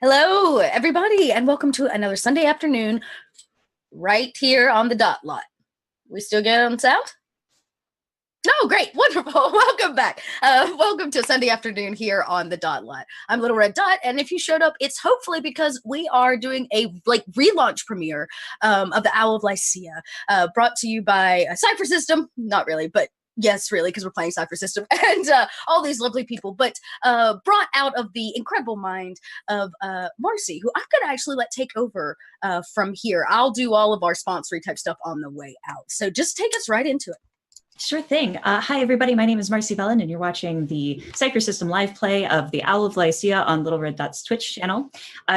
Hello, everybody, and welcome to another Sunday afternoon right here on the Dot Lot. We still get on sound? No, great, wonderful. Welcome back. Welcome to Sunday afternoon here on the Dot Lot. I'm Little Red Dot, and if you showed up, it's hopefully because we are doing a relaunch premiere of the Owl of Lysia, brought to you by Cypher System. Not really, but yes, really, because we're playing Cypher System and all these lovely people, but brought out of the incredible mind of Marsie, who I'm going to actually let take over from here. I'll do all of our sponsory type stuff on the way out. So just take us right into it. Sure thing. Hi, everybody. My name is Marsie Vellan, and you're watching the Cypher System live play of the Owl of Lysia on Little Red Dot's Twitch channel.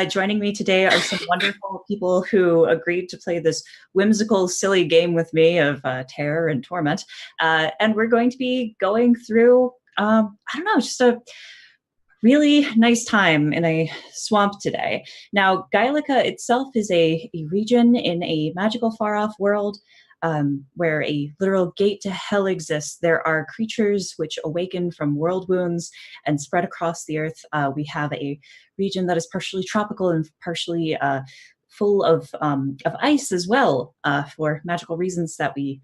Joining me today are some wonderful people who agreed to play this whimsical, silly game with me of terror and torment. And we're going to be going through, I don't know, just a really nice time in a swamp today. Now, Gaelica itself is a region in a magical far-off world where a literal gate to hell exists. There are creatures which awaken from world wounds and spread across the earth. We have a region that is partially tropical and partially full of ice as well, for magical reasons that we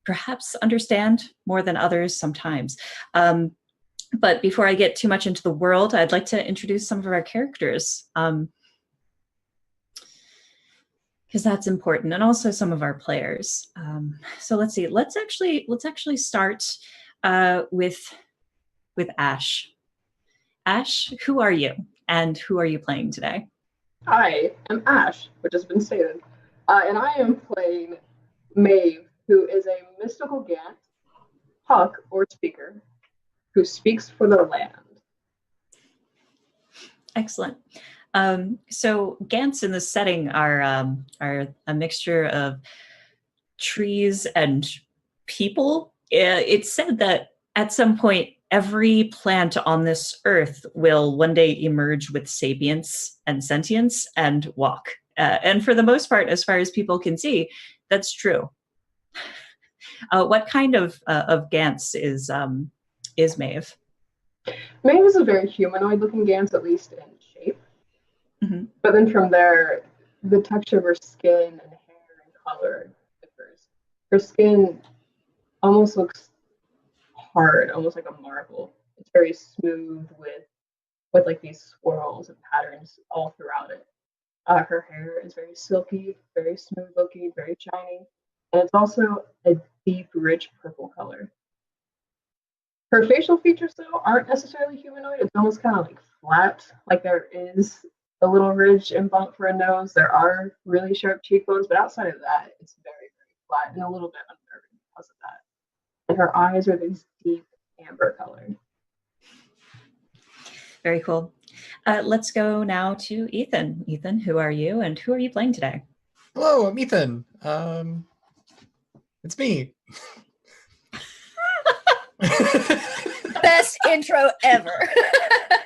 perhaps understand more than others sometimes. But before I get too much into the world, I'd like to introduce some of our characters. Because that's important, and also some of our players. So let's see. Let's actually start with Ash. Ash, who are you, and who are you playing today? I am Ash, which has been stated, and I am playing Maeve, who is a mystical Gant, Puck, or speaker, who speaks for the land. Excellent. So Gants in this setting are a mixture of trees and people. It's said that at some point, every plant on this earth will one day emerge with sapience and sentience and walk. And for the most part, as far as people can see, that's true. What kind of Gants is Maeve? Maeve is a very humanoid-looking Gant, at least in shape. Mm-hmm. But then from there, the texture of her skin and hair and color differs. Her skin almost looks hard, almost like a marble. It's very smooth with like these swirls and patterns all throughout it. Her hair is very silky, very smooth looking, very shiny, and it's also a deep, rich purple color. Her facial features, though, aren't necessarily humanoid. It's almost kind of like flat, like there is a little ridge and bump for a nose. There are really sharp cheekbones, but outside of that, it's very, very flat and a little bit unnerving because of that. And her eyes are this deep amber color. Very cool. Let's go now to Ethan. Ethan, who are you, and who are you playing today? Hello, I'm Ethan. It's me. Best intro ever.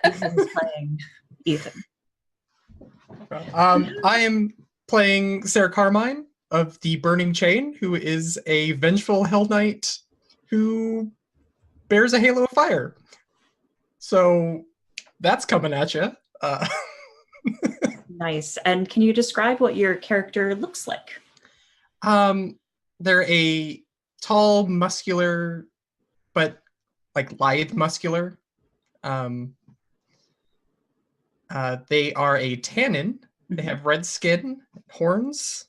Ethan's playing Ethan. I am playing Sarah Carmine of the Burning Chain, who is a vengeful Hell Knight who bears a halo of fire. So that's coming at you. Nice. And can you describe what your character looks like? They're a tall, muscular, but like lithe muscular. They are a tannin. They have red skin, horns.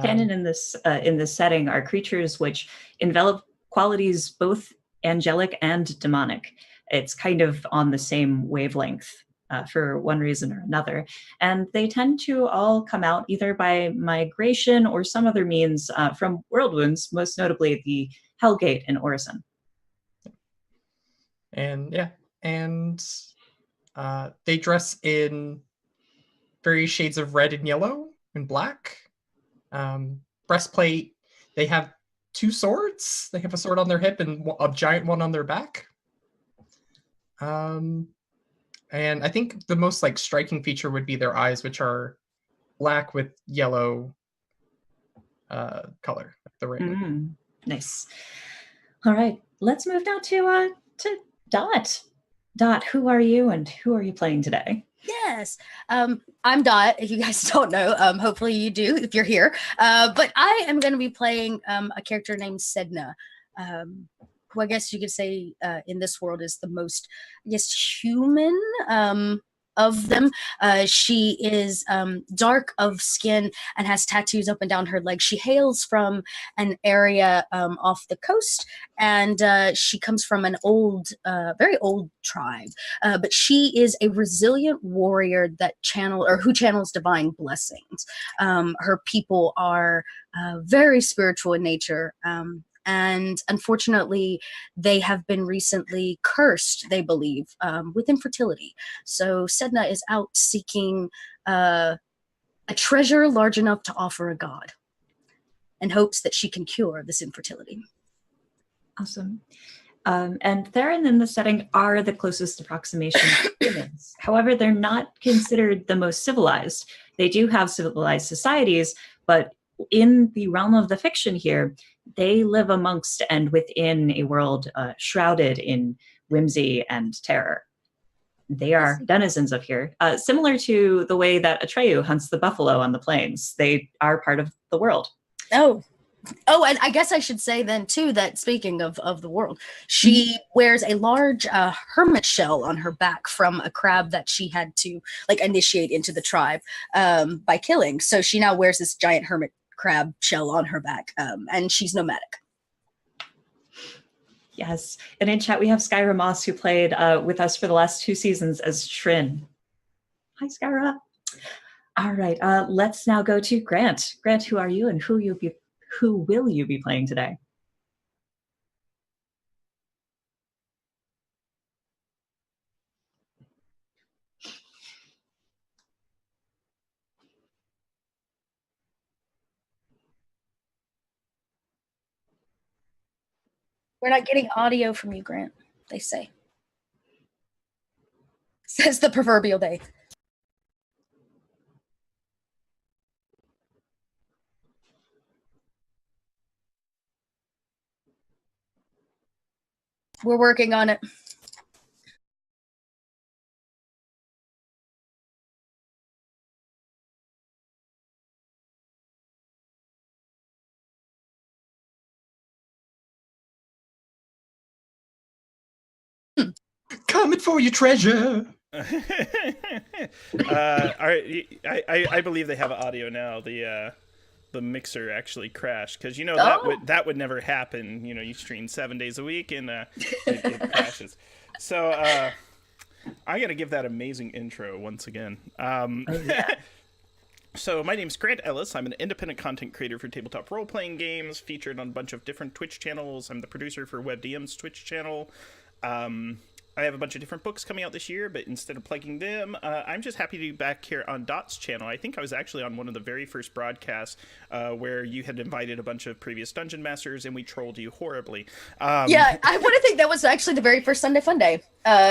Tannin in this setting are creatures which envelop qualities both angelic and demonic. It's kind of on the same wavelength for one reason or another. And they tend to all come out either by migration or some other means from world wounds, most notably the Hellgate in Orison. And they dress in various shades of red and yellow and black. Breastplate, they have 2 swords. They have a sword on their hip and a giant one on their back. And I think the most like striking feature would be their eyes, which are black with yellow color. The rainbow. Nice. All right, let's move now to Dot. Dot, who are you and who are you playing today? Yes, I'm Dot. If you guys don't know, hopefully you do if you're here. But I am going to be playing a character named Sedna, who I guess you could say in this world is the most, I guess, human of them. She is dark of skin and has tattoos up and down her legs. She hails from an area off the coast, and she comes from an old, very old tribe. But she is a resilient warrior that who channels divine blessings. Her people are very spiritual in nature. And unfortunately, they have been recently cursed, they believe, with infertility. So Sedna is out seeking a treasure large enough to offer a god in hopes that she can cure this infertility. Awesome. And Theron in the setting are the closest approximation to humans. However, they're not considered the most civilized. They do have civilized societies, but in the realm of the fiction here, they live amongst and within a world shrouded in whimsy and terror. They are denizens of here, similar to the way that Atreyu hunts the buffalo on the plains. They are part of the world. Oh, and I guess I should say then too that speaking of the world, she wears a large hermit shell on her back from a crab that she had to initiate into the tribe by killing. So she now wears this giant hermit crab shell on her back, and she's nomadic. Yes, and in chat we have Skyra Moss, who played with us for the last 2 seasons as Trin. Hi, Skyra. All right, let's now go to Grant. Grant, who are you and who will you be playing today? We're not getting audio from you, Grant, they say. Says the proverbial day. We're working on it. Coming for your treasure. I believe they have audio now. The mixer actually crashed because that would never happen. You stream 7 days a week and it crashes. So I got to give that amazing intro once again. So my name's Grant Ellis. I'm an independent content creator for tabletop role-playing games, featured on a bunch of different Twitch channels. I'm the producer for WebDM's Twitch channel. I have a bunch of different books coming out this year, but instead of plugging them, I'm just happy to be back here on Dot's channel. I think I was actually on one of the very first broadcasts where you had invited a bunch of previous Dungeon Masters, and we trolled you horribly. Yeah, I want to think that was actually the very first Sunday Fun Day.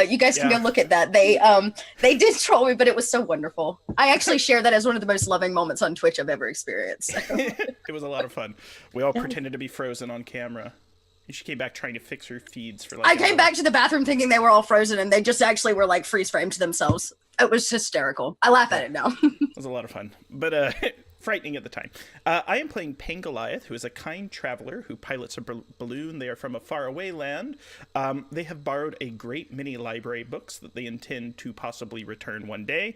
You guys can go look at that. They did troll me, but it was so wonderful. I actually share that as one of the most loving moments on Twitch I've ever experienced. So. It was a lot of fun. We all pretended to be frozen on camera. She came back trying to fix her feeds for I came back to the bathroom thinking they were all frozen, and they just actually were freeze framed to themselves. It was hysterical. I laugh at it now. It was a lot of fun, but frightening at the time. I am playing Pangoliath, who is a kind traveler who pilots a balloon. They are from a faraway land. They have borrowed a great many library books that they intend to possibly return one day.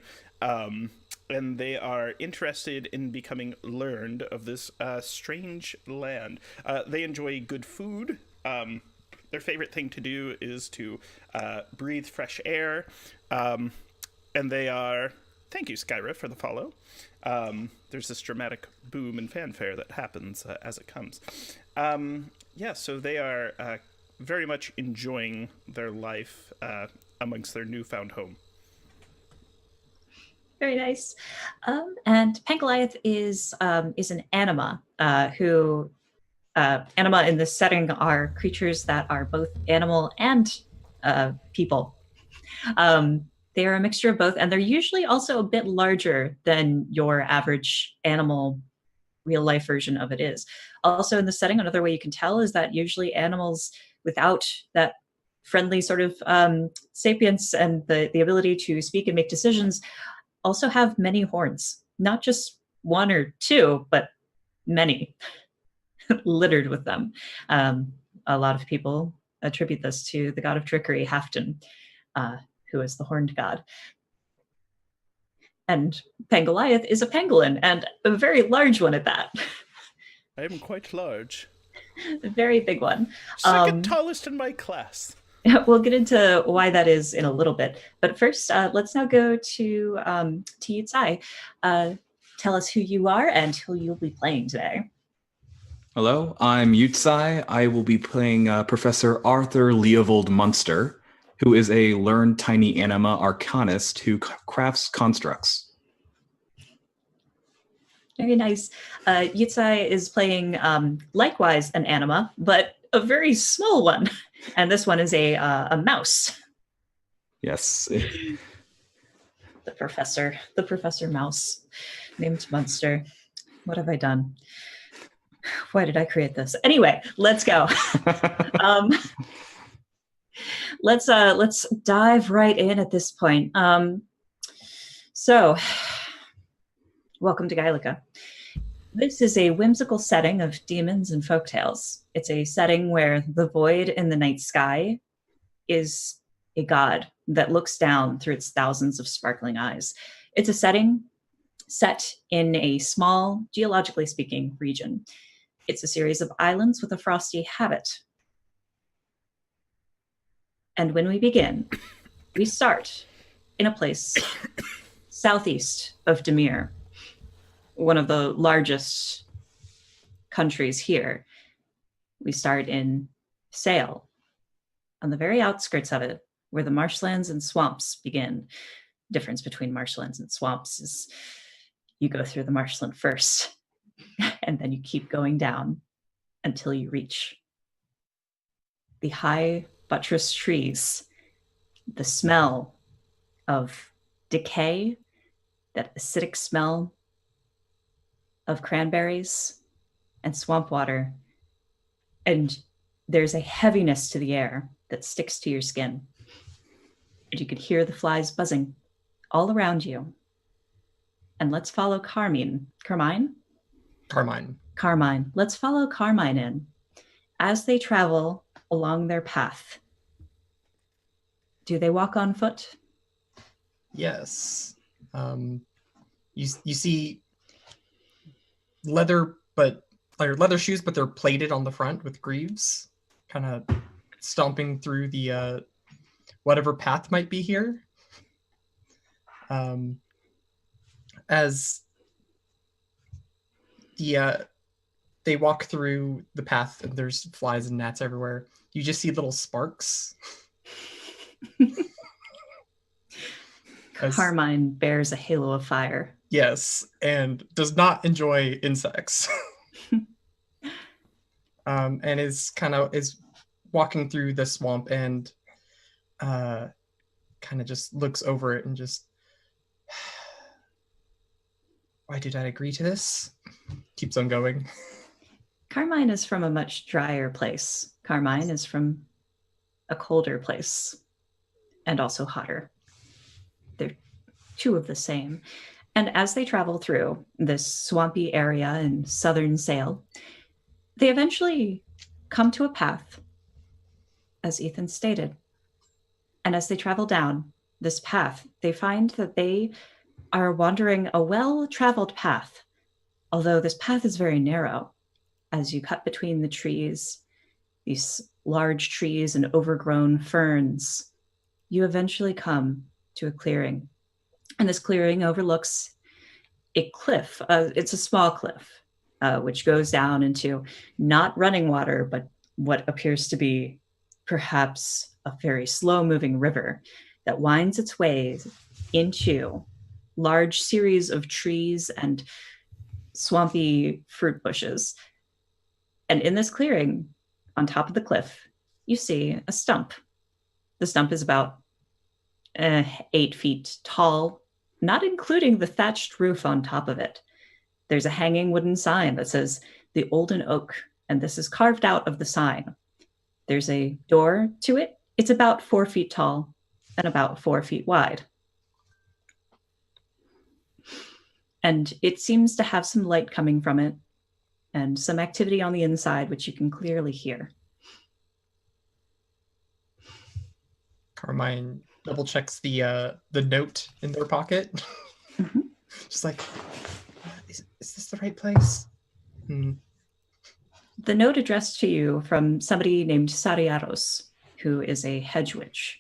And they are interested in becoming learned of this strange land. They enjoy good food. Their favorite thing to do is to breathe fresh air. And they are... Thank you, Skyra, for the follow. There's this dramatic boom and fanfare that happens as it comes. So they are very much enjoying their life amongst their newfound home. Very nice. And Pangoliath is an anima, who anima in this setting are creatures that are both animal and people. They are a mixture of both, and they're usually also a bit larger than your average animal real life version of it is. Also in the setting, another way you can tell is that usually animals without that friendly sort of sapience and the ability to speak and make decisions also have many horns, not just one or two, but many, littered with them. A lot of people attribute this to the god of trickery, Halfdan, who is the horned god. And Pangoliath is a pangolin, and a very large one at that. I am quite large. A very big one. Second tallest in my class. We'll get into why that is in a little bit. But first, let's now go to Yutsai. Tell us who you are and who you'll be playing today. Hello, I'm Yutsai. I will be playing Professor Arthur Leovold Munster, who is a learned tiny anima arcanist who crafts constructs. Very nice. Yutsai is playing likewise an anima, but a very small one. And this one is a mouse. Yes. The professor mouse named Munster. What have I done? Why did I create this? Anyway, let's go. Let's dive right in at this point. So, welcome to Gaelica. This is a whimsical setting of demons and folktales. It's a setting where the void in the night sky is a god that looks down through its thousands of sparkling eyes. It's a setting set in a small, geologically speaking, region. It's a series of islands with a frosty habit. And when we begin, we start in a place southeast of Demir, one of the largest countries here. We start in Sale, on the very outskirts of it, where the marshlands and swamps begin. Difference between marshlands and swamps is you go through the marshland first, and then you keep going down until you reach the high buttress trees, the smell of decay, that acidic smell of cranberries and swamp water. And there's a heaviness to the air that sticks to your skin. And you could hear the flies buzzing all around you. And let's follow Carmine. Carmine. Let's follow Carmine in as they travel along their path. Do they walk on foot? Yes. You see leather shoes, but they're plated on the front with greaves, kind of stomping through the whatever path might be here. As they walk through the path, and there's flies and gnats everywhere. You just see little sparks. Carmine bears a halo of fire. Yes, and does not enjoy insects. And is walking through the swamp and kind of just looks over it and just, why did I agree to this? Keeps on going. Carmine is from a much drier place. Carmine is from a colder place and also hotter. They're two of the same. And as they travel through this swampy area in southern Sale, they eventually come to a path, as Ethan stated. And as they travel down this path, they find that they are wandering a well-traveled path, although this path is very narrow. As you cut between the trees, these large trees and overgrown ferns, you eventually come to a clearing. And this clearing overlooks a cliff. It's a small cliff, which goes down into not running water, but what appears to be perhaps a very slow-moving river that winds its way into large series of trees and swampy fruit bushes. And in this clearing, on top of the cliff, you see a stump. The stump is about 8 feet tall, not including the thatched roof on top of it. There's a hanging wooden sign that says the Olden Oak, and this is carved out of the sign. There's a door to it It's about 4 feet tall and about 4 feet wide. And it seems to have some light coming from it and some activity on the inside, which you can clearly hear. Carmine double checks the note in their pocket. Mm-hmm. Just like, is this the right place? The note addressed to you from somebody named Sariaros, who is a hedge witch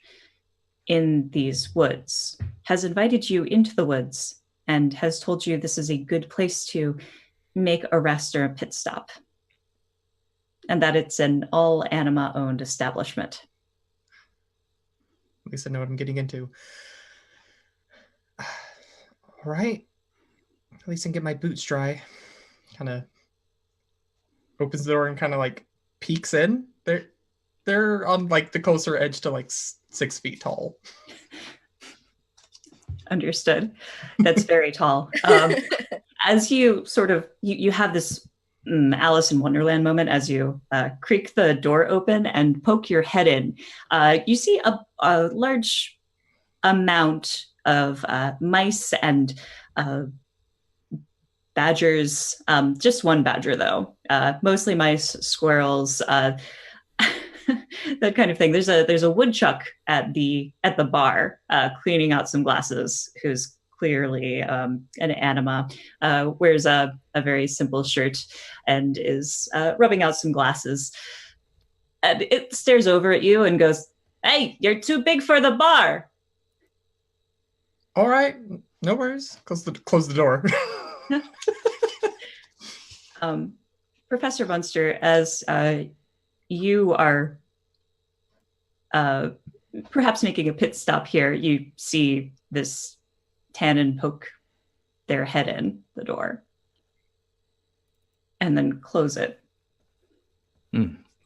in these woods, has invited you into the woods and has told you this is a good place to make a rest or a pit stop, and that it's an all anima-owned establishment. At least I know what I'm getting into. All right. At least I can get my boots dry. Kind of opens the door and kind of like peeks in. They're on like the closer edge to like 6 feet tall. Understood. That's very tall. As you sort of, you have this Alice in Wonderland moment as you creak the door open and poke your head in. You see a large amount of mice and badgers. Just one badger, though. Mostly mice, squirrels, that kind of thing. There's a woodchuck at the bar cleaning out some glasses, who's clearly an anima, wears a very simple shirt and is rubbing out some glasses. And it stares over at you and goes, "Hey, you're too big for the bar." All right, no worries. Close the door. Professor Munster, as you are perhaps making a pit stop here, you see this Tannin poke their head in the door and then close it.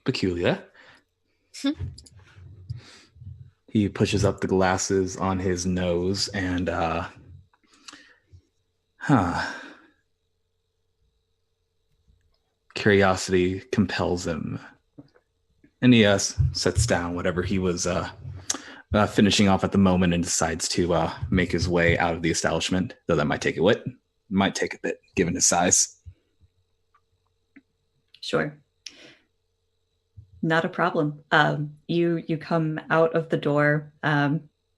Peculiar. He pushes up the glasses on his nose and curiosity compels him. And he sets down whatever he was finishing off at the moment and decides to make his way out of the establishment, though that might take a bit, given his size. Sure. Not a problem. You come out of the door.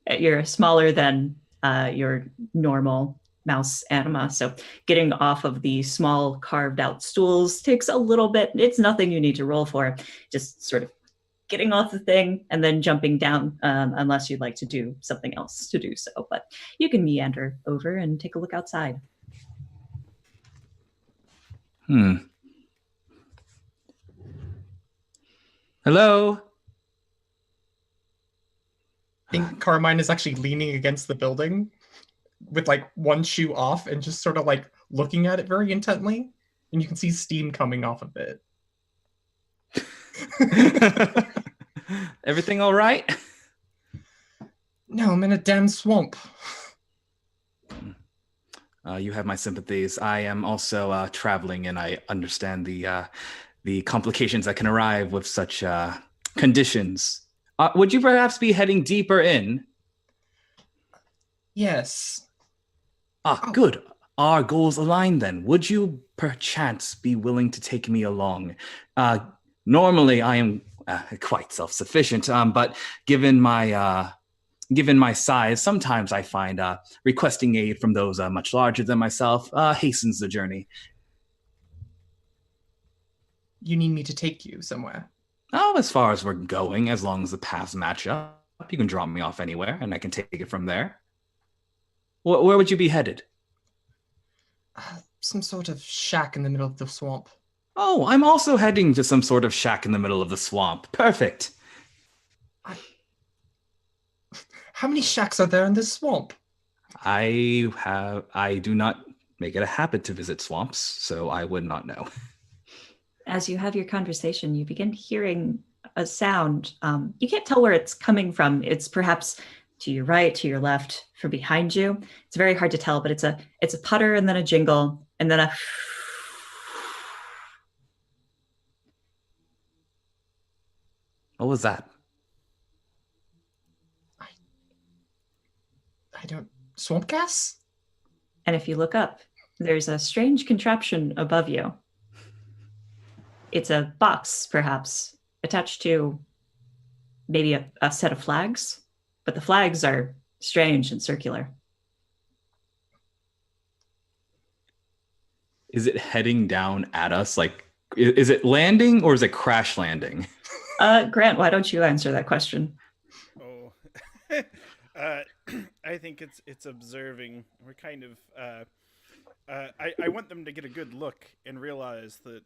You're smaller than your normal mouse anima, so getting off of the small carved out stools takes a little bit. It's nothing you need to roll for. Just sort of getting off the thing and then jumping down, unless you'd like to do something else to do so. But you can meander over and take a look outside. Hello? I think Carmine is actually leaning against the building with like one shoe off and just sort of like looking at it very intently. And you can see steam coming off of it. Everything all right? No, I'm in a damn swamp. You have my sympathies. I am also traveling, and I understand the complications that can arrive with such conditions. Would you perhaps be heading deeper in? Yes. Good. Our goals align then. Would you perchance be willing to take me along? Normally, I am quite self-sufficient, but given my size, sometimes I find requesting aid from those much larger than myself hastens the journey. You need me to take you somewhere? Oh, as far as we're going, as long as the paths match up, you can drop me off anywhere, and I can take it from there. Where would you be headed? Some sort of shack in the middle of the swamp. Oh, I'm also heading to some sort of shack in the middle of the swamp. Perfect. How many shacks are there in this swamp? I do not make it a habit to visit swamps, so I would not know. As you have your conversation, you begin hearing a sound. You can't tell where it's coming from. It's perhaps to your right, to your left, from behind you. It's very hard to tell, but it's a putter and then a jingle and then a. What was that? Swamp gas? And if you look up, there's a strange contraption above you. It's a box, perhaps, attached to maybe a set of flags, but the flags are strange and circular. Is it heading down at us? Like, is it landing or is it crash landing? Grant, why don't you answer that question? Oh, I think it's observing. We're kind of. I want them to get a good look and realize that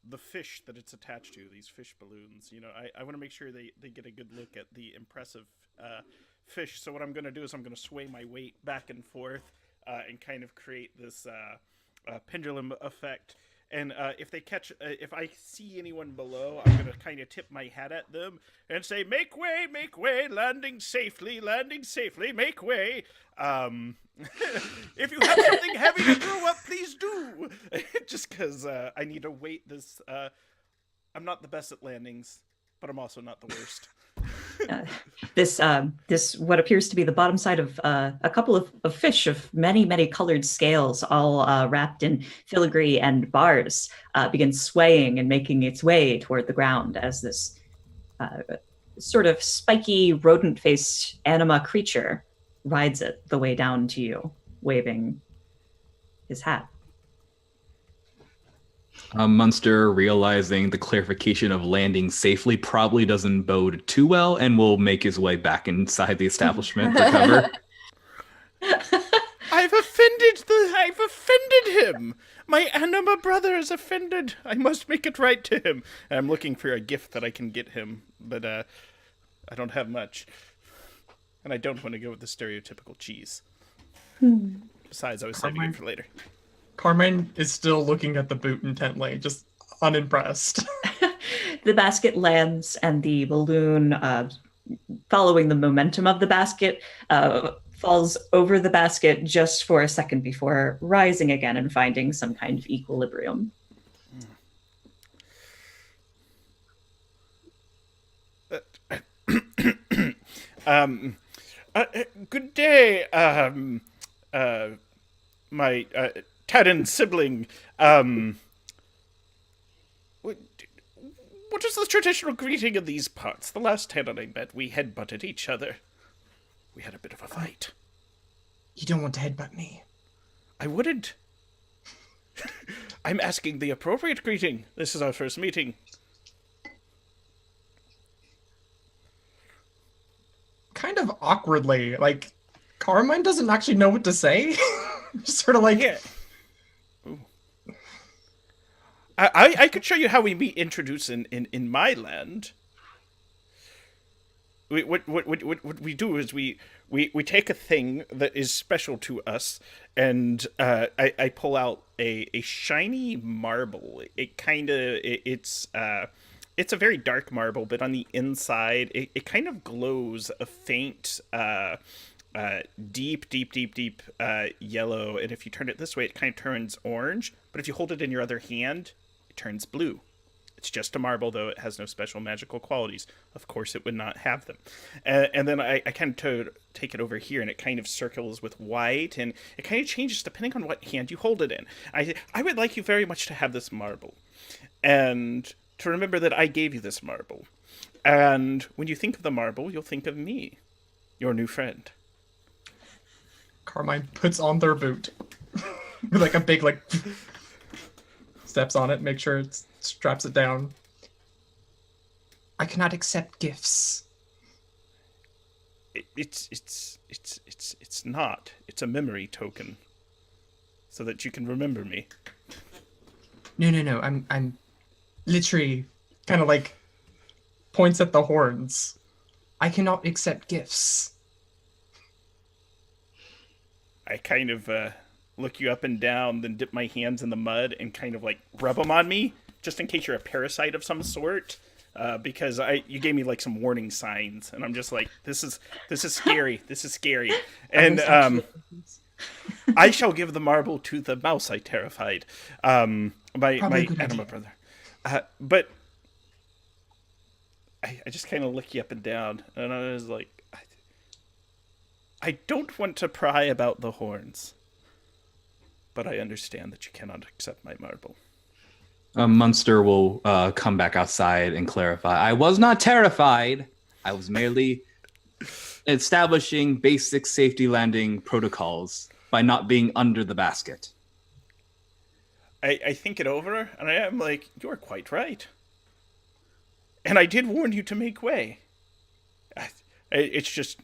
the fish that it's attached to, these fish balloons, I want to make sure they get a good look at the impressive fish. So what I'm going to do is I'm going to sway my weight back and forth and kind of create this pendulum effect. And if I see anyone below, I'm going to kind of tip my hat at them and say, make way, landing safely, make way. If you have something heavy to throw up, please do. Just because I need to weight this. I'm not the best at landings, but I'm also not the worst. This what appears to be the bottom side of a couple of fish of many colored scales, all wrapped in filigree and bars, begins swaying and making its way toward the ground as this sort of spiky rodent-faced anima creature rides it the way down to you, waving his hat. Munster, realizing the clarification of landing safely probably doesn't bode too well, and will make his way back inside the establishment for cover. I've offended him. My anima brother is offended. I must make it right to him. I'm looking for a gift that I can get him, but I don't have much. And I don't want to go with the stereotypical cheese. Besides, I was saving it for later. Carmine is still looking at the boot intently, just unimpressed. The basket lands, and the balloon, following the momentum of the basket, falls over the basket just for a second before rising again and finding some kind of equilibrium. Good day, my Tadden sibling. What is the traditional greeting in these parts? The last Tadden I met, we headbutted each other. We had a bit of a fight. You don't want to headbutt me. I wouldn't. I'm asking the appropriate greeting. This is our first meeting. Kind of awkwardly, like, Carmine doesn't actually know what to say. Just sort of like... Yeah. I could show you how we introduce in my land. What we do is we take a thing that is special to us, and I pull out a shiny marble. It's a very dark marble, but on the inside it kind of glows a faint deep yellow, and if you turn it this way it kind of turns orange, but if you hold it in your other hand it turns blue. It's just a marble, though. It has no special magical qualities. Of course, it would not have them. And then I kind of take it over here, and it kind of circles with white, and it kind of changes depending on what hand you hold it in. I would like you very much to have this marble, and to remember that I gave you this marble. And when you think of the marble, you'll think of me, your new friend. Carmine puts on their boot with like a big steps on it, make sure it straps it down. I cannot accept gifts. It's not. It's a memory token, so that you can remember me. No. I'm literally kind of like points at the horns. I cannot accept gifts. I kind of look you up and down, then dip my hands in the mud and kind of like rub them on me, just in case you're a parasite of some sort. Because you gave me like some warning signs, and I'm just like, this is scary. This is scary. And I shall give the marble to the mouse I terrified. My anima brother. But I just kind of look you up and down, and I was like, I don't want to pry about the horns, but I understand that you cannot accept my marble. Munster will come back outside and clarify. I was not terrified. I was merely establishing basic safety landing protocols by not being under the basket. I think it over, and I am like, you're quite right. And I did warn you to make way. It's just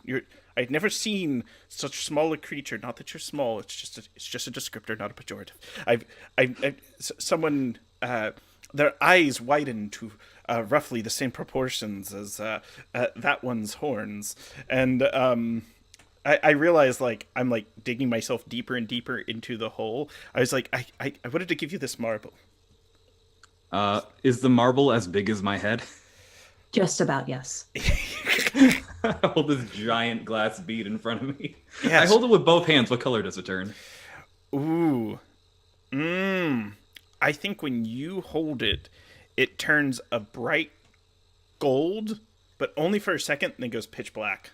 I'd never seen such small a creature. Not that you're small. It's just a descriptor, not a pejorative. Someone their eyes widen to roughly the same proportions as that one's horns, and I realized like I'm like digging myself deeper and deeper into the hole. I was like, I wanted to give you this marble. Is the marble as big as my head? Just about, yes. I hold this giant glass bead in front of me. Yes. I hold it with both hands. What color does it turn? Ooh. I think when you hold it, it turns a bright gold, but only for a second, and then goes pitch black.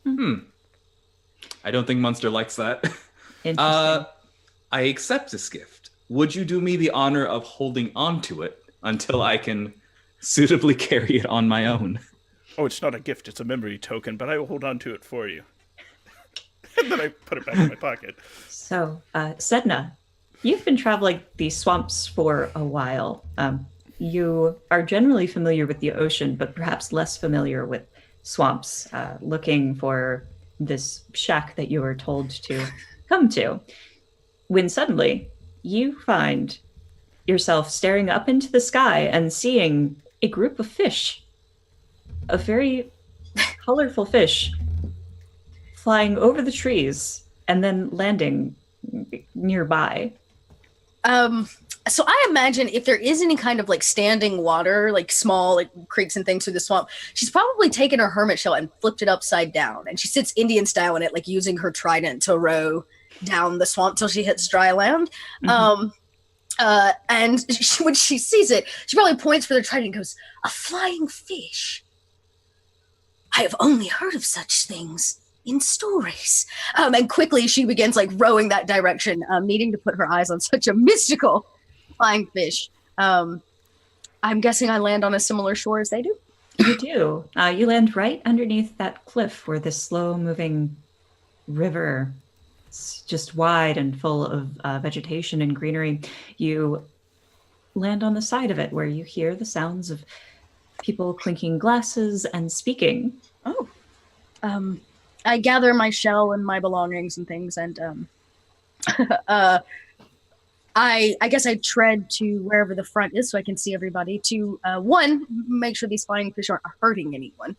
I don't think Munster likes that. Interesting. I accept this gift. Would you do me the honor of holding on to it until I can suitably carry it on my own? Oh, it's not a gift, it's a memory token, but I will hold on to it for you. And then I put it back in my pocket. So, Sedna, you've been traveling these swamps for a while. You are generally familiar with the ocean, but perhaps less familiar with swamps, looking for this shack that you were told to come to. When suddenly you find yourself staring up into the sky and seeing a group of fish, a very colorful fish, flying over the trees and then landing nearby. So I imagine if there is any kind of like standing water, like small like creeks and things through the swamp, she's probably taken her hermit shell and flipped it upside down, and she sits Indian style in it, like using her trident to row down the swamp till she hits dry land. And when she sees it, she probably points for the trident and goes, "A flying fish. I have only heard of such things in stories." And quickly she begins like rowing that direction, needing to put her eyes on such a mystical flying fish. I'm guessing I land on a similar shore as they do. You do. You land right underneath that cliff where this slow-moving river is just wide and full of vegetation and greenery. You land on the side of it where you hear the sounds of people clinking glasses and speaking. Oh. I gather my shell and my belongings and things, and I guess I tread to wherever the front is so I can see everybody to, one, make sure these flying fish aren't hurting anyone,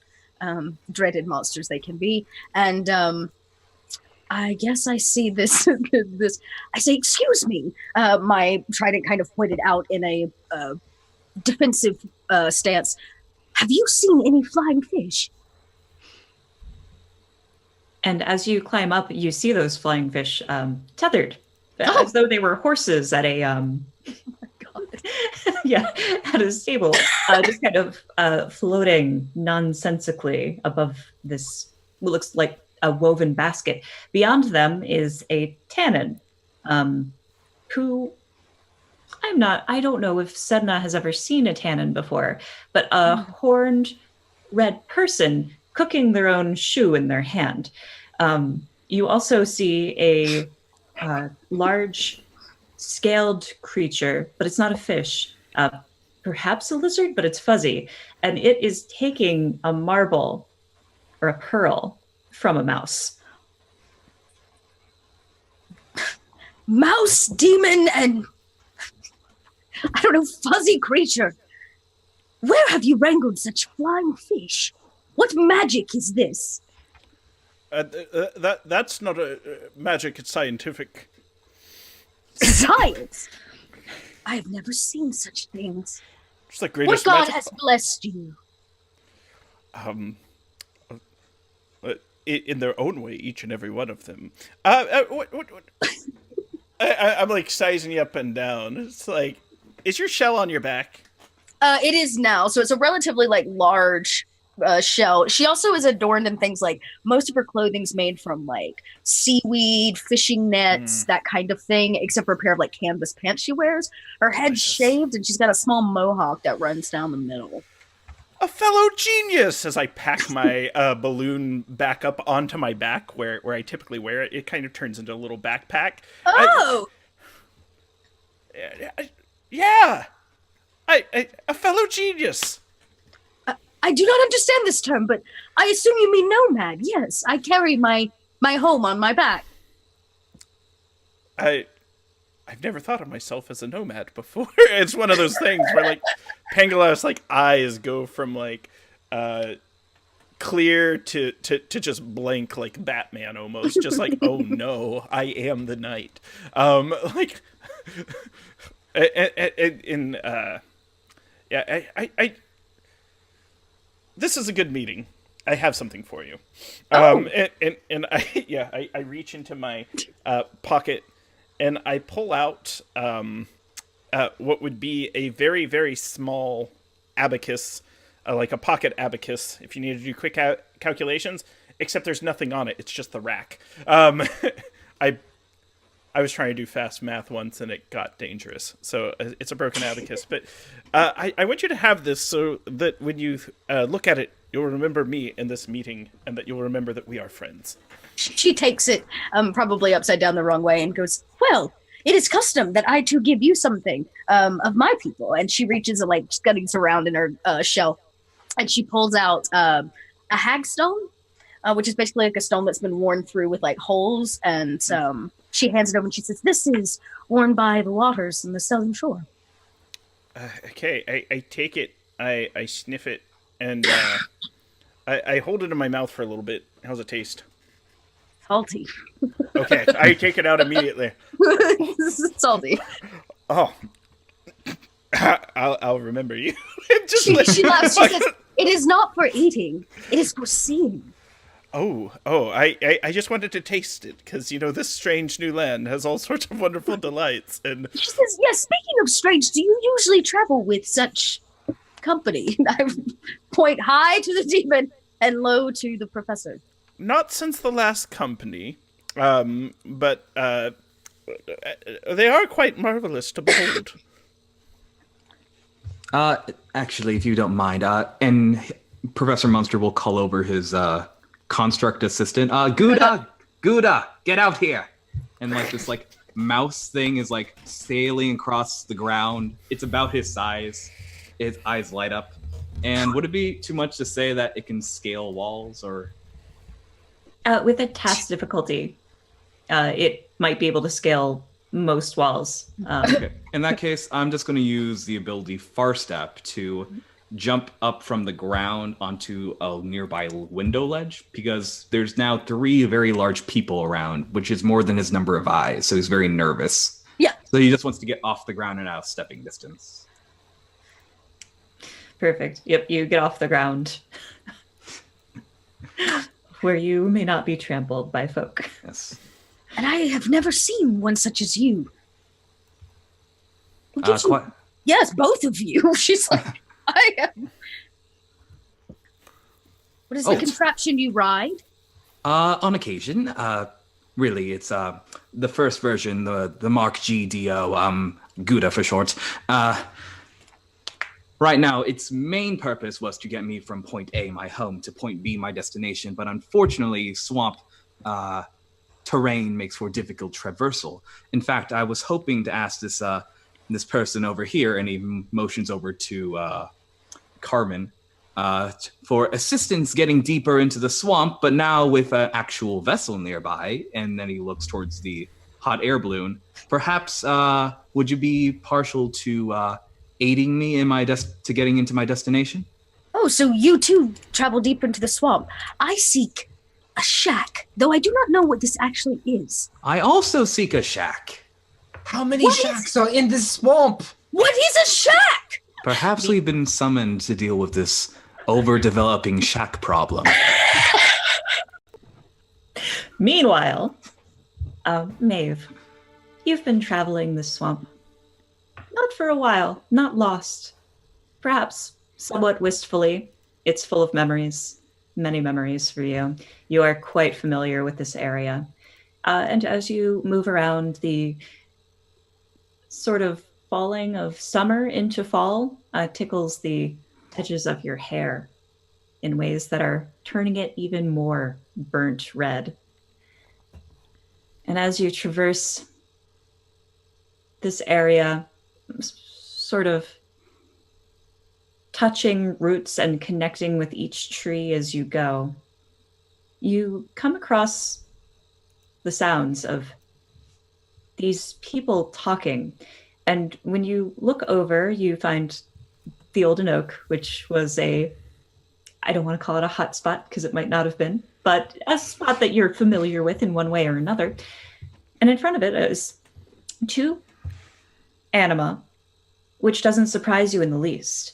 dreaded monsters they can be, and I guess I see this, I say, "Excuse me," my trident kind of pointed out in a defensive stance. "Have you seen any flying fish?" And as you climb up, you see those flying fish tethered, as though they were horses at a at a stable, just kind of floating nonsensically above this what looks like a woven basket. Beyond them is a tannin, who I don't know if Sedna has ever seen a tannin before, but a horned red person cooking their own shoe in their hand. You also see a large scaled creature, but it's not a fish, perhaps a lizard, but it's fuzzy, and it is taking a marble or a pearl from a mouse. Mouse, demon, and I don't know, fuzzy creature. Where have you wrangled such flying fish? What magic is this? That's not a magic, it's scientific. Science? I have never seen such things. It's the greatest What god magic. has blessed you? In their own way, each and every one of them. What? I'm like sizing you up and down. It's like, is your shell on your back? It is now, so it's a relatively like large shell. She also is adorned in things like most of her clothing's made from like seaweed, fishing nets, that kind of thing, except for a pair of like canvas pants she wears. Her head's shaved and she's got a small mohawk that runs down the middle. A fellow genius! As I pack my balloon back up onto my back, where I typically wear it, it kind of turns into a little backpack. Oh! Yeah! A fellow genius! I do not understand this term, but I assume you mean nomad. Yes, I carry my home on my back. I've never thought of myself as a nomad before. It's one of those things where, like, Pangala's, like, eyes go from, like, clear to just blank, like Batman almost. Just like, oh no, I am the night. Like, this is a good meeting. I have something for you. And I reach into my pocket and I pull out what would be a very, very small abacus, like a pocket abacus, if you need to do quick calculations, except there's nothing on it. It's just the rack. I was trying to do fast math once and it got dangerous. So it's a broken abacus. But I want you to have this so that when you look at it, you'll remember me in this meeting and that you'll remember that we are friends. She takes it probably upside down the wrong way and goes, well, it is custom that I too give you something of my people. And she reaches and like scuttings around in her shell and she pulls out a hagstone, which is basically like a stone that's been worn through with like holes. And she hands it over and she says, this is worn by the waters in the southern shore. Okay, I take it, I sniff it, and I hold it in my mouth for a little bit. How's it taste? Salty. Okay, I take it out immediately. Salty. Oh. I'll remember you. She laughs. She says, it is not for eating. It is for seeing. I just wanted to taste it, because, you know, this strange new land has all sorts of wonderful delights. And she says, yes, speaking of strange, do you usually travel with such company? I point high to the demon and low to the professor. Not since the last company, but they are quite marvelous to behold. Actually, if you don't mind, and Professor Munster will call over his construct assistant. Gouda, get out here! And like this like mouse thing is like sailing across the ground. It's about his size. His eyes light up. And would it be too much to say that it can scale walls or? With a task difficulty, it might be able to scale most walls. Okay. In that case, I'm just going to use the ability Far Step to jump up from the ground onto a nearby window ledge, because there's now 3 very large people around, which is more than his number of eyes, so he's very nervous. Yeah. So he just wants to get off the ground and out of stepping distance. Perfect. Yep, you get off the ground. Where you may not be trampled by folk. Yes. And I have never seen one such as you. Yes, both of you. She's like, I am. What is the contraption you ride? On occasion. Really, it's the first version, the Mark GDO, Gouda for short. Right now, its main purpose was to get me from point A, my home, to point B, my destination. But unfortunately, swamp terrain makes for difficult traversal. In fact, I was hoping to ask this person over here, and he motions over to Carmen, for assistance getting deeper into the swamp, but now with an actual vessel nearby. And then he looks towards the hot air balloon. Perhaps would you be partial to aiding me in to getting into my destination? Oh, so you too travel deep into the swamp. I seek a shack, though I do not know what this actually is. I also seek a shack. How many shacks are in this swamp? What is a shack? Perhaps we've been summoned to deal with this overdeveloping shack problem. Meanwhile, Maeve, you've been traveling this swamp. Not for a while, not lost. Perhaps somewhat wistfully, It's full of memories, many memories for you. You are quite familiar with this area. And as you move around, the sort of falling of summer into fall tickles the edges of your hair in ways that are turning it even more burnt red. And as you traverse this area, sort of touching roots and connecting with each tree as you go, you come across the sounds of these people talking. And when you look over, you find the Olden Oak, which was I don't want to call it a hot spot because it might not have been, but a spot that you're familiar with in one way or another. And in front of it is 2 anima, which doesn't surprise you in the least.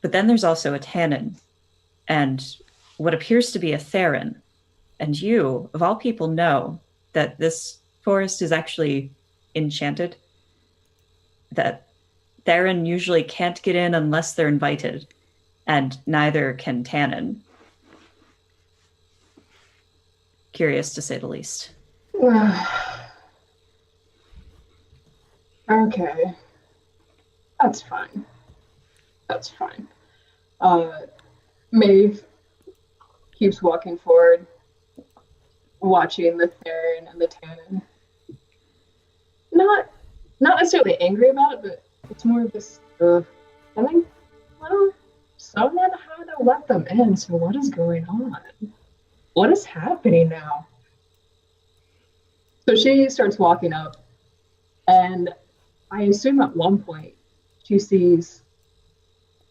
But then there's also a tannin and what appears to be a theron. And you, of all people, know that this forest is actually enchanted, that theron usually can't get in unless they're invited, and neither can tannin. Curious to say the least. Okay. That's fine. That's fine. Maeve keeps walking forward, watching the Theron and the Tannin. Not necessarily angry about it, but it's more of this, I think, well, someone had to let them in, so what is going on? What is happening now? So she starts walking up, and I assume at one point she sees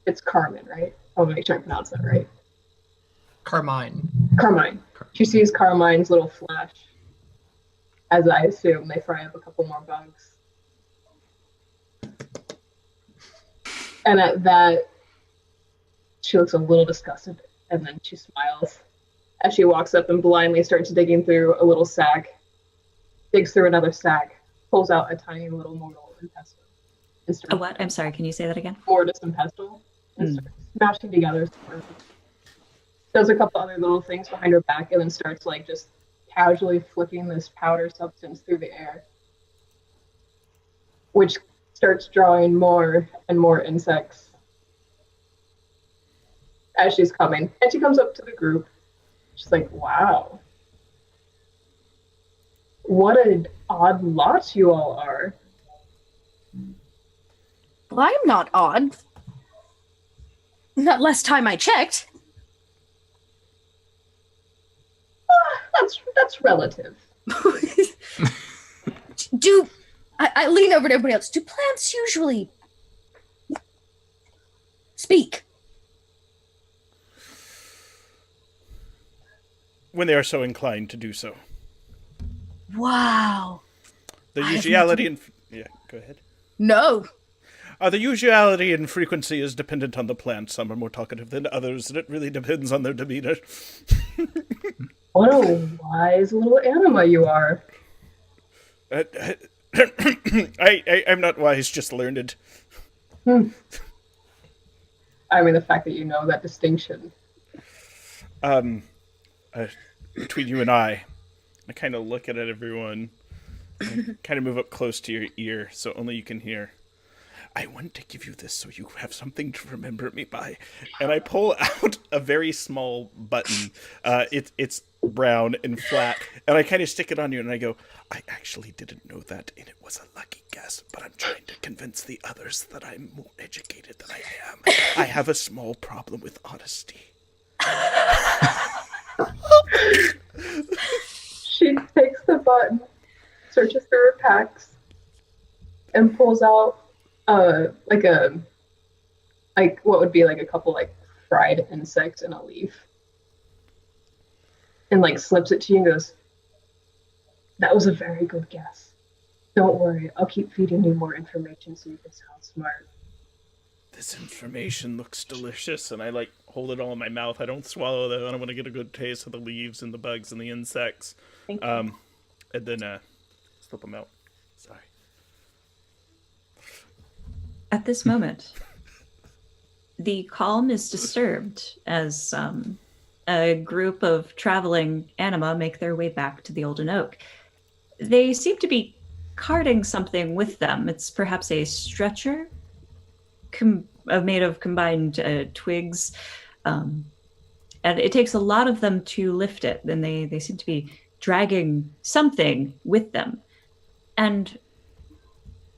it's Carmen, right? I'll make sure I pronounce that right. Carmine. She sees Carmine's little flash, as I assume they fry up a couple more bugs. And at that, she looks a little disgusted, and then she smiles as she walks up and blindly starts digging through a little sack, digs through another sack, pulls out a tiny little mortal and pestle. A what? I'm sorry, can you say that again? Mortis and pestle. And starts smashing together. Does a couple other little things behind her back and then starts like just casually flicking this powder substance through the air, which starts drawing more and more insects as she's coming. And she comes up to the group. She's like, wow. What an odd lot you all are. Well, I'm not odd. Not last time I checked. That's relative. I lean over to everybody else. Do plants usually speak? When they are so inclined to do so. Wow. The usuality and... Yeah, go ahead. No. The usuality and frequency is dependent on the plant. Some are more talkative than others, and it really depends on their demeanor. What a wise little anima you are. I'm not wise, just learned. I mean, the fact that you know that distinction. Between you and I kind of look at everyone, and kind of move up close to your ear so only you can hear. I want to give you this so you have something to remember me by. And I pull out a very small button. It's brown and flat. And I kind of stick it on you and I go, I actually didn't know that, and it was a lucky guess, but I'm trying to convince the others that I'm more educated than I am. I have a small problem with honesty. She takes the button, searches through her packs, and pulls out what would be like a couple like fried insects in a leaf, and like slips it to you and goes, that was a very good guess. Don't worry, I'll keep feeding you more information so you can sound smart. This information looks delicious, and I like hold it all in my mouth. I don't swallow them. I don't want to get a good taste of the leaves and the bugs and the insects. Thank you. And then slip them out. Sorry. At this moment, The calm is disturbed as a group of traveling anima make their way back to the Olden Oak. They seem to be carting something with them. It's perhaps a stretcher made of combined twigs. And it takes a lot of them to lift it. Then they seem to be dragging something with them. And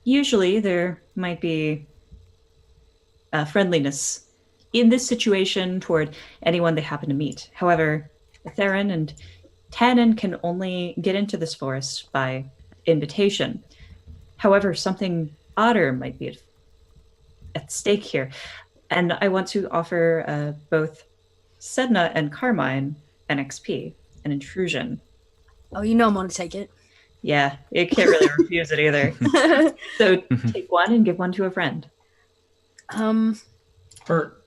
usually there might be friendliness in this situation toward anyone they happen to meet. However, Theron and Tannen can only get into this forest by invitation. However, something odder might be at stake here. And I want to offer both Sedna and Carmine an XP, an intrusion. Oh, you know I'm going to take it. Yeah, you can't really refuse it either. So take one and give one to a friend. For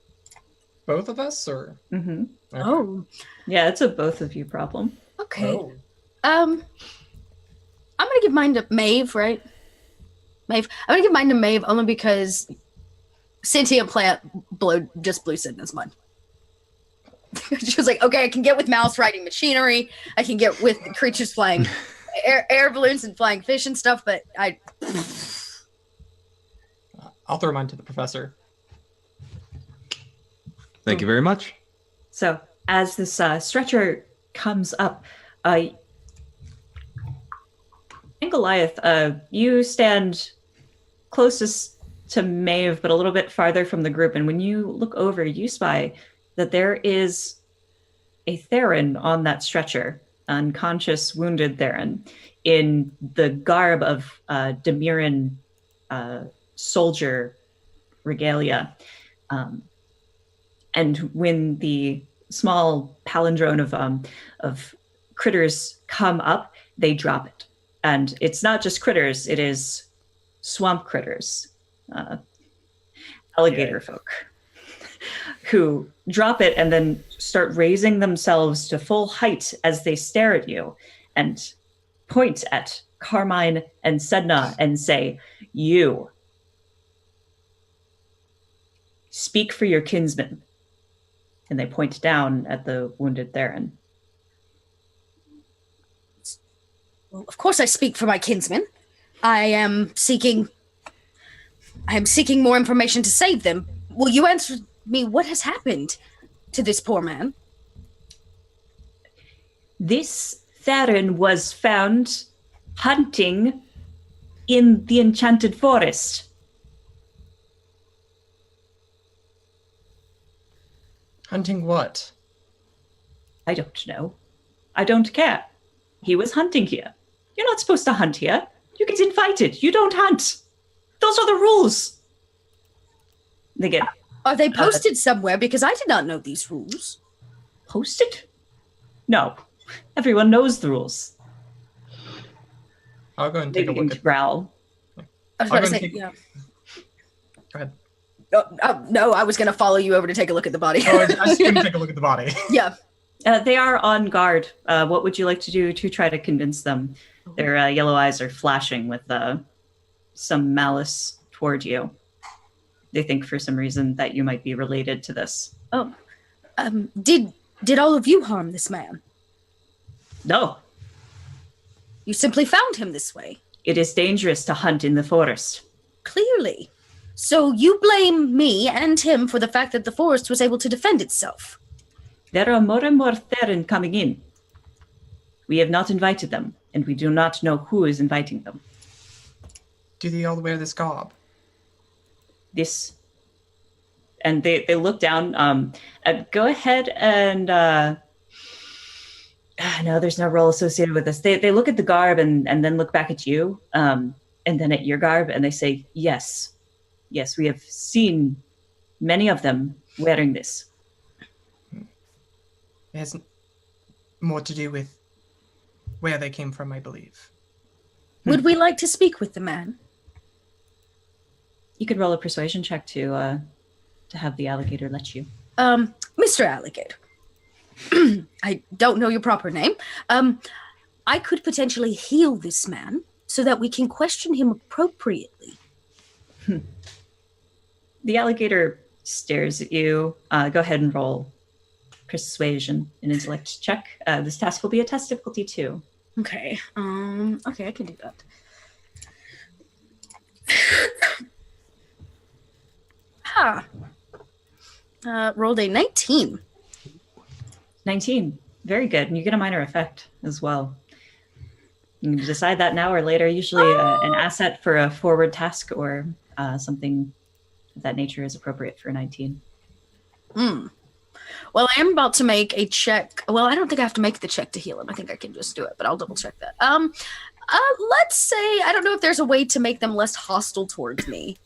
both of us, or? Mm-hmm. Okay. Oh. Yeah, it's a both of you problem. Okay. Oh. I'm gonna give mine to Maeve, right? Maeve. I'm gonna give mine to Maeve only because sentient plant just blew Sidna's mind. She was like, okay, I can get with mouse riding machinery. I can get with creatures flying air balloons and flying fish and stuff, but I'll throw mine to the professor. Thank you very much. So as this stretcher comes up, and Goliath, you stand closest to Maeve, but a little bit farther from the group. And when you look over, you spy that there is a Theron on that stretcher, unconscious, wounded Theron, in the garb of Demiran soldier regalia. And when the small palindrome of critters come up, they drop it. And it's not just critters, it is swamp critters, alligator folk, who drop it and then start raising themselves to full height as they stare at you and point at Carmine and Sedna and say, "You speak for your kinsman." And they point down at the wounded Theron. well, of course I speak for my kinsmen. I am seeking more information to save them. Will you answer me what has happened to this poor man? This Theron was found hunting in the Enchanted Forest. Hunting what? I don't know. I don't care. He was hunting here. You're not supposed to hunt here. You get invited. You don't hunt. Those are the rules. They get Are they posted somewhere? Because I did not know these rules. posted? No. Everyone knows the rules. I'll go and They take a begin look to at. growl. I was I'll about to go and say, take- yeah. Go ahead. No, I was going to follow you over to take a look at the body. Oh, I just couldn't take a look at the body. Yeah. They are on guard. What would you like to do to try to convince them? Their yellow eyes are flashing with some malice toward you. They think for some reason that you might be related to this. Oh, did all of you harm this man? No, You simply found him this way. it is dangerous to hunt in the forest. Clearly. So you blame me and him for the fact that the forest was able to defend itself. There are more and more Theron coming in. We have not invited them, and we do not know who is inviting them. Do they all wear this garb? This, and they look down. Go ahead and no, there's no role associated with this. They look at the garb and then look back at you, and then at your garb, and they say, yes, we have seen many of them wearing this. It has more to do with where they came from, I believe. Would we like to speak with the man? You could roll a persuasion check to have the alligator let you. Mr. Alligator. I don't know your proper name. I could potentially heal this man so that we can question him appropriately. The alligator stares at you. Go ahead and roll persuasion and intellect check. This task will be a test difficulty 2. Okay. Okay, I can do that. Rolled a 19. 19. Very good. And you get a minor effect as well. You can decide that now or later. Usually an asset for a forward task or something of that nature is appropriate for a 19. Well, I am about to make a check. Well, I don't think I have to make the check to heal him. I think I can just do it, but I'll double check that. Let's say, I don't know if there's a way to make them less hostile towards me.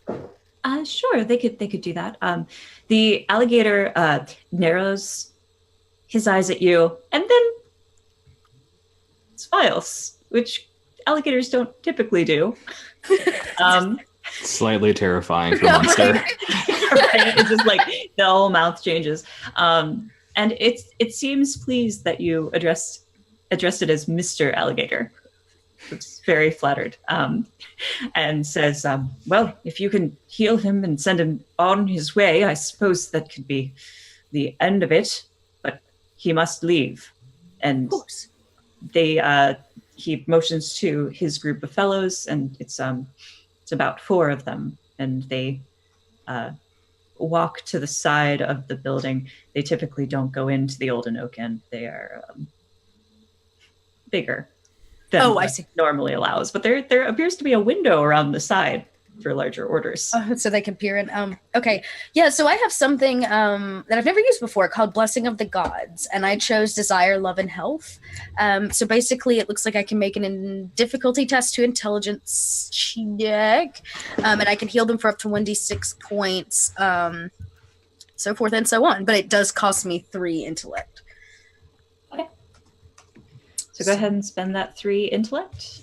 Sure, they could do that. The alligator narrows his eyes at you and then smiles, which alligators don't typically do. Slightly terrifying for Monster. Right? It's just like the whole mouth changes. And it seems pleased that you addressed it as Mr. Alligator. It's very flattered. And says, well, if you can heal him and send him on his way, I suppose that could be the end of it, but he must leave. And Of course. he motions to his group of fellows, and it's about 4 of them, and they walk to the side of the building. They typically don't go into the Olden Oak End. They are bigger than I see. normally allows, but there appears to be a window around the side for larger orders. So they can peer in. Okay. Yeah, so I have something that I've never used before called Blessing of the Gods, and I chose Desire, Love, and Health. So basically it looks like I can make an difficulty test to intelligence check, and I can heal them for up to 1d6 points, so forth and so on. But it does cost me 3 intellect. Okay. So go ahead and spend that 3 intellect.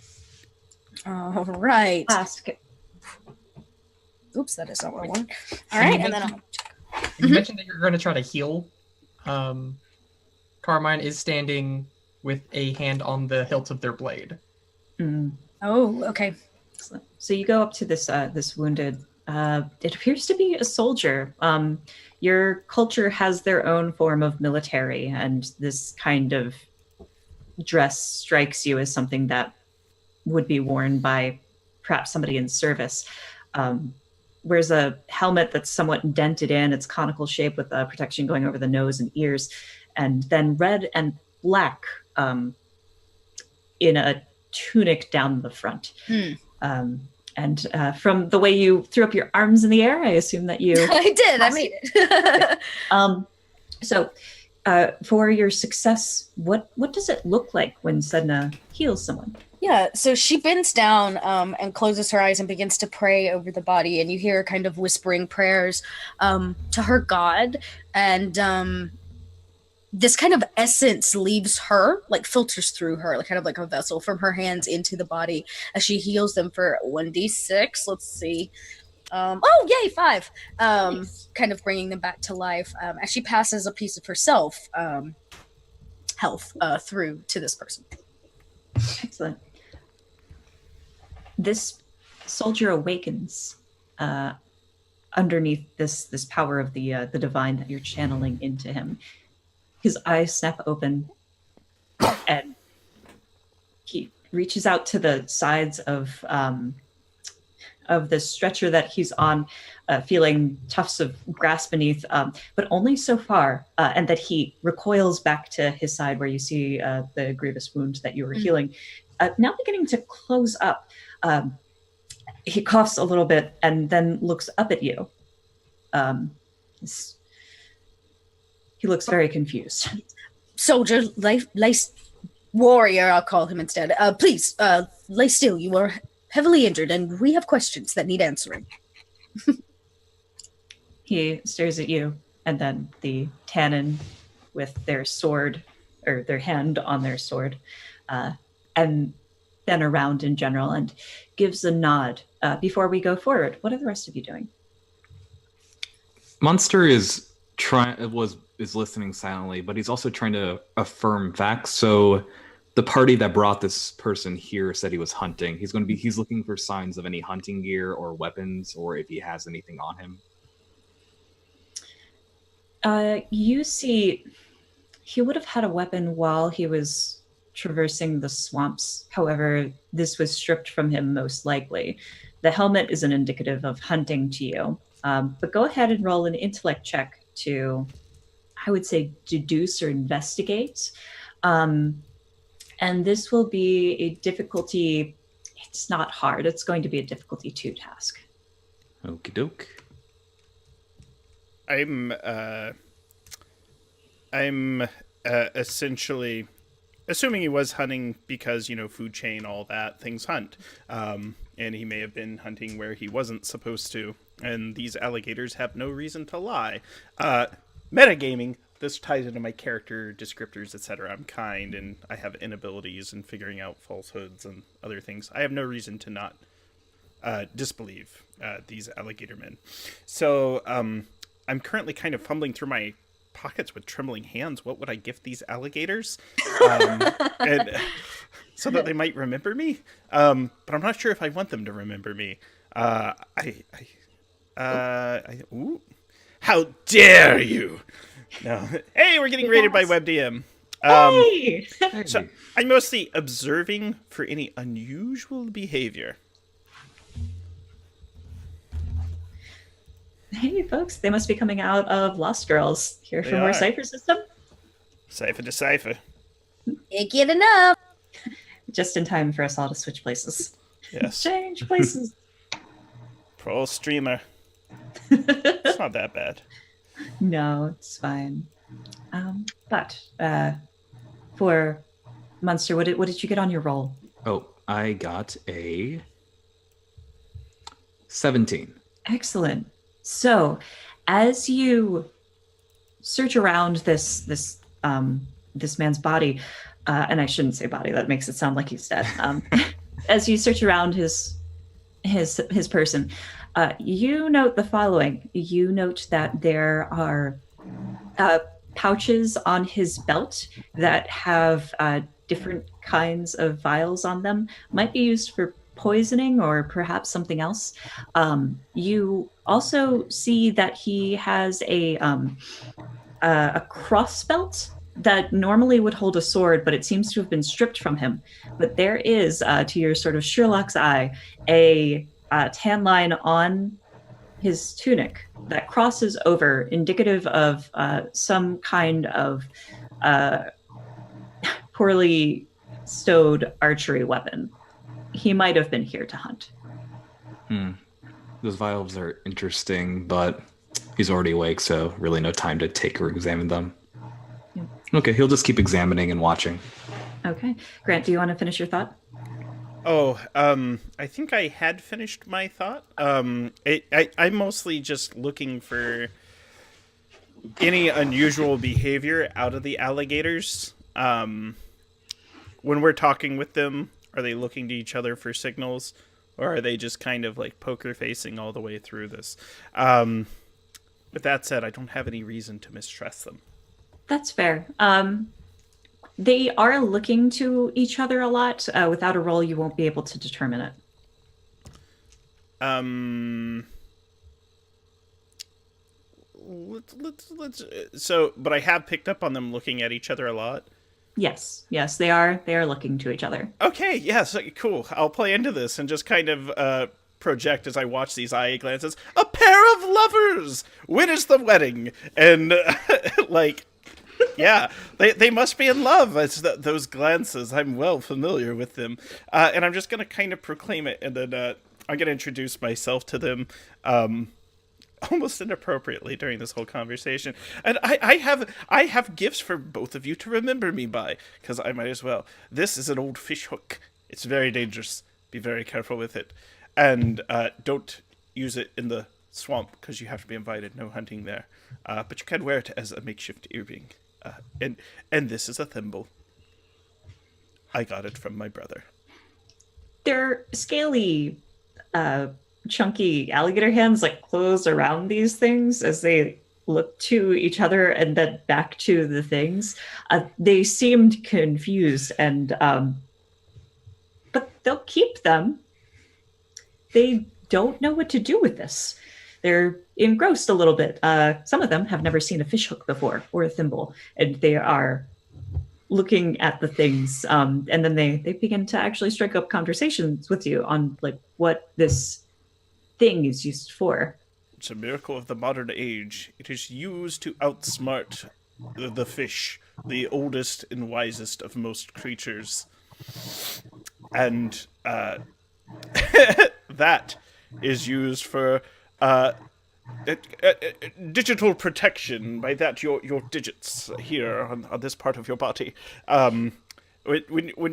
All right. Ask. Oops, that is not what I wanted. All right, and then I'll... You mentioned that you're going to try to heal. Carmine is standing with a hand on the hilt of their blade. Oh, okay. Excellent. So you go up to this wounded. It appears to be a soldier. Your culture has their own form of military, and this kind of dress strikes you as something that would be worn by perhaps somebody in service. Wears a helmet that's somewhat dented in. It's conical shape with protection going over the nose and ears, and then red and black in a tunic down the front. And from the way you threw up your arms in the air, I assume that you... I did. I made it. So for your success, what does it look like when Sedna heals someone? Yeah, so she bends down and closes her eyes and begins to pray over the body, and you hear her kind of whispering prayers to her god, and this kind of essence leaves her, like filters through her, like kind of like a vessel from her hands into the body as she heals them for 1d6. Let's see. Yay, 5. Nice. Kind of bringing them back to life as she passes a piece of herself health through to this person. Excellent. This soldier awakens underneath this power of the divine that you're channeling into him. His eyes snap open, and he reaches out to the sides of the stretcher that he's on, feeling tufts of grass beneath, but only so far, and that he recoils back to his side where you see the grievous wound that you were healing. Now beginning to close up, he coughs a little bit and then looks up at you. He looks very confused. Soldier, warrior, I'll call him instead. Please, lay still. You are heavily injured, and we have questions that need answering. He stares at you, and then the Tannin with their sword, or their hand on their sword, and then around in general, and gives a nod. Before we go forward, what are the rest of you doing? Monster is listening silently, but he's also trying to affirm facts. So the party that brought this person here said he was hunting. He's looking for signs of any hunting gear or weapons, or if he has anything on him. You see, he would have had a weapon while he was traversing the swamps. However, this was stripped from him most likely. The helmet isn't indicative of hunting to you. But go ahead and roll an intellect check to, I would say, deduce or investigate. And this will be a difficulty. It's not hard. It's going to be a difficulty 2 task. Okie doke. I'm essentially assuming he was hunting because, food chain, all that, things hunt. And he may have been hunting where he wasn't supposed to. And these alligators have no reason to lie. Metagaming, this ties into my character descriptors, etc. I'm kind and I have inabilities in figuring out falsehoods and other things. I have no reason to not disbelieve these alligator men. So I'm currently kind of fumbling through my pockets with trembling hands. What would I gift these alligators? And so that they might remember me. But I'm not sure if I want them to remember me. Ooh. How dare you? No. Hey, we're getting rated by WebDM. Hey! So I'm mostly observing for any unusual behavior. Hey, folks, they must be coming out of Lost Girls. Here for more Cypher System? Cypher to Cypher. Can't get enough. Just in time for us all to switch places. Yes. Change places. Pro streamer. It's not that bad. No, it's fine. But for Munster, what did you get on your roll? Oh, I got a 17. Excellent. So, as you search around this man's body, and I shouldn't say body, that makes it sound like he's dead. As you search around his person, you note the following. You note that there are pouches on his belt that have different kinds of vials on them. Might be used for poisoning or perhaps something else. You also see that he has a cross belt that normally would hold a sword, but it seems to have been stripped from him. But there is, to your sort of Sherlock's eye, a tan line on his tunic that crosses over, indicative of some kind of poorly stowed archery weapon. He might have been here to hunt. Those vials are interesting, but he's already awake, so really no time to take or examine them. Yeah. Okay, he'll just keep examining and watching. Okay. Grant, do you want to finish your thought? Oh, I think I had finished my thought. I'm mostly just looking for any unusual behavior out of the alligators. When we're talking with them, are they looking to each other for signals, or are they just kind of like poker facing all the way through this? With that said, I don't have any reason to mistrust them. That's fair. They are looking to each other a lot. Without a roll, you won't be able to determine it. But I have picked up on them looking at each other a lot. Yes, they are looking to each other. Okay, yes, cool. I'll play into this and just kind of project as I watch these eye glances. A pair of lovers! When is the wedding? And, yeah, they must be in love. It's those glances. I'm well familiar with them. And I'm just going to kind of proclaim it, and then I'm going to introduce myself to them almost inappropriately during this whole conversation. And I have gifts for both of you to remember me by, because I might as well. This is an old fish hook. It's very dangerous. Be very careful with it. And don't use it in the swamp, because you have to be invited. No hunting there. But you can wear it as a makeshift earring. And this is a thimble. I got it from my brother. They're scaly, chunky alligator hands close around these things as they look to each other and then back to the things. They seemed confused, and but they'll keep them. They don't know what to do with this. they're engrossed a little bit. Some of them have never seen a fish hook before or a thimble, and they are looking at the things, and then they begin to actually strike up conversations with you on like what this thing is used for. It's a miracle of the modern age. It is used to outsmart the fish, the oldest and wisest of most creatures. And that is used for digital protection. By that, your digits here on this part of your body. When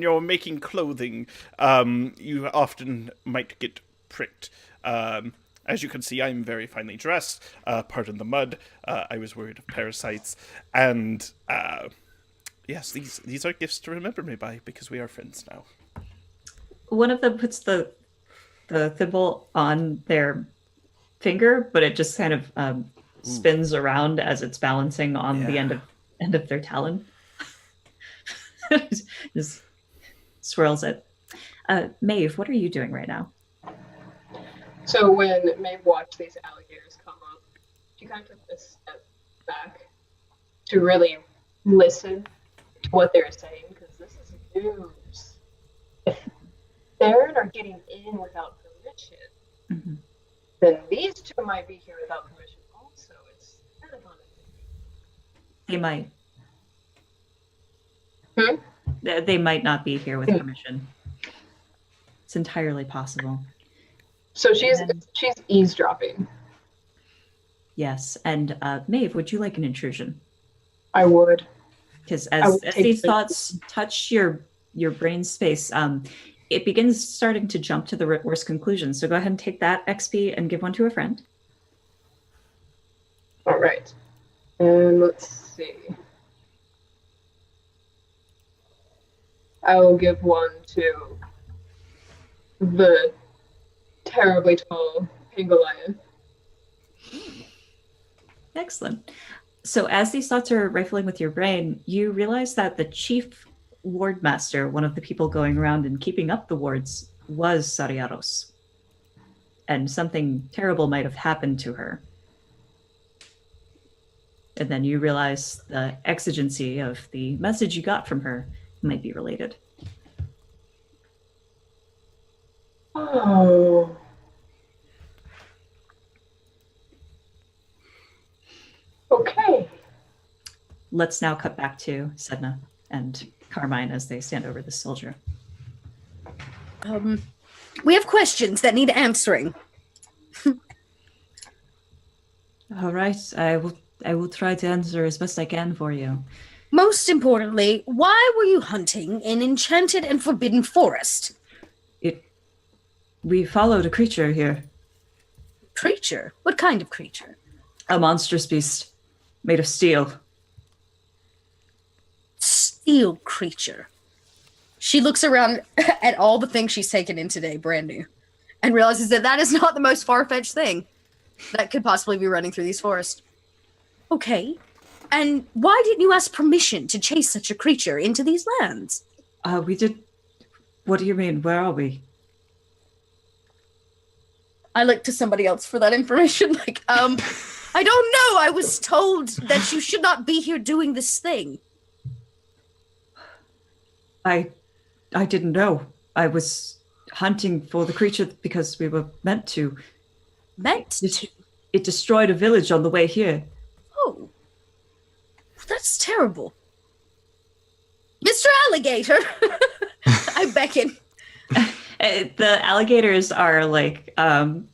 you're making clothing, you often might get pricked. As you can see, I'm very finely dressed. Pardon the mud. I was worried of parasites. And yes, these are gifts to remember me by, because we are friends now. One of them puts the thimble on their finger, but it just kind of spins around as it's balancing on the end of their talon. Just swirls it. Maeve, what are you doing right now? So when Maeve watched these alligators come up, she kind of took a step back to really listen to what they're saying, because this is news. If Baron are getting in without permission, then these two might be here without permission also. It's kind of They might. Hmm? They might not be here with permission. It's entirely possible. So she's eavesdropping. Yes, and Maeve, would you like an intrusion? I would. Because as these thoughts touch your brain space, it begins starting to jump to the worst conclusion. So go ahead and take that XP and give one to a friend. All right. And let's see. I will give one to the terribly tall Pangoliah. Excellent. So as these thoughts are rifling with your brain, you realize that the chief ward master, one of the people going around and keeping up the wards, was Sariaros. And something terrible might have happened to her. And then you realize the exigency of the message you got from her might be related. Oh. Okay. Let's now cut back to Sedna and Carmine as they stand over the soldier. We have questions that need answering. All right, I will try to answer as best I can for you. Most importantly, why were you hunting in enchanted and forbidden forest? We followed a creature here. Creature? What kind of creature? A monstrous beast made of steel. Steel creature. She looks around at all the things she's taken in today, brand new, and realizes that that is not the most far-fetched thing that could possibly be running through these forests. Okay. And why didn't you ask permission to chase such a creature into these lands? We did. What do you mean? Where are we? I look to somebody else for that information. I don't know. I was told that you should not be here doing this thing. I didn't know. I was hunting for the creature because we were meant to. Meant to? It destroyed a village on the way here. Oh. That's terrible. Mr. Alligator! I beckon. The alligators are like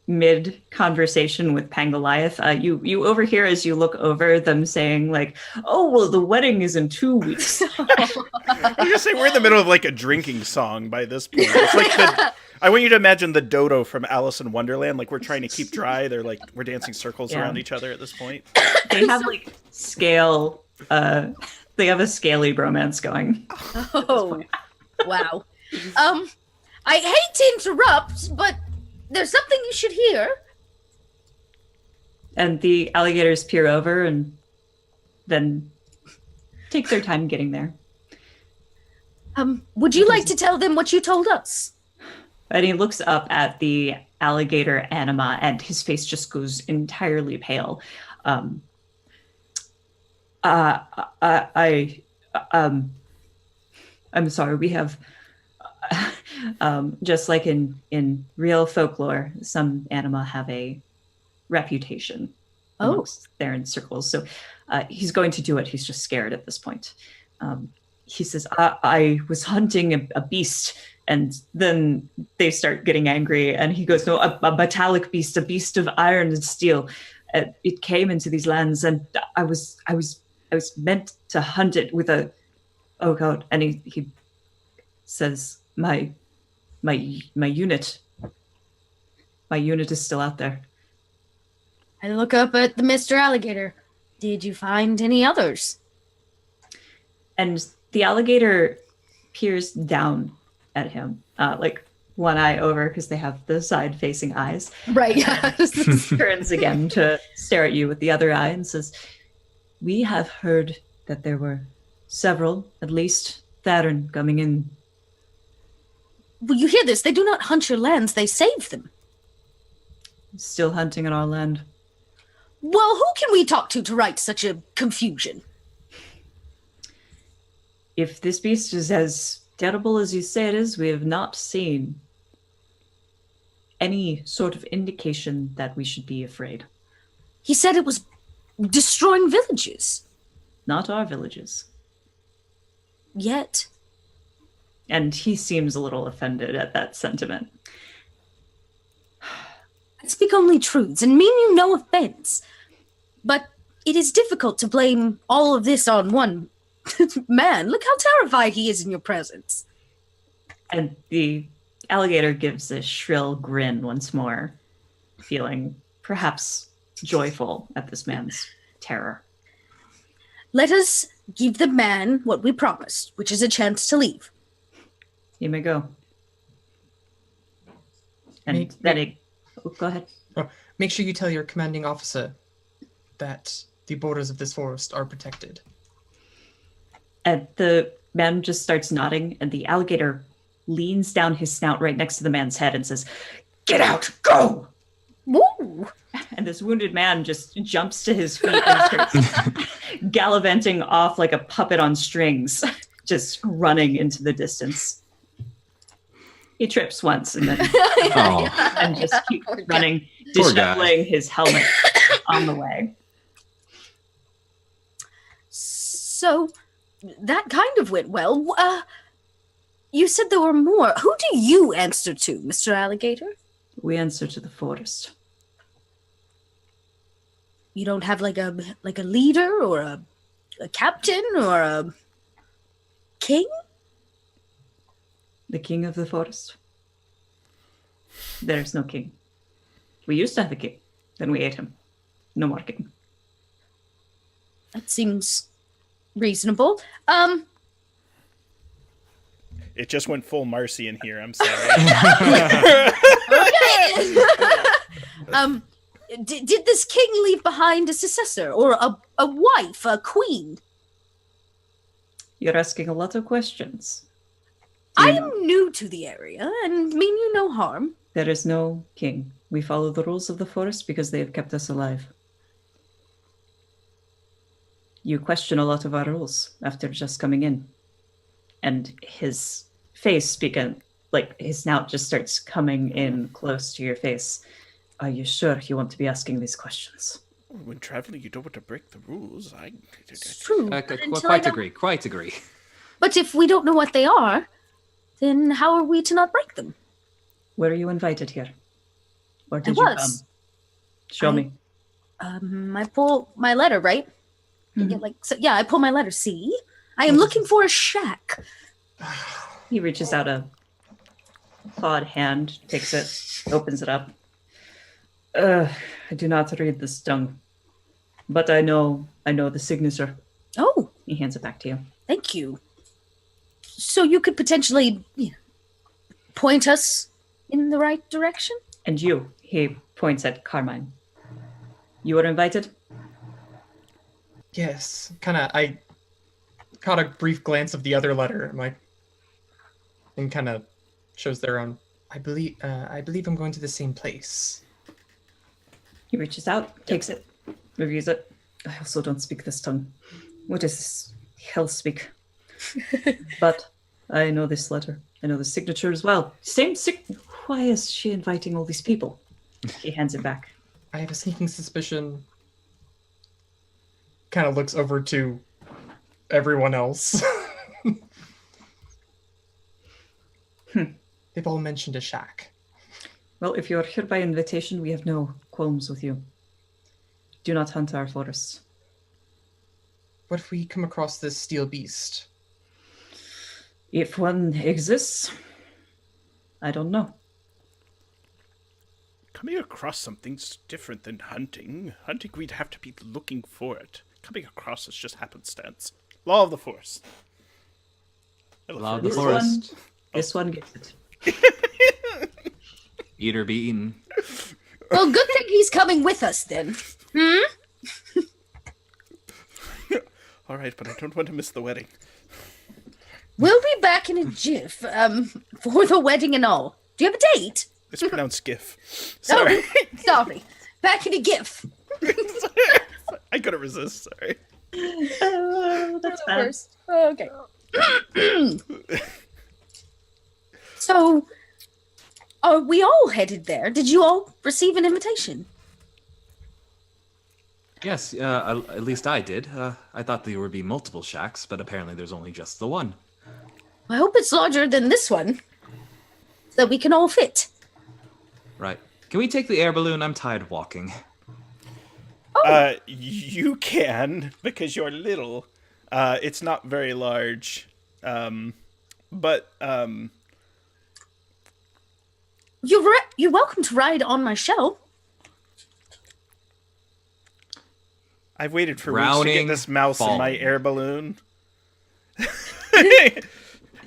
mid-conversation with Pangoliath. You overhear as you look over them saying like, oh, well, the wedding is in 2 weeks. I was gonna say, we're in the middle of like a drinking song by this point. It's like I want you to imagine the dodo from Alice in Wonderland. Like, we're trying to keep dry. We're dancing circles around each other at this point. They have like scale. They have a scaly bromance going. Oh, wow. I hate to interrupt, but there's something you should hear. And the alligators peer over and then take their time getting there. Would you like to tell them what you told us? And he looks up at the alligator anima, and his face just goes entirely pale. I'm sorry. We have, just like in real folklore, some anima have a reputation amongst their circles. So he's going to do it. He's just scared at this point. He says, I was hunting a beast. And then they start getting angry. And he goes, no, a metallic beast, a beast of iron and steel. It came into these lands, and I was meant to hunt it with a, oh God. And he says, my unit is still out there. I look up at the Mr. Alligator. Did you find any others? And the alligator peers down at him, like one eye over, because they have the side-facing eyes. Right, yeah. Turns again to stare at you with the other eye and says, we have heard that there were several, at least, Tharon coming in. Well, you hear this. They do not hunt your lands. They save them. Still hunting on our land. Well, who can we talk to write such a confusion? If this beast is as terrible as you say it is, we have not seen any sort of indication that we should be afraid. He said it was destroying villages. Not our villages. Yet. And he seems a little offended at that sentiment. I speak only truths and mean you no offense. But it is difficult to blame all of this on one man. Look how terrified he is in your presence. And the alligator gives a shrill grin once more, feeling perhaps joyful at this man's terror. Let us give the man what we promised, which is a chance to leave. You may go. And go ahead. Oh, make sure you tell your commanding officer that the borders of this forest are protected. And the man just starts nodding, and the alligator leans down his snout right next to the man's head and says, "Get out! Go!" Woo! And this wounded man just jumps to his feet and starts gallivanting off like a puppet on strings, just running into the distance. He trips once and then and just keeps running, disheveling his helmet on the way. So that kind of went well. You said there were more. Who do you answer to, Mr. Alligator? We answer to the forest. You don't have like a leader or a captain or a king? The king of the forest? There's no king. We used to have a king. Then we ate him. No more king. That seems reasonable. It just went full Marsie in here. I'm sorry. Did this king leave behind a successor or a wife, a queen? You're asking a lot of questions. I am new to the area and mean you no harm. There is no king. We follow the rules of the forest because they have kept us alive. You question a lot of our rules after just coming in. And his face his snout just starts coming in close to your face. Are you sure you want to be asking these questions? When traveling, you don't want to break the rules. It's true. Quite agree. But if we don't know what they are, then how are we to not break them? Were you invited here? Or did you come? Show me. I pull my letter, right? Mm-hmm. I pull my letter. See? I am looking for a shack. He reaches out a clawed hand, takes it, opens it up. I do not read this tongue, but I know the signature. Oh. He hands it back to you. Thank you. So you could potentially point us in the right direction? And you, he points at Carmine. You were invited? Yes. I caught a brief glance of the other letter. And kind of shows their own. I believe I'm going to the same place. He reaches out, takes it, reviews it. I also don't speak this tongue. What is this? Hell speak. But I know this letter. I know the signature as well. Why is she inviting all these people? He hands it back. I have a sneaking suspicion. Kind of looks over to everyone else. They've all mentioned a shack. Well, if you are here by invitation, we have no qualms with you. Do not hunt our forests. What if we come across this steel beast? If one exists, I don't know. Coming across something's different than hunting. Hunting, we'd have to be looking for it. Coming across is just happenstance. Law of the forest. Law of the forest. This one gets it. Eat or be eaten. Well, good thing he's coming with us then. All right, but I don't want to miss the wedding. We'll be back in a jiff, for the wedding and all. Do you have a date? It's pronounced GIF. Sorry. Oh, sorry. Back in a GIF. I couldn't resist, sorry. Oh, that's bad. Worst. Okay. So, are we all headed there? Did you all receive an invitation? Yes, at least I did. I thought there would be multiple shacks, but apparently there's only just the one. I hope it's larger than this one, so that we can all fit. Right. Can we take the air balloon? I'm tired of walking. You can, because you're little. It's not very large. But you're welcome to ride on my shell. I've waited for weeks to get this mouse in my air balloon.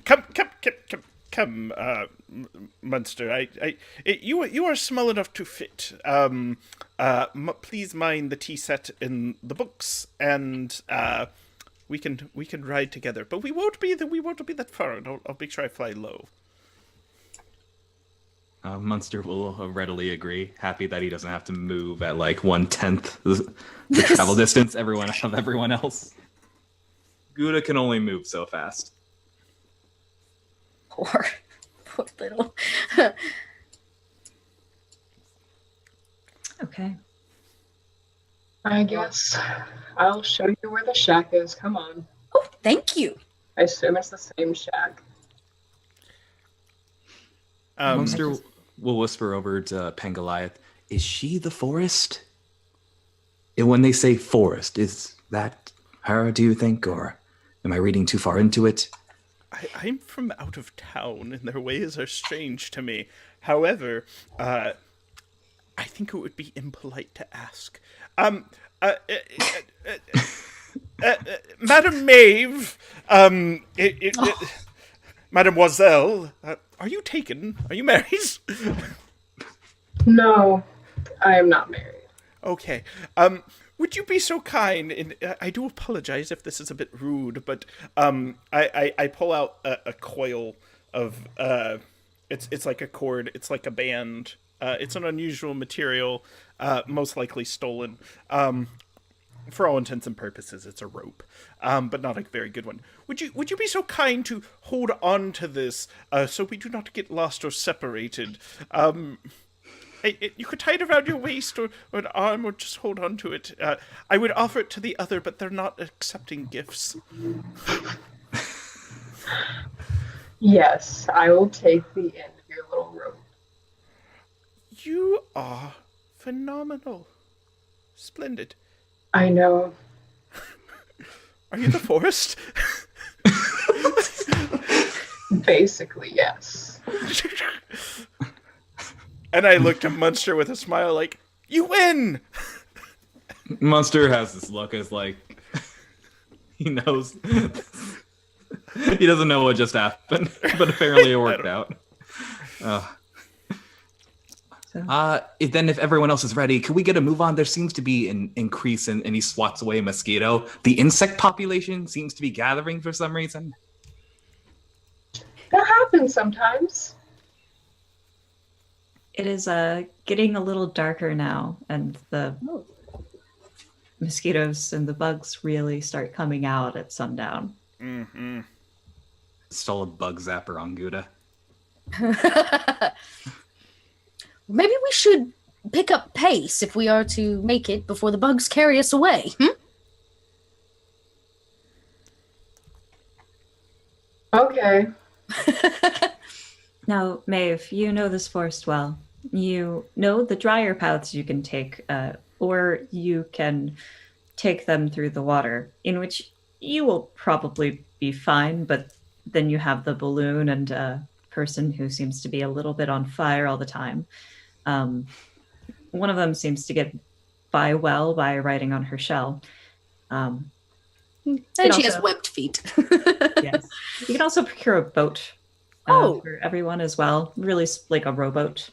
Come, Munster. You are small enough to fit. Please mind the tea set in the books, and we can ride together. But we won't be that far. I'll make sure I fly low. Munster will readily agree, happy that he doesn't have to move at like 1/10 the travel distance of everyone else. Gouda can only move so fast. Poor little. Okay. I guess I'll show you where the shack is. Come on. Oh, thank you. I assume it's the same shack. Munster will whisper over to Pangoliath, is she the forest? And when they say forest, is that her, do you think? Or am I reading too far into it? I'm from out of town, and their ways are strange to me. However, I think it would be impolite to ask. Madam Maeve, Mademoiselle, are you taken? Are you married? No, I am not married. Okay. Would you be so kind? And I do apologize if this is a bit rude, but I pull out a coil of it's like a cord. It's like a band. It's an unusual material, most likely stolen. For all intents and purposes, it's a rope, but not a very good one. Would you be so kind to hold on to this so we do not get lost or separated? You could tie it around your waist or an arm, or just hold on to it. I would offer it to the other, but they're not accepting gifts. Yes, I will take the end of your little rope. You are phenomenal. Splendid. I know. Are you the forest? Basically, yes. And I looked at Munster with a smile like, you win! Munster has this look as like, he knows. He doesn't know what just happened, but apparently it worked out. If everyone else is ready, can we get a move on? There seems to be an increase and he swats away a mosquito. The insect population seems to be gathering for some reason. That happens sometimes. It is getting a little darker now, and the mosquitoes and the bugs really start coming out at sundown. Mm-hmm. Stole a bug zapper on Gouda. Maybe we should pick up pace if we are to make it before the bugs carry us away. Okay. Now, Maeve, you know this forest well. You know the drier paths you can take, or you can take them through the water, in which you will probably be fine, but then you have the balloon and a person who seems to be a little bit on fire all the time. One of them seems to get by well by riding on her shell. And she has webbed feet. Yes. You can also procure a boat for everyone as well. Really like a rowboat.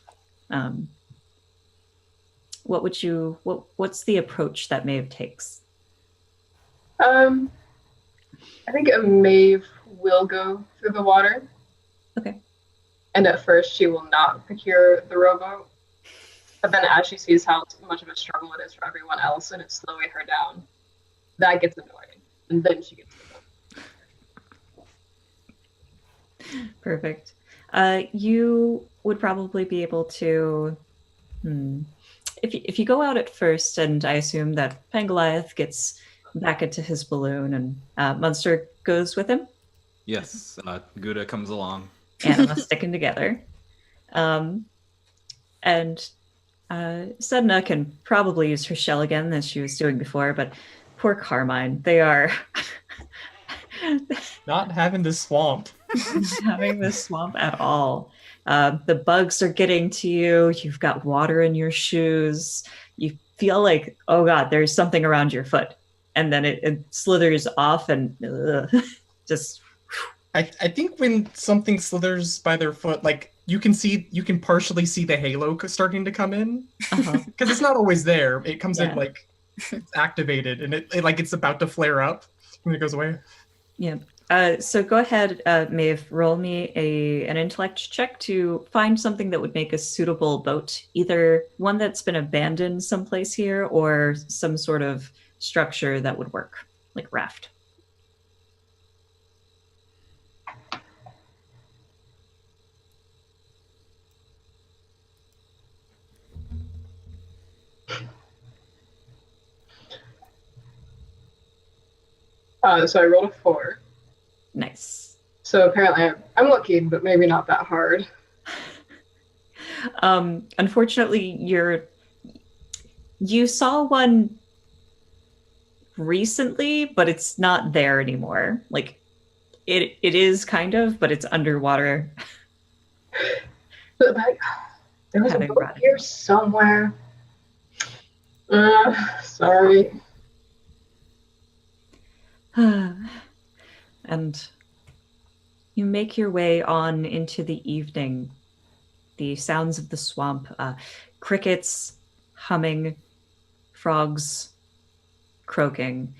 What's the approach that Maeve takes? I think Maeve will go through the water. Okay. And at first she will not procure the rowboat. But then as she sees how much of a struggle it is for everyone else and it's slowing her down, that gets annoying. And then she gets the boat. Perfect. You would probably be able to... If you go out at first, and I assume that Pangoliath gets back into his balloon and Munster goes with him. Yes, Gouda comes along. Anima sticking together. And Sedna can probably use her shell again as she was doing before, but poor Carmine, they are Not having this swamp. having this swamp at all. The bugs are getting to you. You've got water in your shoes. You feel like, oh God, there's something around your foot. And then it slithers off and just... I think when something slithers by their foot, like you can partially see the halo starting to come in, because it's not always there. It comes in like it's activated, and it like it's about to flare up when it goes away. Yeah. So go ahead, Maeve, roll me an intellect check to find something that would make a suitable boat, either one that's been abandoned someplace here or some sort of structure that would work, like raft. So I rolled a 4. Nice. So apparently I'm lucky, but maybe not that hard. Unfortunately, you saw one recently, but it's not there anymore. Like it is kind of, but it's underwater. But like, there was a boat here somewhere. Sorry. And you make your way on into the evening. The sounds of the swamp, crickets humming, frogs croaking.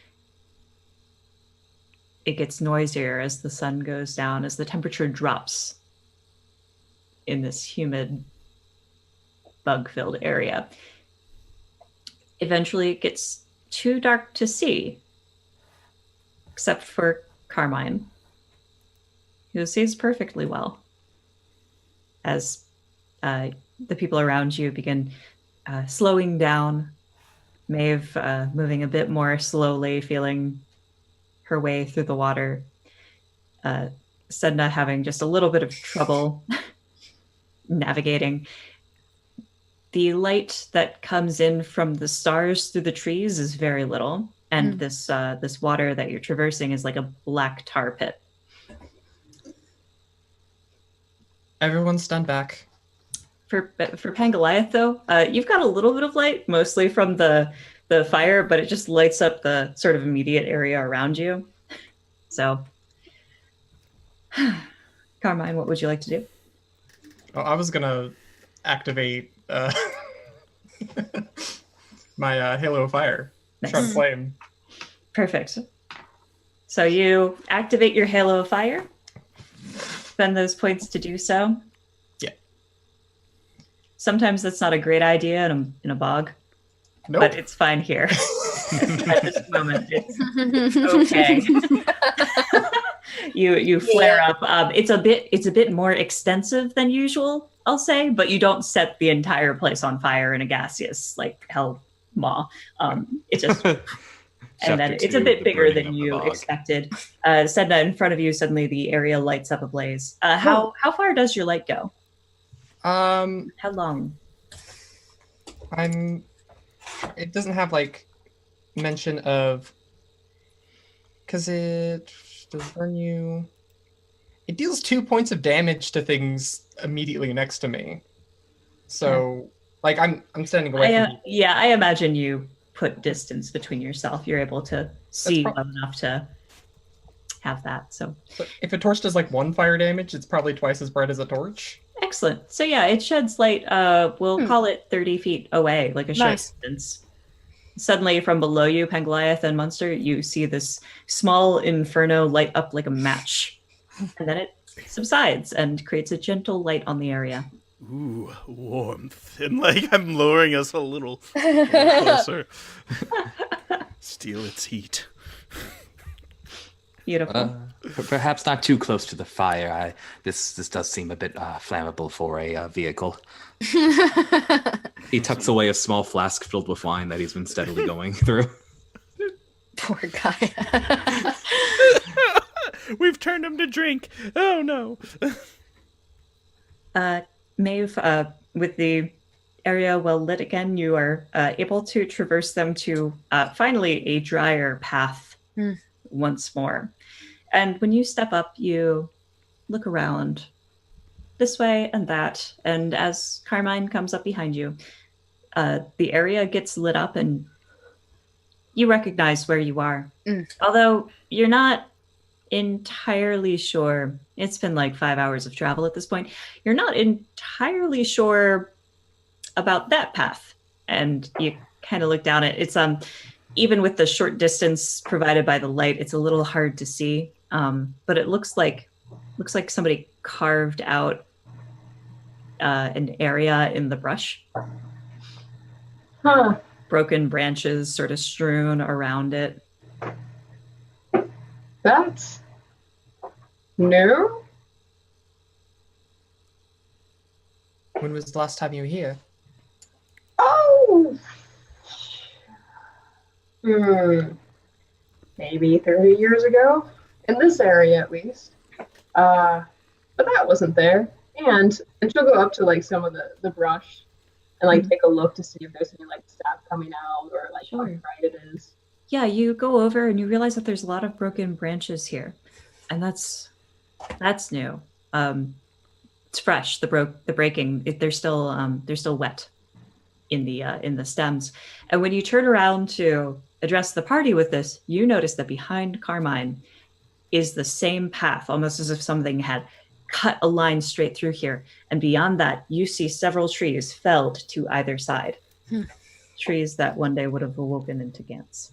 It gets noisier as the sun goes down, as the temperature drops in this humid, bug-filled area. Eventually it gets too dark to see, except for Carmine, who sees perfectly well as the people around you begin slowing down. Maeve moving a bit more slowly, feeling her way through the water. Sedna having just a little bit of trouble navigating. The light that comes in from the stars through the trees is very little, and this water that you're traversing is like a black tar pit. Everyone stand back. For Pangoliath, though, you've got a little bit of light, mostly from the fire, but it just lights up the sort of immediate area around you. So, Carmine, what would you like to do? Oh, I was gonna activate my Halo of Fire. Nice. Try to flame. Perfect. So you activate your Halo of Fire. Spend those points to do so. Yeah. sometimes that's not a great idea in a bog, Nope. but it's fine here. At this moment, it's okay. You flare up. It's a bit more extensive than usual, I'll say, but you don't set the entire place on fire in a gaseous like hell maw. It just and then it's a bit bigger than you expected. Sedna, in front of you, suddenly the area lights up ablaze. How far does your light go? How long? It doesn't have like mention of, because it does burn you. It deals 2 points of damage to things immediately next to me. So, like, I'm standing away from people. Yeah, I imagine you put distance between yourself. You're able to see well enough to have that. So if a torch does like 1 fire damage, it's probably twice as bright as a torch. Excellent. So yeah, it sheds light. We'll call it 30 feet away, like a short distance. Suddenly, from below you, Pangoliath and Munster, you see this small inferno light up like a match. And then it subsides and creates a gentle light on the area. Ooh, warmth. And like I'm lowering us a little closer. Steal its heat. Beautiful. Perhaps not too close to the fire. This does seem a bit flammable for a vehicle. He tucks away a small flask filled with wine that he's been steadily going through. Poor guy. We've turned him to drink. Oh no. Maeve, with the area well lit again, you are able to traverse them to finally a drier path once more. And when you step up, you look around this way and that. And as Carmine comes up behind you, the area gets lit up and you recognize where you are. Although you're not entirely sure. It's been like 5 hours of travel at this point. You're not entirely sure about that path. And you kind of look down at it's even with the short distance provided by the light, it's a little hard to see. But it looks like somebody carved out an area in the brush. Huh. Broken branches sort of strewn around it. That's new? When was the last time you were here? Oh! Maybe 30 years ago? In this area, at least. But that wasn't there. And she'll go up to, like, some of the brush and, like, take a look to see if there's any, like, sap coming out or, like, how bright it is. Yeah, you go over and you realize that there's a lot of broken branches here. And that's new. It's fresh. The breaking. They're still wet in the stems. And when you turn around to address the party with this, you notice that behind Carmine is the same path, almost as if something had cut a line straight through here. And beyond that, you see several trees felled to either side. Trees that one day would have awoken into Gantz.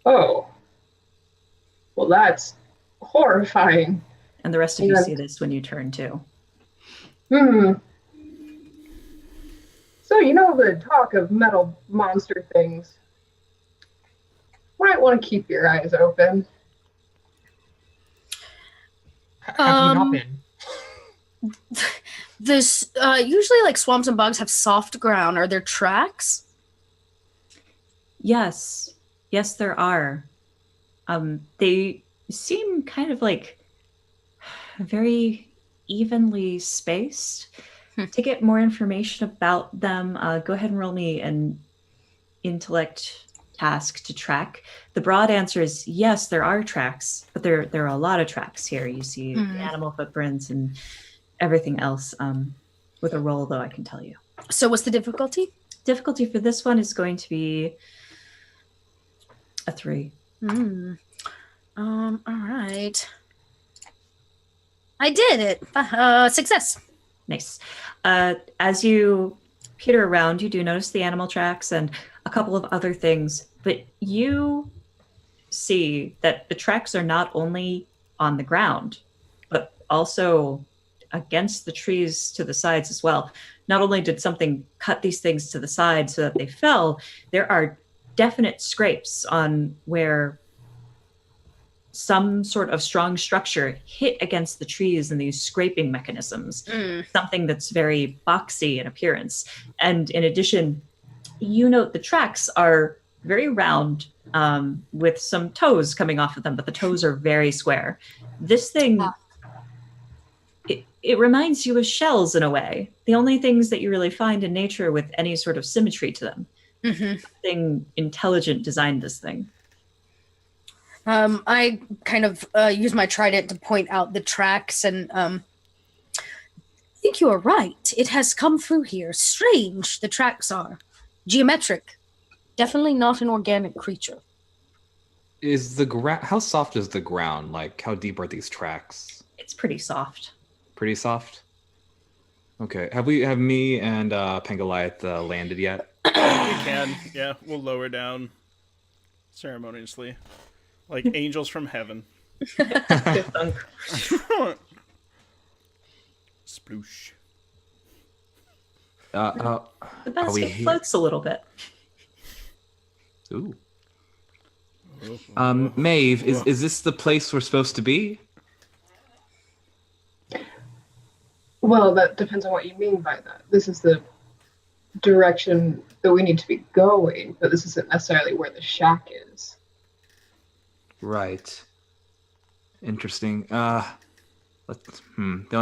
Oh. Well, that's horrifying. And the rest of you see this when you turn too. So, you know the talk of metal monster things. Might want to keep your eyes open. Have you not been? This usually like swamps and bogs have soft ground. Are there tracks? Yes, there are. They seem kind of like very evenly spaced. To get more information about them, go ahead and roll me an intellect task to track. The broad answer is yes, there are tracks, but there are a lot of tracks here. You see animal footprints and everything else. With a roll, though, I can tell you. So what's the difficulty? Difficulty for this one is going to be a 3. All right. I did it. Success. Nice. As you peter around, you do notice the animal tracks and a couple of other things, but you see that the tracks are not only on the ground, but also against the trees to the sides as well. Not only did something cut these things to the side so that they fell, there are definite scrapes on where some sort of strong structure hit against the trees and these scraping mechanisms, something that's very boxy in appearance. And in addition, you note the tracks are very round, with some toes coming off of them, but the toes are very square. This thing, it reminds you of shells in a way. The only things that you really find in nature with any sort of symmetry to them. Something intelligent designed this thing. I kind of use my trident to point out the tracks, and I think you are right. It has come through here. Strange, the tracks are. Geometric. Definitely not an organic creature. Is the ground? How soft is the ground? Like, how deep are these tracks? It's pretty soft. Pretty soft. Okay. Have me and Pangoliath landed yet? We can. Yeah, we'll lower down ceremoniously, like angels from heaven. Sploosh. The basket floats a little bit. Ooh. Maeve, is this the place we're supposed to be? Well, that depends on what you mean by that. This is the direction that we need to be going, but this isn't necessarily where the shack is. Right. Interesting. I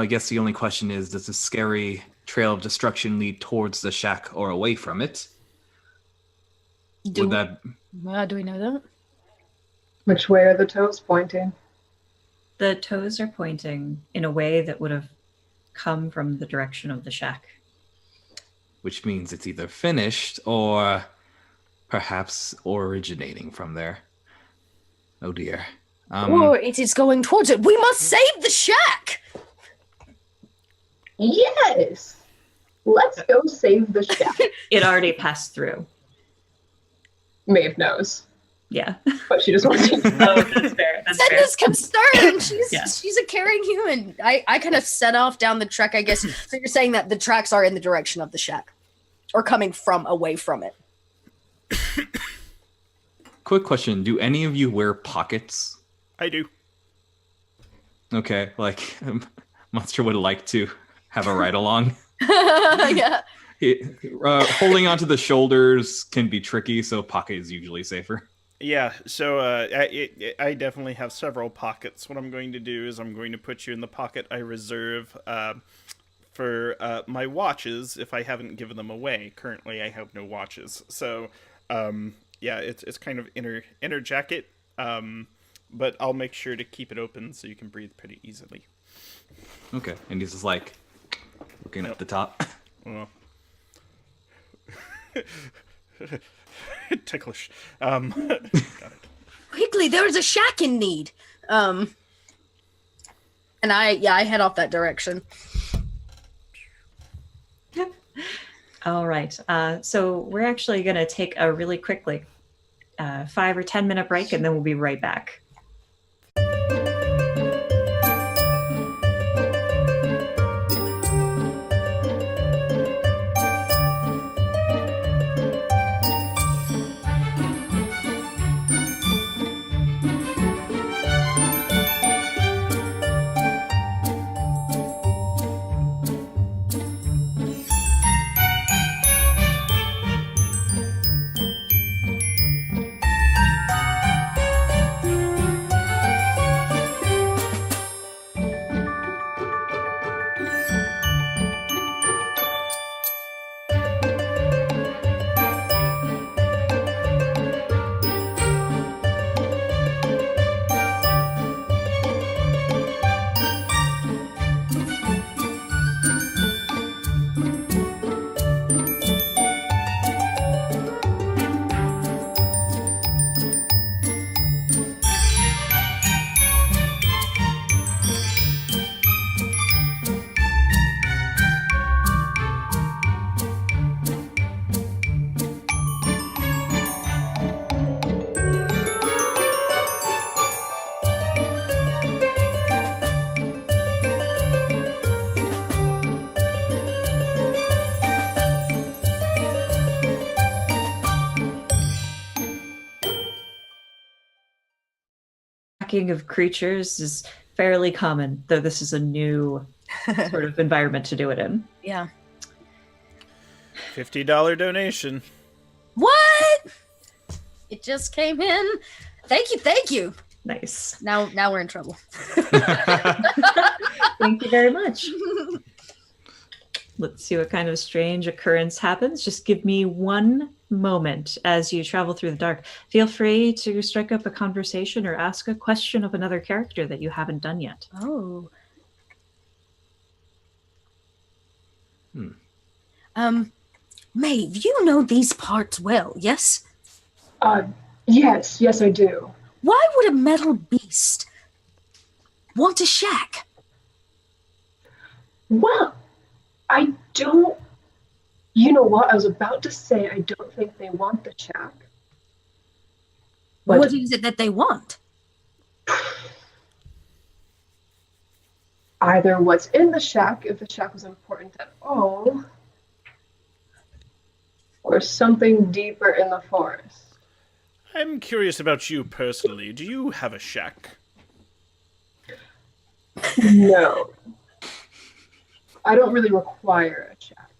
guess the only question is, does this scary trail of destruction lead towards the shack or away from it? Do we know that? Which way are the toes pointing? The toes are pointing in a way that would have come from the direction of the shack. Which means it's either finished or perhaps originating from there. Oh dear. Or it is going towards it. We must save the shack! Yes! Let's go save the shack. It already passed through. Maeve knows. Yeah. But she just wants to know. Oh, that's fair. Senna's concerned. She's a caring human. I kind of set off down the track, I guess. So you're saying that the tracks are in the direction of the shack. Or coming from away from it. Quick question. Do any of you wear pockets? I do. Okay, like, Monster would like to have a ride-along. Yeah. Holding onto the shoulders can be tricky, so pocket is usually safer. Yeah, so I definitely have several pockets. What I'm going to do is I'm going to put you in the pocket I reserve for my watches if I haven't given them away. Currently, I have no watches. So, yeah, it's kind of inner jacket, but I'll make sure to keep it open so you can breathe pretty easily. Okay, and he's just like looking up the top. Well. Ticklish. Got it. Quickly, there is a shack in need. And I head off that direction. All right. So we're actually going to take a really quickly 5 or 10 minute break, and then we'll be right back. tracking of creatures is fairly common, though this is a new sort of environment to do it in. Yeah. $50 donation. What? It just came in. Thank you. Nice. Now we're in trouble. Thank you very much. Let's see what kind of strange occurrence happens. Just give me one moment as you travel through the dark. Feel free to strike up a conversation or ask a question of another character that you haven't done yet. Oh. Maeve, you know these parts well, yes? Yes, I do. Why would a metal beast want a shack? Well, I don't... You know what? I was about to say I don't think they want the shack. But What is it that they want? either what's in the shack, if the shack was important at all, or something deeper in the forest. I'm curious about you personally. Do you have a shack? No. I don't really require a shack.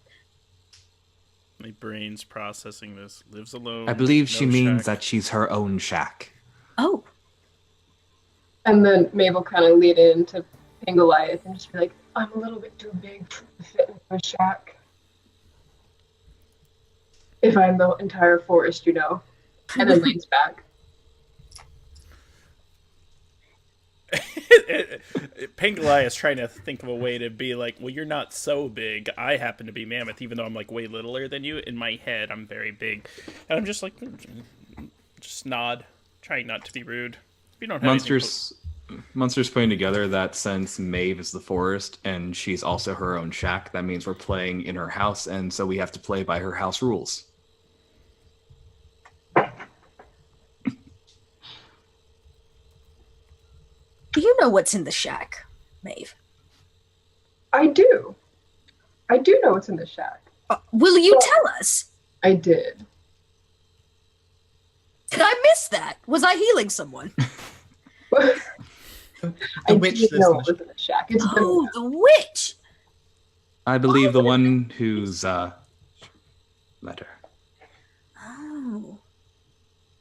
My brain's processing this. Lives alone. I believe no she means shack. that she's her own shack. Oh. And then Mabel kind of lead into Goliath and just be like, I'm a little bit too big to fit into a shack. If I'm the entire forest, you know. And then leans back. Pangolai is trying to think of a way to be like, well, you're not so big. I happen to be mammoth, even though I'm like way littler than you. In my head, I'm very big. And I'm just like, just nod, trying not to be rude. You don't have Monsters putting together that since Maeve is the forest and she's also her own shack, that means we're playing in her house, and so we have to play by her house rules. Do you know what's in the shack, Maeve? I do. I do know what's in the shack. Will you tell us? I did. Did I miss that? Was I healing someone? I witch did lives know in it the was in the shack. It's been a Oh, while. the witch! I believe the one who's letter. Oh.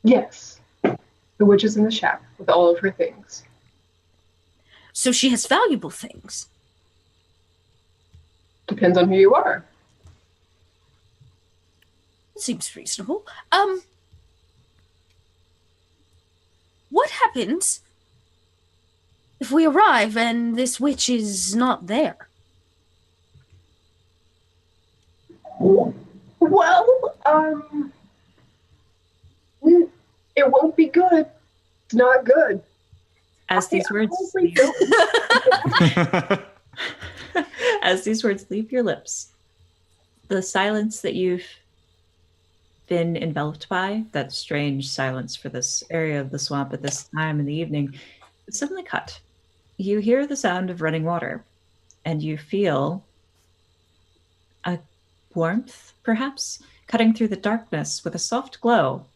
Yes. The witch is in the shack with all of her things. So she has valuable things. Depends on who you are. Seems reasonable. What happens if we arrive and this witch is not there? Well, it won't be good. It's not good. As these words Hopefully don't. as these words leave your lips, the silence that you've been enveloped by, that strange silence for this area of the swamp at this time in the evening, is suddenly cut. You hear the sound of running water, and you feel a warmth, perhaps, cutting through the darkness with a soft glow,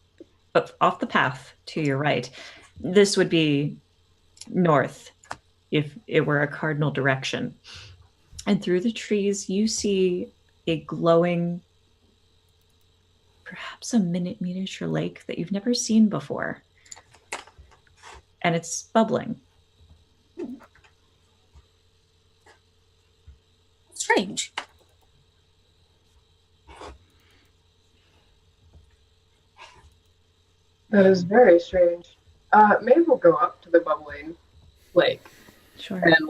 but off the path to your right. This would be north, if it were a cardinal direction. And through the trees, you see a glowing, perhaps a miniature lake that you've never seen before. And it's bubbling. Strange. That is very strange. Maybe we'll go up to the bubbling lake Sure. and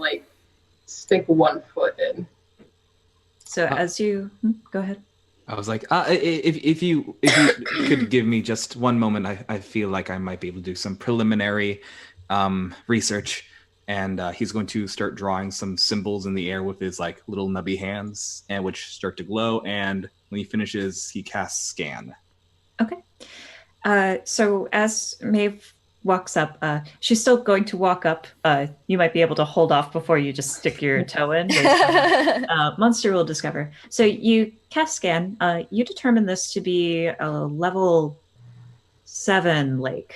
stick 1 foot in. So as you go ahead. I was like, if you could give me just one moment, I feel like I might be able to do some preliminary research. And he's going to start drawing some symbols in the air with his little nubby hands, and which start to glow. And when he finishes, he casts scan. Okay. So as Maeve walks up, she's still going to walk up. You might be able to hold off before you just stick your toe in. Monster will discover. So you cast scan. You determine this to be a level 7 lake.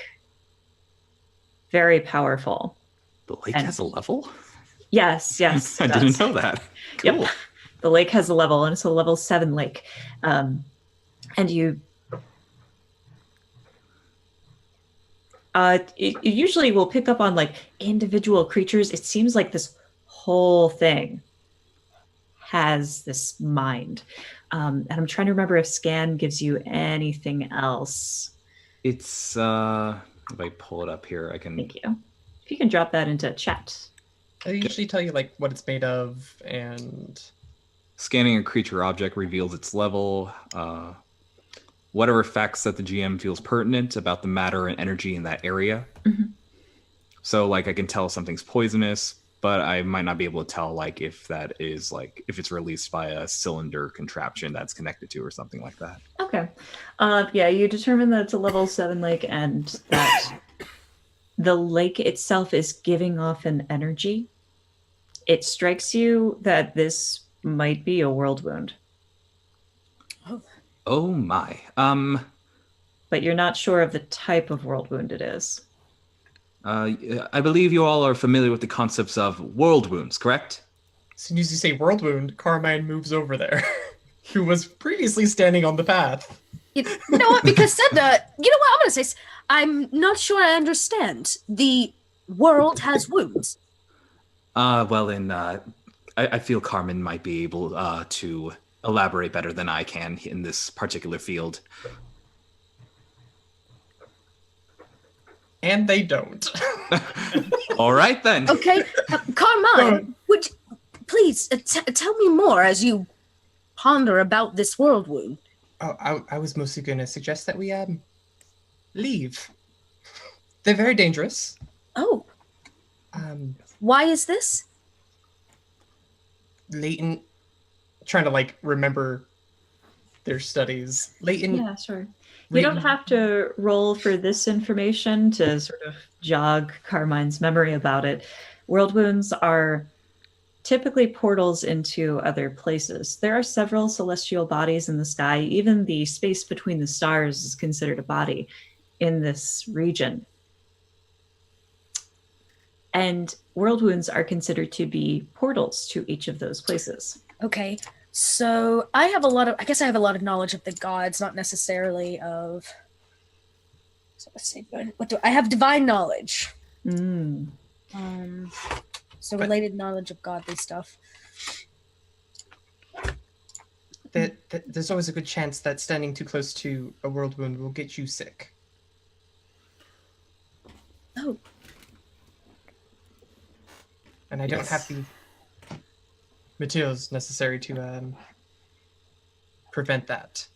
very powerful. The lake And- has a level? Yes, yes. I it didn't does. know that. Cool. Yep. The lake has a level, and it's a level 7 lake. And you it usually will pick up on like individual creatures. It seems like this whole thing has this mind. And I'm trying to remember if scan gives you anything else. It's if I pull it up here, I can. Thank you. If you can drop that into chat. I usually tell you like what it's made of, and Scanning a creature object reveals its level. Whatever facts that the GM feels pertinent about the matter and energy in that area. Mm-hmm. So, like, I can tell something's poisonous, but I might not be able to tell, like, if that is, like, if it's released by a cylinder contraption that's connected to or something like that. Okay. Yeah, you determine that it's a level 7 lake and that the lake itself is giving off an energy. It strikes you that this might be a world wound. Oh my. But you're not sure of the type of world wound it is. I believe you all are familiar with the concepts of world wounds, correct? as soon as you say world wound, Carmine moves over there, who was previously standing on the path. You know what? Because said that, you know what? I'm gonna say. I'm not sure I understand. The world has wounds. Well, then, I feel Carmen might be able to elaborate better than I can in this particular field. And they don't. All right, then. Okay, Carmine, would you, please tell me more as you ponder about this world wound. Oh, I was mostly going to suggest that we leave. They're very dangerous. Oh, why is this? Latent, trying to like remember their studies. Latent. Yeah, sure. You don't have to roll for this information to sort of jog Carmine's memory about it. World wounds are typically portals into other places. There are several celestial bodies in the sky. Even the space between the stars is considered a body in this region. And world wounds are considered to be portals to each of those places. Okay, so I have a lot of knowledge of the gods, not necessarily of. So let's see, what do I have? Divine knowledge. Mm. So related knowledge of godly stuff. There's always a good chance that standing too close to a world wound will get you sick. Oh. And I don't have the materials necessary to prevent that.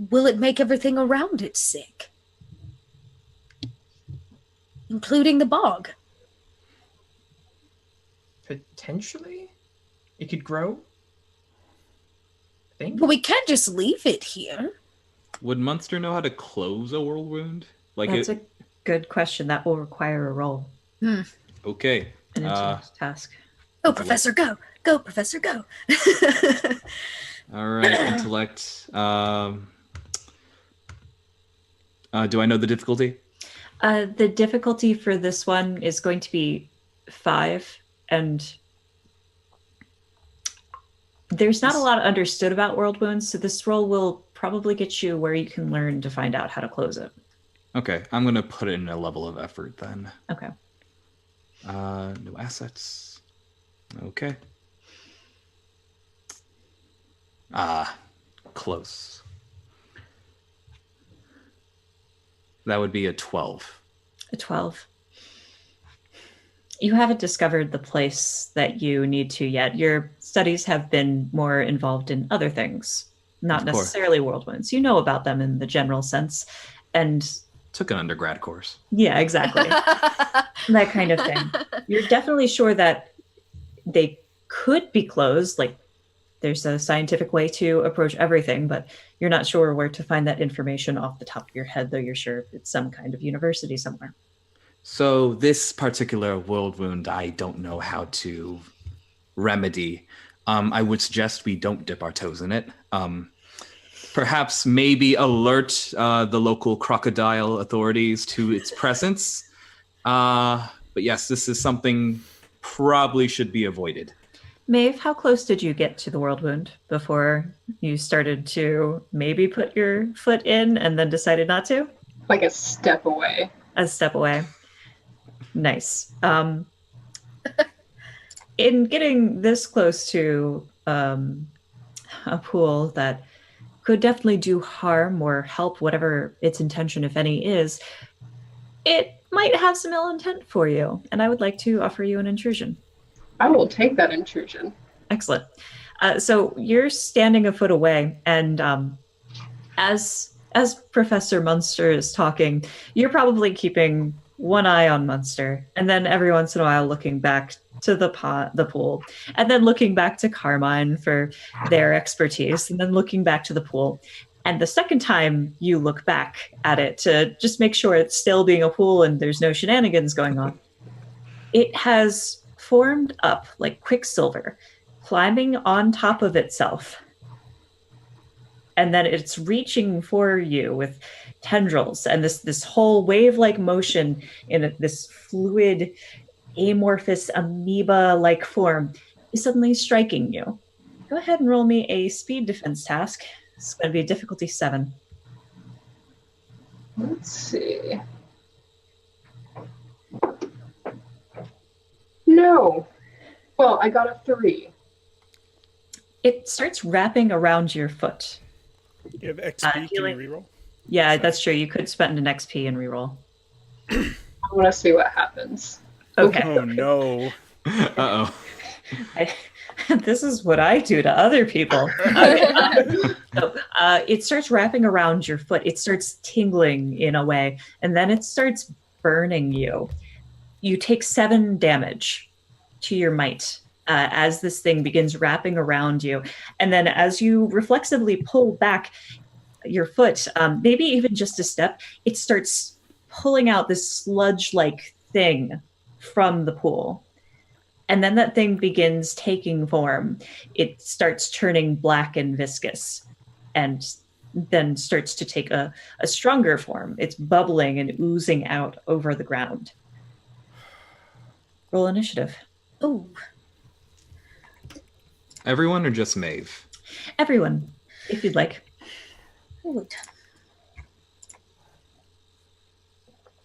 Will it make everything around it sick? Including the bog? Potentially? It could grow? I think. But we can't just leave it here. Would Munster know how to close a world wound? That's a good question. That will require a roll. Okay. An intelligence task. Go, Professor, go. Go, Professor, go. All right, intellect. Do I know the difficulty? The difficulty for this one is going to be 5, and there's not a lot understood about world wounds, so this roll will probably get you where you can learn to find out how to close it. Okay, I'm going to put it in a level of effort then. Okay. No assets. Okay. Close. That would be a 12. A 12. You haven't discovered the place that you need to yet. Your studies have been more involved in other things, not necessarily world wounds. You know about them in the general sense. And took an undergrad course. Yeah, exactly. That kind of thing. You're definitely sure that they could be closed. Like, there's a scientific way to approach everything, but you're not sure where to find that information off the top of your head, though you're sure it's some kind of university somewhere. So this particular world wound, I don't know how to remedy. I would suggest we don't dip our toes in it. Perhaps maybe alert the local crocodile authorities to its presence. But yes, this is something probably should be avoided. Maeve, how close did you get to the world wound before you started to maybe put your foot in and then decided not to? Like a step away. A step away. Nice. In getting this close to a pool that could definitely do harm or help whatever its intention, if any, is, it might have some ill intent for you, and I would like to offer you an intrusion. I will take that intrusion. Excellent. So you're standing a foot away, and as Professor Munster is talking, you're probably keeping one eye on Munster, and then every once in a while looking back to the pool, and then looking back to Carmine for their expertise, and then looking back to the pool. And the second time you look back at it to just make sure it's still being a pool and there's no shenanigans going on, it has formed up like quicksilver, climbing on top of itself. And then it's reaching for you with tendrils and this whole wave-like motion in this fluid, amorphous, amoeba-like form is suddenly striking you. Go ahead and roll me a speed defense task. It's going to be a difficulty 7. Let's see. No. Well, I got a 3. It starts wrapping around your foot. You have XP, can you reroll? Yeah, that's true. You could spend an XP and reroll. I want to see what happens. Okay. Oh, no. Uh-oh. This is what I do to other people. So, it starts wrapping around your foot. It starts tingling in a way, and then it starts burning you. You take 7 damage to your might as this thing begins wrapping around you. And then as you reflexively pull back your foot, maybe even just a step, it starts pulling out this sludge-like thing from the pool. And then that thing begins taking form. It starts turning black and viscous, and then starts to take a stronger form. It's bubbling and oozing out over the ground. Roll initiative. Ooh. Everyone or just Maeve? Everyone, if you'd like. Ooh.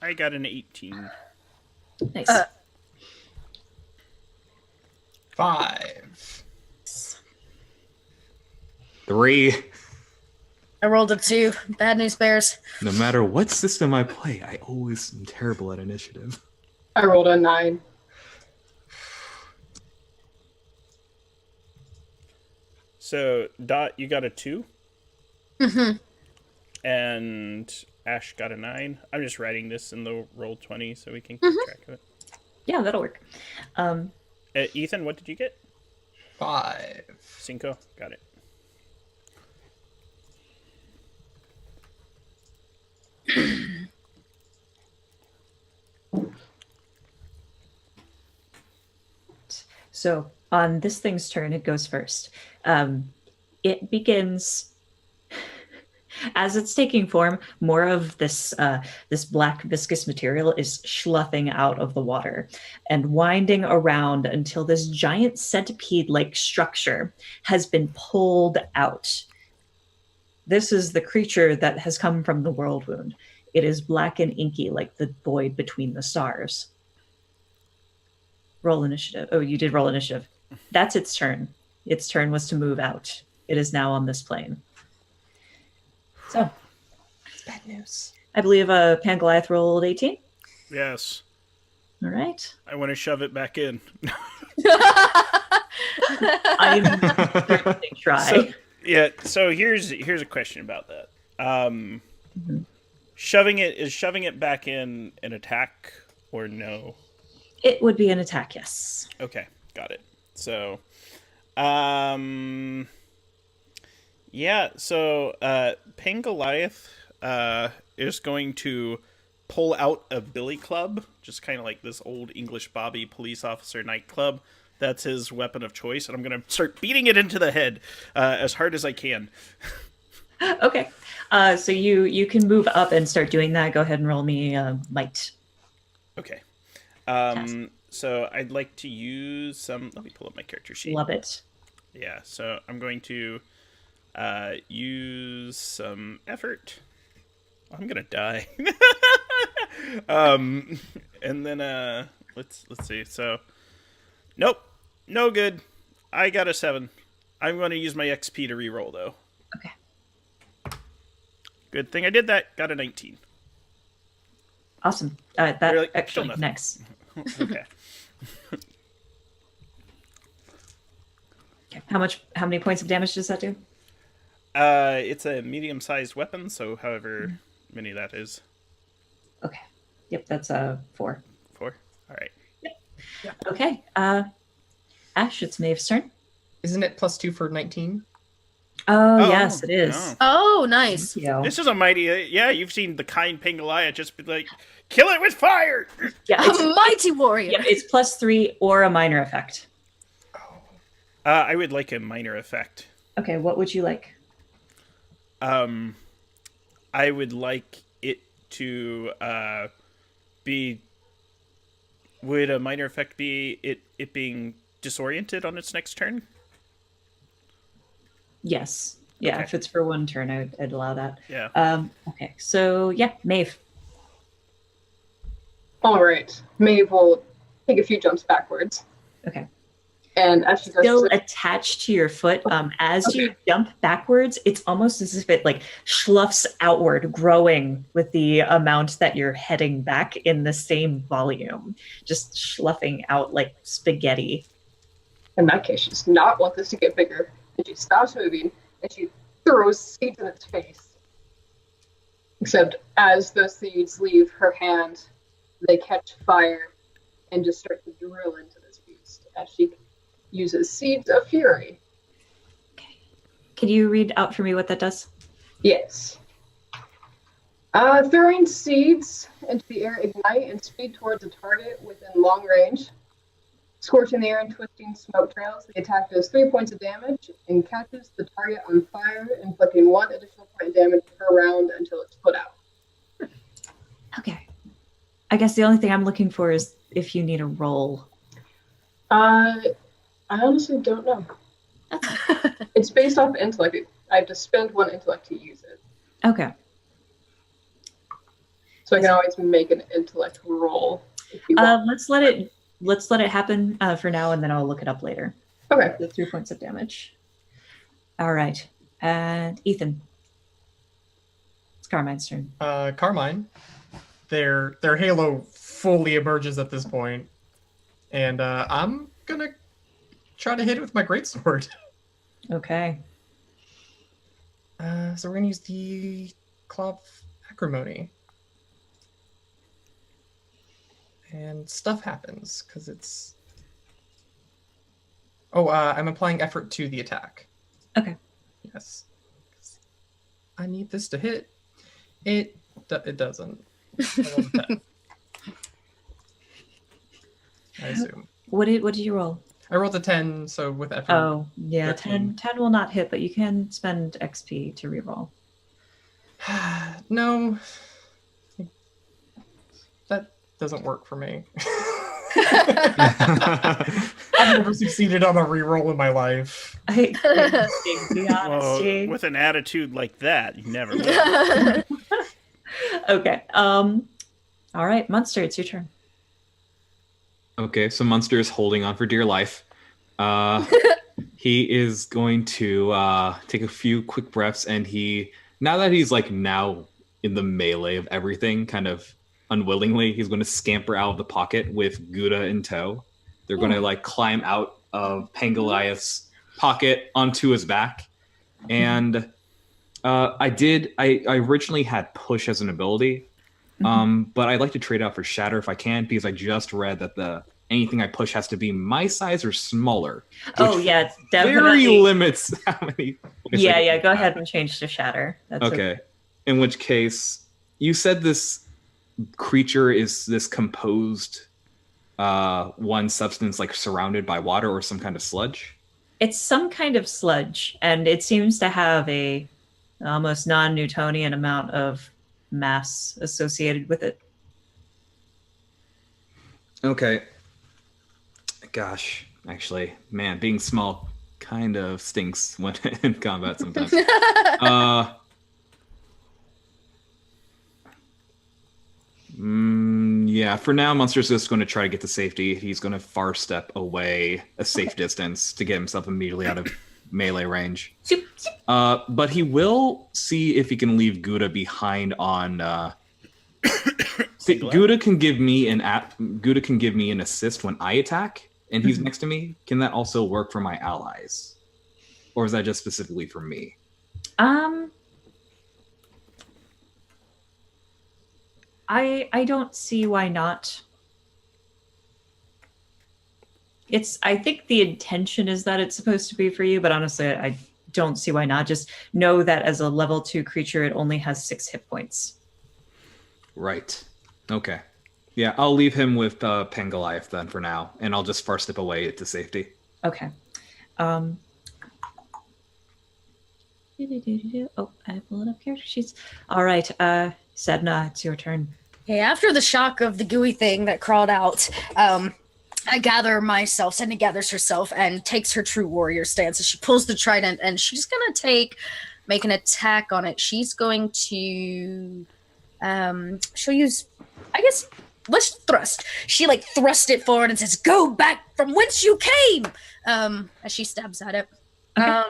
I got an 18. Nice. 5. 3. I rolled a 2. Bad news bears. No matter what system I play, I always am terrible at initiative. I rolled a 9. So, Dot, you got a 2? Mm-hmm. And Ash got a 9. I'm just writing this in the roll 20 so we can keep track of it. Yeah, that'll work. Ethan, what did you get? 5. 5. Got it. So on this thing's turn, it goes first. It begins, as it's taking form, more of this this black viscous material is sloughing out of the water and winding around until this giant centipede-like structure has been pulled out. This is the creature that has come from the world wound. It is black and inky like the void between the stars. Roll initiative. Oh, you did roll initiative. That's its turn. Its turn was to move out. It is now on this plane. So, That's bad news. I believe Pangoliath rolled 18. Yes. All right. I want to shove it back in. I'm going to try. So here's a question about that. Shoving it back in an attack or no? It would be an attack, yes. Okay, got it. So, Pangoliath is going to pull out a billy club, just kind of like this old English Bobby police officer nightclub. That's his weapon of choice, and I'm going to start beating it into the head as hard as I can. Okay. So you can move up and start doing that. Go ahead and roll me might. Okay. So I'd like to use some. Let me pull up my character sheet. Love it. Yeah, so I'm going to use some effort. I'm gonna die. And then let's see. So, nope, no good. I got a 7. I'm going to use my XP to reroll though. Okay. Good thing I did that. Got a 19. Awesome. That Really? actually Still next. Okay. Okay. How many points of damage does that do? It's a medium-sized weapon, so however many that is. Okay. Yep, that's 4. 4. All right. Okay. Ash, it's Maeve's turn. Isn't it +2 for 19? Oh, yes, it is. No. Oh, nice. Thank you. This is a mighty. Yeah, you've seen the kind Pangoliah just be like, kill it with fire. Yeah, A mighty warrior. yeah, it's +3 or a minor effect. I would like a minor effect. Okay, what would you like? I would like it to be. Would a minor effect be it being disoriented on its next turn? Yes. Yeah, Okay. if it's for one turn, I'd allow that. Yeah. Okay, so yeah, Maeve. All right. Maeve will take a few jumps backwards. Okay. And as she does Still so, attached to your foot. As Okay. you jump backwards, it's almost as if it like sloughs outward, growing with the amount that you're heading back in the same volume, just sloughing out like spaghetti. in that case, she does not want this to get bigger. And she stops moving and she throws seeds in its face. Except as those seeds leave her hand, they catch fire and just start to drill into this beast as she uses Seeds of Fury. Can you read out for me what that does? Yes. Throwing seeds into the air ignite and speed towards a target within long range. Scorching the air and twisting smoke trails. The attack does 3 points of damage and catches the target on fire, inflicting 1 additional point of damage per round until it's put out. Okay. I guess the only thing I'm looking for is if you need a roll. I honestly don't know. It's based off intellect. I have to spend 1 intellect to use it. Okay. So I can always make an intellect roll if you want. Let's let it happen for now, and then I'll look it up later. Okay. The 3 points of damage. All right. And Ethan. It's Carmine's turn. Carmine, their halo fully emerges at this point, and I'm gonna try to hit it with my greatsword. Okay. So we're gonna use the Claw of Acrimony. And stuff happens, because it's... Oh, I'm applying effort to the attack. Okay. Yes. I need this to hit. It doesn't. I rolled a 10. I assume. What did you roll? I rolled a 10, so with effort. Oh, yeah, 13. 10 will not hit, but you can spend XP to reroll. No. That doesn't work for me. I've never succeeded on a reroll in my life. The honesty. Well, with an attitude like that, you never will. Okay. All right, Munster, it's your turn. Okay, so Munster is holding on for dear life. He is going to take a few quick breaths, and now that he's like now in the melee of everything, kind of unwillingly, he's going to scamper out of the pocket with Gouda in tow. They're going to like climb out of Pangoliath's pocket onto his back. And I originally had push as an ability, but I'd like to trade out for shatter if I can, because I just read that anything I push has to be my size or smaller. Oh yeah, Very definitely. limits how many. Yeah, go ahead and change to shatter. That's Okay. In which case, you said this creature is this composed one substance like surrounded by water or some kind of sludge? It's some kind of sludge, and it seems to have a almost non-Newtonian amount of mass associated with it. Okay. Gosh, actually, man, being small kind of stinks when in combat sometimes. Yeah, for now, Monster's just going to try to get to safety. He's going to far step away a safe distance to get himself immediately out of melee range. But he will see if he can leave Gouda behind on. Gouda can give me an assist when I attack, and he's next to me. Can that also work for my allies, or is that just specifically for me? I don't see why not. I think the intention is that it's supposed to be for you, but honestly, I don't see why not. Just know that as a level 2 creature, it only has 6 hit points. Right. Okay. Yeah, I'll leave him with Pangoliath then for now, and I'll just far step away to safety. Okay. Oh, I pulled up character sheets. All right, Sedna, it's your turn. Okay, after the shock of the gooey thing that crawled out, I gather myself. Sedna gathers herself and takes her true warrior stance. As she pulls the trident, and she's gonna make an attack on it. She's going to, she'll use, I guess, let's thrust. She thrusts it forward and says, "Go back from whence you came." As she stabs at it. Okay.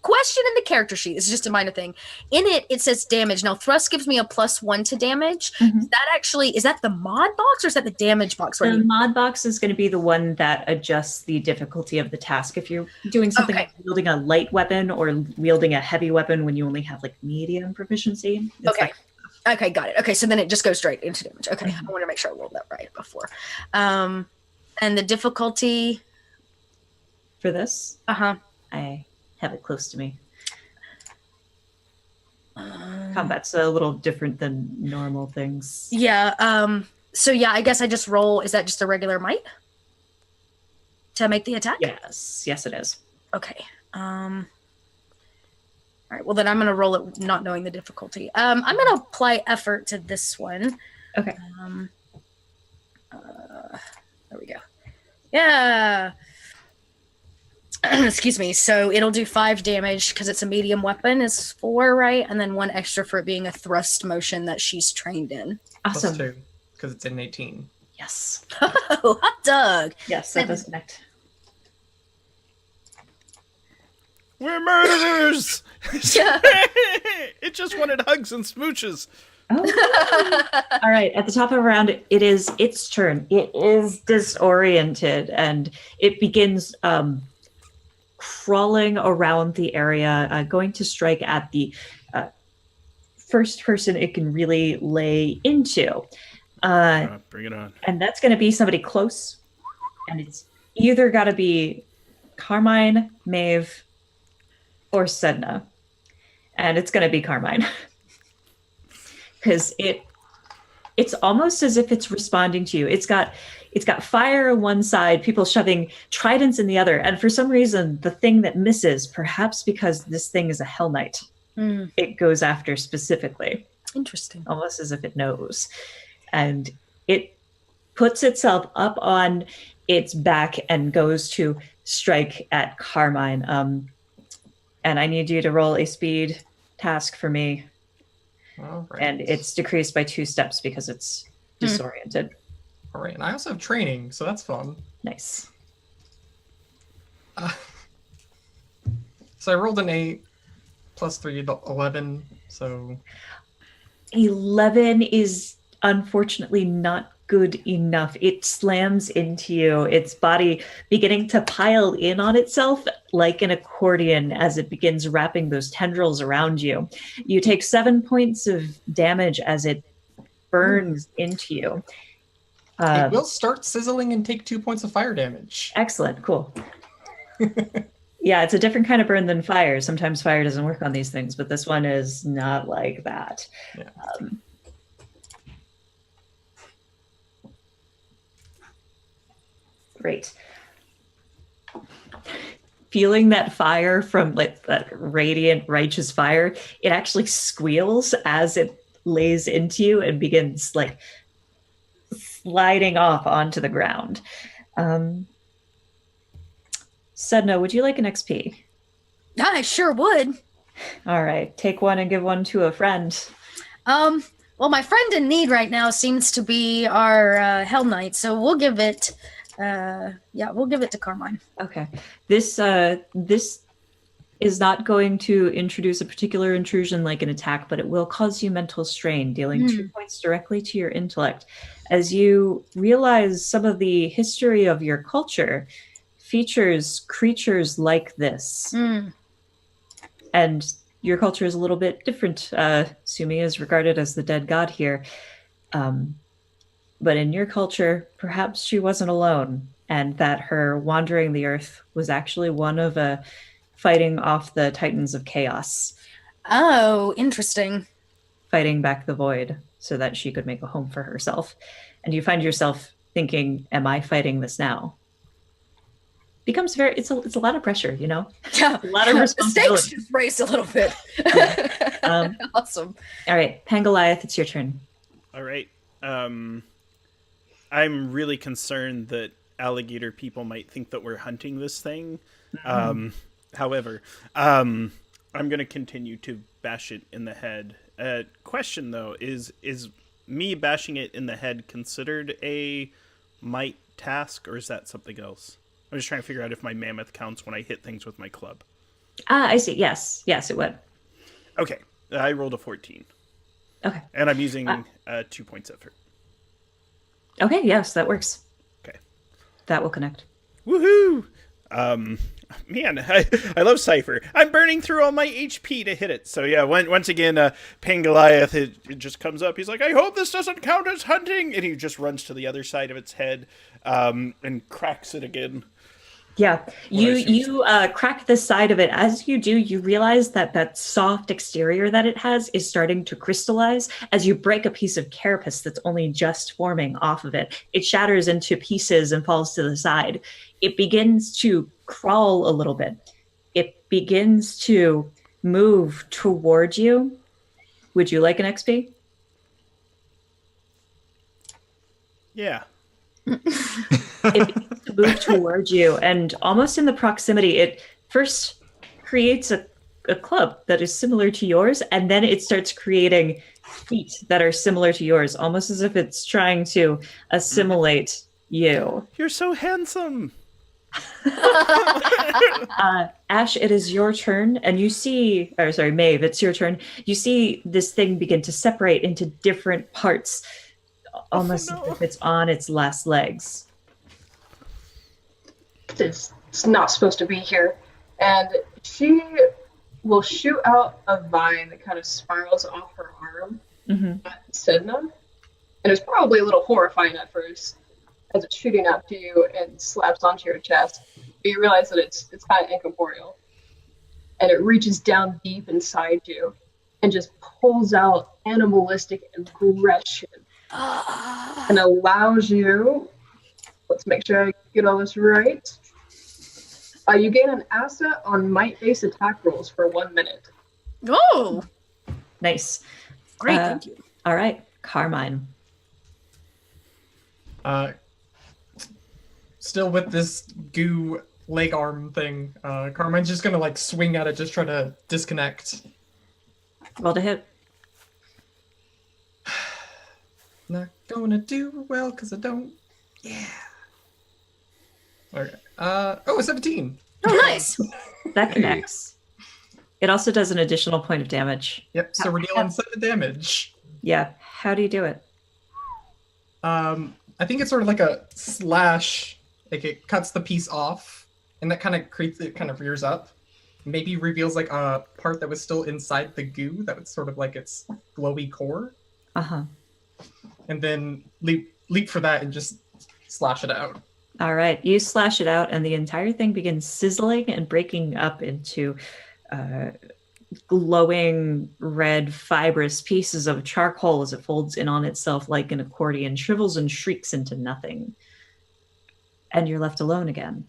Question in the character sheet. This is just a minor thing. In it, it says damage. Now, thrust gives me a +1 to damage. Is that the mod box or is that the damage box? The mod box is going to be the one that adjusts the difficulty of the task. If you're doing something like wielding a light weapon or wielding a heavy weapon when you only have medium proficiency. Okay, got it. Okay, so then it just goes straight into damage. Okay, I want to make sure I rolled that right before. And the difficulty for this? I have it close to me. Combat's a little different than normal things. Yeah. So yeah, I guess I just roll. Is that just a regular might to make the attack? Yes, it is. Okay. All right. Well, then I'm gonna roll it, not knowing the difficulty. I'm gonna apply effort to this one. Okay. There we go. Yeah. Excuse me. So it'll do 5 damage because it's a medium weapon. Is 4, right? And then 1 extra for it being a thrust motion that she's trained in. Awesome. +2 because it's in 18. Yes. Oh, hot dog. Yes, that does connect. We're murderers. Yeah. It just wanted hugs and smooches. Oh. All right. At the top of the round, it is its turn. It is disoriented, and it begins crawling around the area, going to strike at the first person it can really lay into. Bring it on. And that's going to be somebody close. And it's either got to be Carmine, Maeve, or Sedna. And it's going to be Carmine. Because it's almost as if it's responding to you. It's got fire on one side, people shoving tridents in the other, and for some reason, the thing that misses, perhaps because this thing is a Hell Knight, it goes after specifically. Interesting. Almost as if it knows. And it puts itself up on its back and goes to strike at Carmine. And I need you to roll a speed task for me. All right. And it's decreased by 2 steps because it's disoriented. All right, and I also have training, so that's fun. Nice. So I rolled an 8 +3, 11. So 11 is unfortunately not good enough. It slams into you, its body beginning to pile in on itself like an accordion as it begins wrapping those tendrils around you. You take 7 points of damage as it burns into you. It will start sizzling and take 2 points of fire damage. Excellent, cool. Yeah, it's a different kind of burn than fire. Sometimes fire doesn't work on these things, but this one is not like that. Yeah. Great. Feeling that fire from that radiant, righteous fire, it actually squeals as it lays into you and begins sliding off onto the ground. Sedna, would you like an XP? I sure would. All right, take one and give one to a friend. Well, my friend in need right now seems to be our Hell Knight, so we'll give it. We'll give it to Carmine. Okay, this is not going to introduce a particular intrusion like an attack, but it will cause you mental strain, dealing 2 points directly to your intellect. As you realize some of the history of your culture features creatures like this. And your culture is a little bit different. Sumi is regarded as the dead god here. But in your culture, perhaps she wasn't alone, and that her wandering the earth was actually one of fighting off the Titans of Chaos. Oh, interesting. Fighting back the void so that she could make a home for herself. And you find yourself thinking, am I fighting this now? Becomes it's a lot of pressure, you know? Yeah. A lot of responsibility. The stakes just raise a little bit. Awesome. All right, Pangoliath, it's your turn. All right. I'm really concerned that alligator people might think that we're hunting this thing. However, I'm going to continue to bash it in the head. Question, though, is me bashing it in the head considered a might task, or is that something else? I'm just trying to figure out if my mammoth counts when I hit things with my club. I see. Yes, it would. Okay, I rolled a 14. Okay. And I'm using 2 points effort. Okay, yes, that works. Okay. That will connect. Woohoo! Man, I love Cypher. I'm burning through all my HP to hit it. So yeah, once again, Pangoliath, it just comes up. He's like, I hope this doesn't count as hunting. And he just runs to the other side of its head and cracks it again. Yeah, you crack the side of it. As you do, you realize that soft exterior that it has is starting to crystallize. As you break a piece of carapace that's only just forming off of it, it shatters into pieces and falls to the side. It begins to crawl a little bit. It begins to move toward you. Would you like an XP? Yeah. It begins to move towards you, and almost in the proximity, it first creates a club that is similar to yours, and then it starts creating feet that are similar to yours, almost as if it's trying to assimilate you. You're so handsome. Ash, it is your turn, and you see, or sorry, Maeve, it's your turn. You see this thing begin to separate into different parts, almost as if it's on its last legs. It's not supposed to be here. And she will shoot out a vine that kind of spirals off her arm at Sedna. And it's probably a little horrifying at first, as it's shooting out to you and slaps onto your chest. But you realize that it's kind of incorporeal. And it reaches down deep inside you and just pulls out animalistic aggression and allows you, let's make sure I get all this right. You gain an asset on might-based attack rolls for 1 minute. Oh! Nice. Great, thank you. All right, Carmine. Still with this goo leg arm thing, Carmine's just gonna like swing at it, just try to disconnect. Roll to hit. Not gonna do well because I don't. Yeah. Okay. A 17. Oh, nice. That connects. It also does an additional point of damage. Yep. So we're dealing 7 damage. Yeah. How do you do it? I think it's sort of like a slash. Like it cuts the piece off, and that kind of creates it. Kind of rears up. Maybe reveals like a part that was still inside the goo. That was sort of like its glowy core. And then leap for that and just slash it out. All right, you slash it out, and the entire thing begins sizzling and breaking up into glowing red fibrous pieces of charcoal as it folds in on itself like an accordion, shrivels and shrieks into nothing. And you're left alone again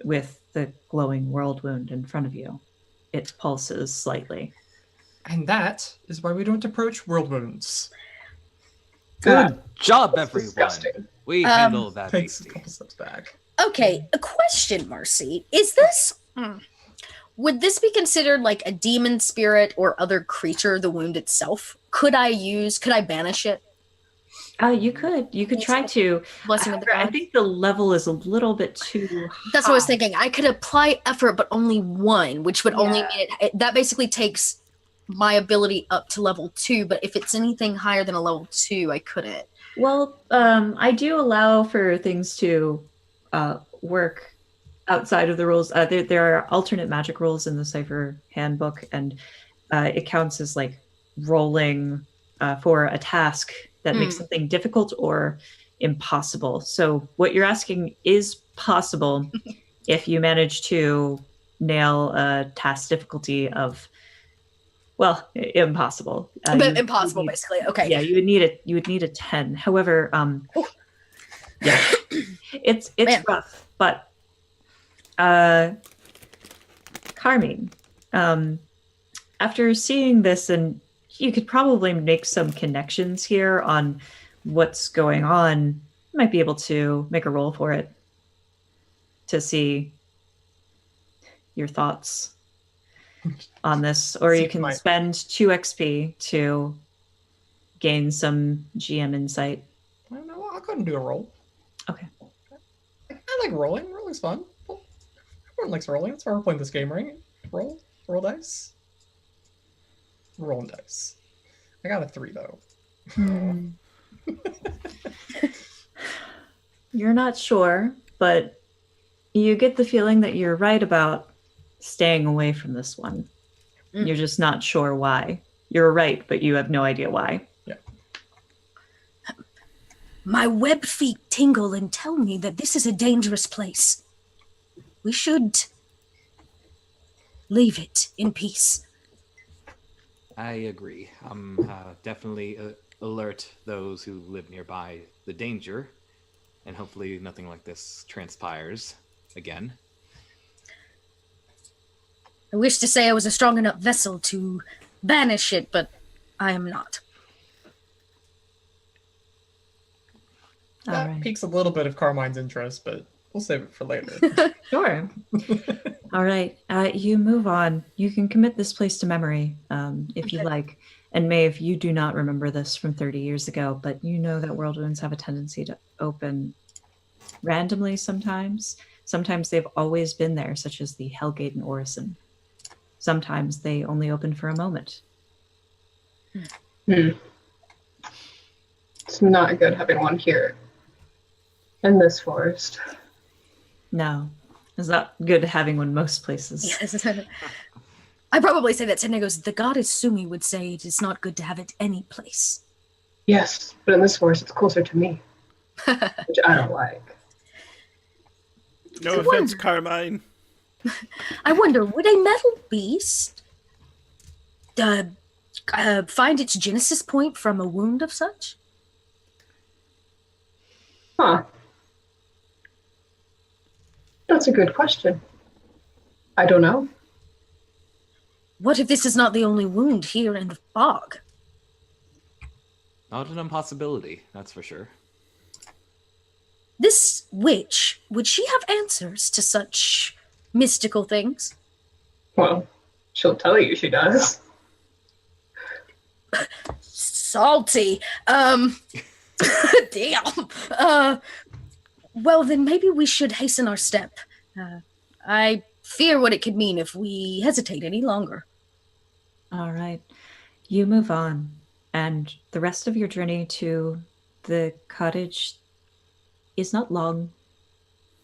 with the glowing world wound in front of you. It pulses slightly. And that is why we don't approach world wounds. Good job, That's everyone. disgusting. We handle that Takes a beastie. couple steps back. Okay, a question, Marcie. Is this would this be considered like a demon spirit or other creature, the wound itself? Could I banish it? You could try to. Blessing of the However, I gods? think the level is a little bit too That's what I was high. thinking. I could apply effort, but only one, which would only mean that basically takes my ability up to level 2. But if it's anything higher than a level 2, I couldn't. Well, I do allow for things to work outside of the rules. There are alternate magic rules in the Cypher handbook, and it counts as like rolling for a task that makes something difficult or impossible. So what you're asking is possible if you manage to nail a task difficulty of, well, impossible. But impossible, basically. Okay. Yeah, you would need a 10. However, yeah, it's Man. rough, but Carmine, after seeing this, and you could probably make some connections here on what's going on, you might be able to make a roll for it to see your thoughts on this, or you can spend 2 XP to gain some GM insight. I don't know. I'll go ahead and do a roll. Okay. I like rolling. Rolling's fun. Everyone likes rolling. That's why we're playing this game, right? Roll dice. Rolling dice. I got a 3 though. You're not sure, but you get the feeling that you're right about staying away from this one. You're just not sure why. You're right, but you have no idea why. Yeah. My web feet tingle and tell me that this is a dangerous place. We should leave it in peace. I agree. Definitely alert those who live nearby the danger, and hopefully nothing like this transpires again. I wish to say I was a strong enough vessel to banish it, but I am not. That piques a little bit of Carmine's interest, but we'll save it for later. Sure. All right. You move on. You can commit this place to memory if you like. And Maeve, you do not remember this from 30 years ago, but you know that world wounds have a tendency to open randomly sometimes. Sometimes they've always been there, such as the Hellgate in Orison. Sometimes they only open for a moment. It's not good having one here in this forest. No, it's not good having one most places. Yes. I probably say that to goes, the goddess Sumi would say it is not good to have it any place. Yes, but in this forest it's closer to me, which I don't like. No offense, Carmine. I wonder, would a metal beast find its genesis point from a wound of such? Huh. That's a good question. I don't know. What if this is not the only wound here in the fog? Not an impossibility, that's for sure. This witch, would she have answers to such mystical things? Well, she'll tell you she does. Salty. Damn. Well, then maybe we should hasten our step. I fear what it could mean if we hesitate any longer. All right. You move on, and the rest of your journey to the cottage is not long,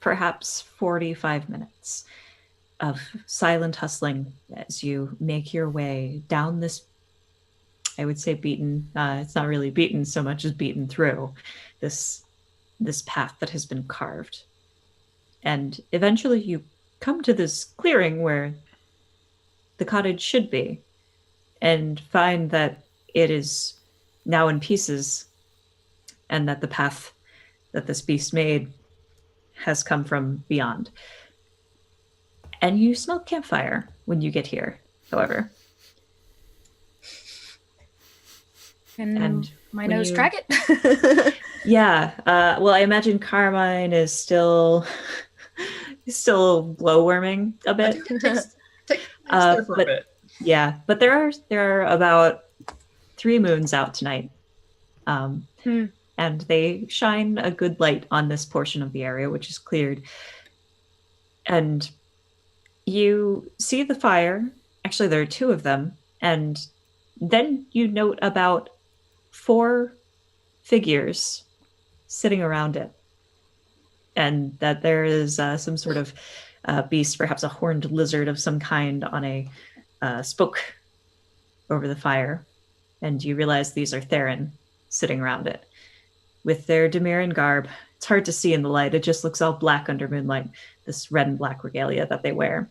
perhaps 45 minutes of silent hustling as you make your way down this, I would say beaten, it's not really beaten so much as beaten through this path that has been carved. And eventually you come to this clearing where the cottage should be, and find that it is now in pieces, and that the path that this beast made has come from beyond. And you smell campfire when you get here, however. And My nose track it? Yeah. Well, I imagine Carmine is still glowworming a bit. Take there for a bit. Yeah, but there are about 3 moons out tonight. And they shine a good light on this portion of the area, which is cleared. And you see the fire. Actually, there are 2 of them. And then you note about 4 figures sitting around it. And that there is some sort of beast, perhaps a horned lizard of some kind, on a spoke over the fire. And you realize these are Theron sitting around it with their Demiran garb. It's hard to see in the light. It just looks all black under moonlight, this red and black regalia that they wear.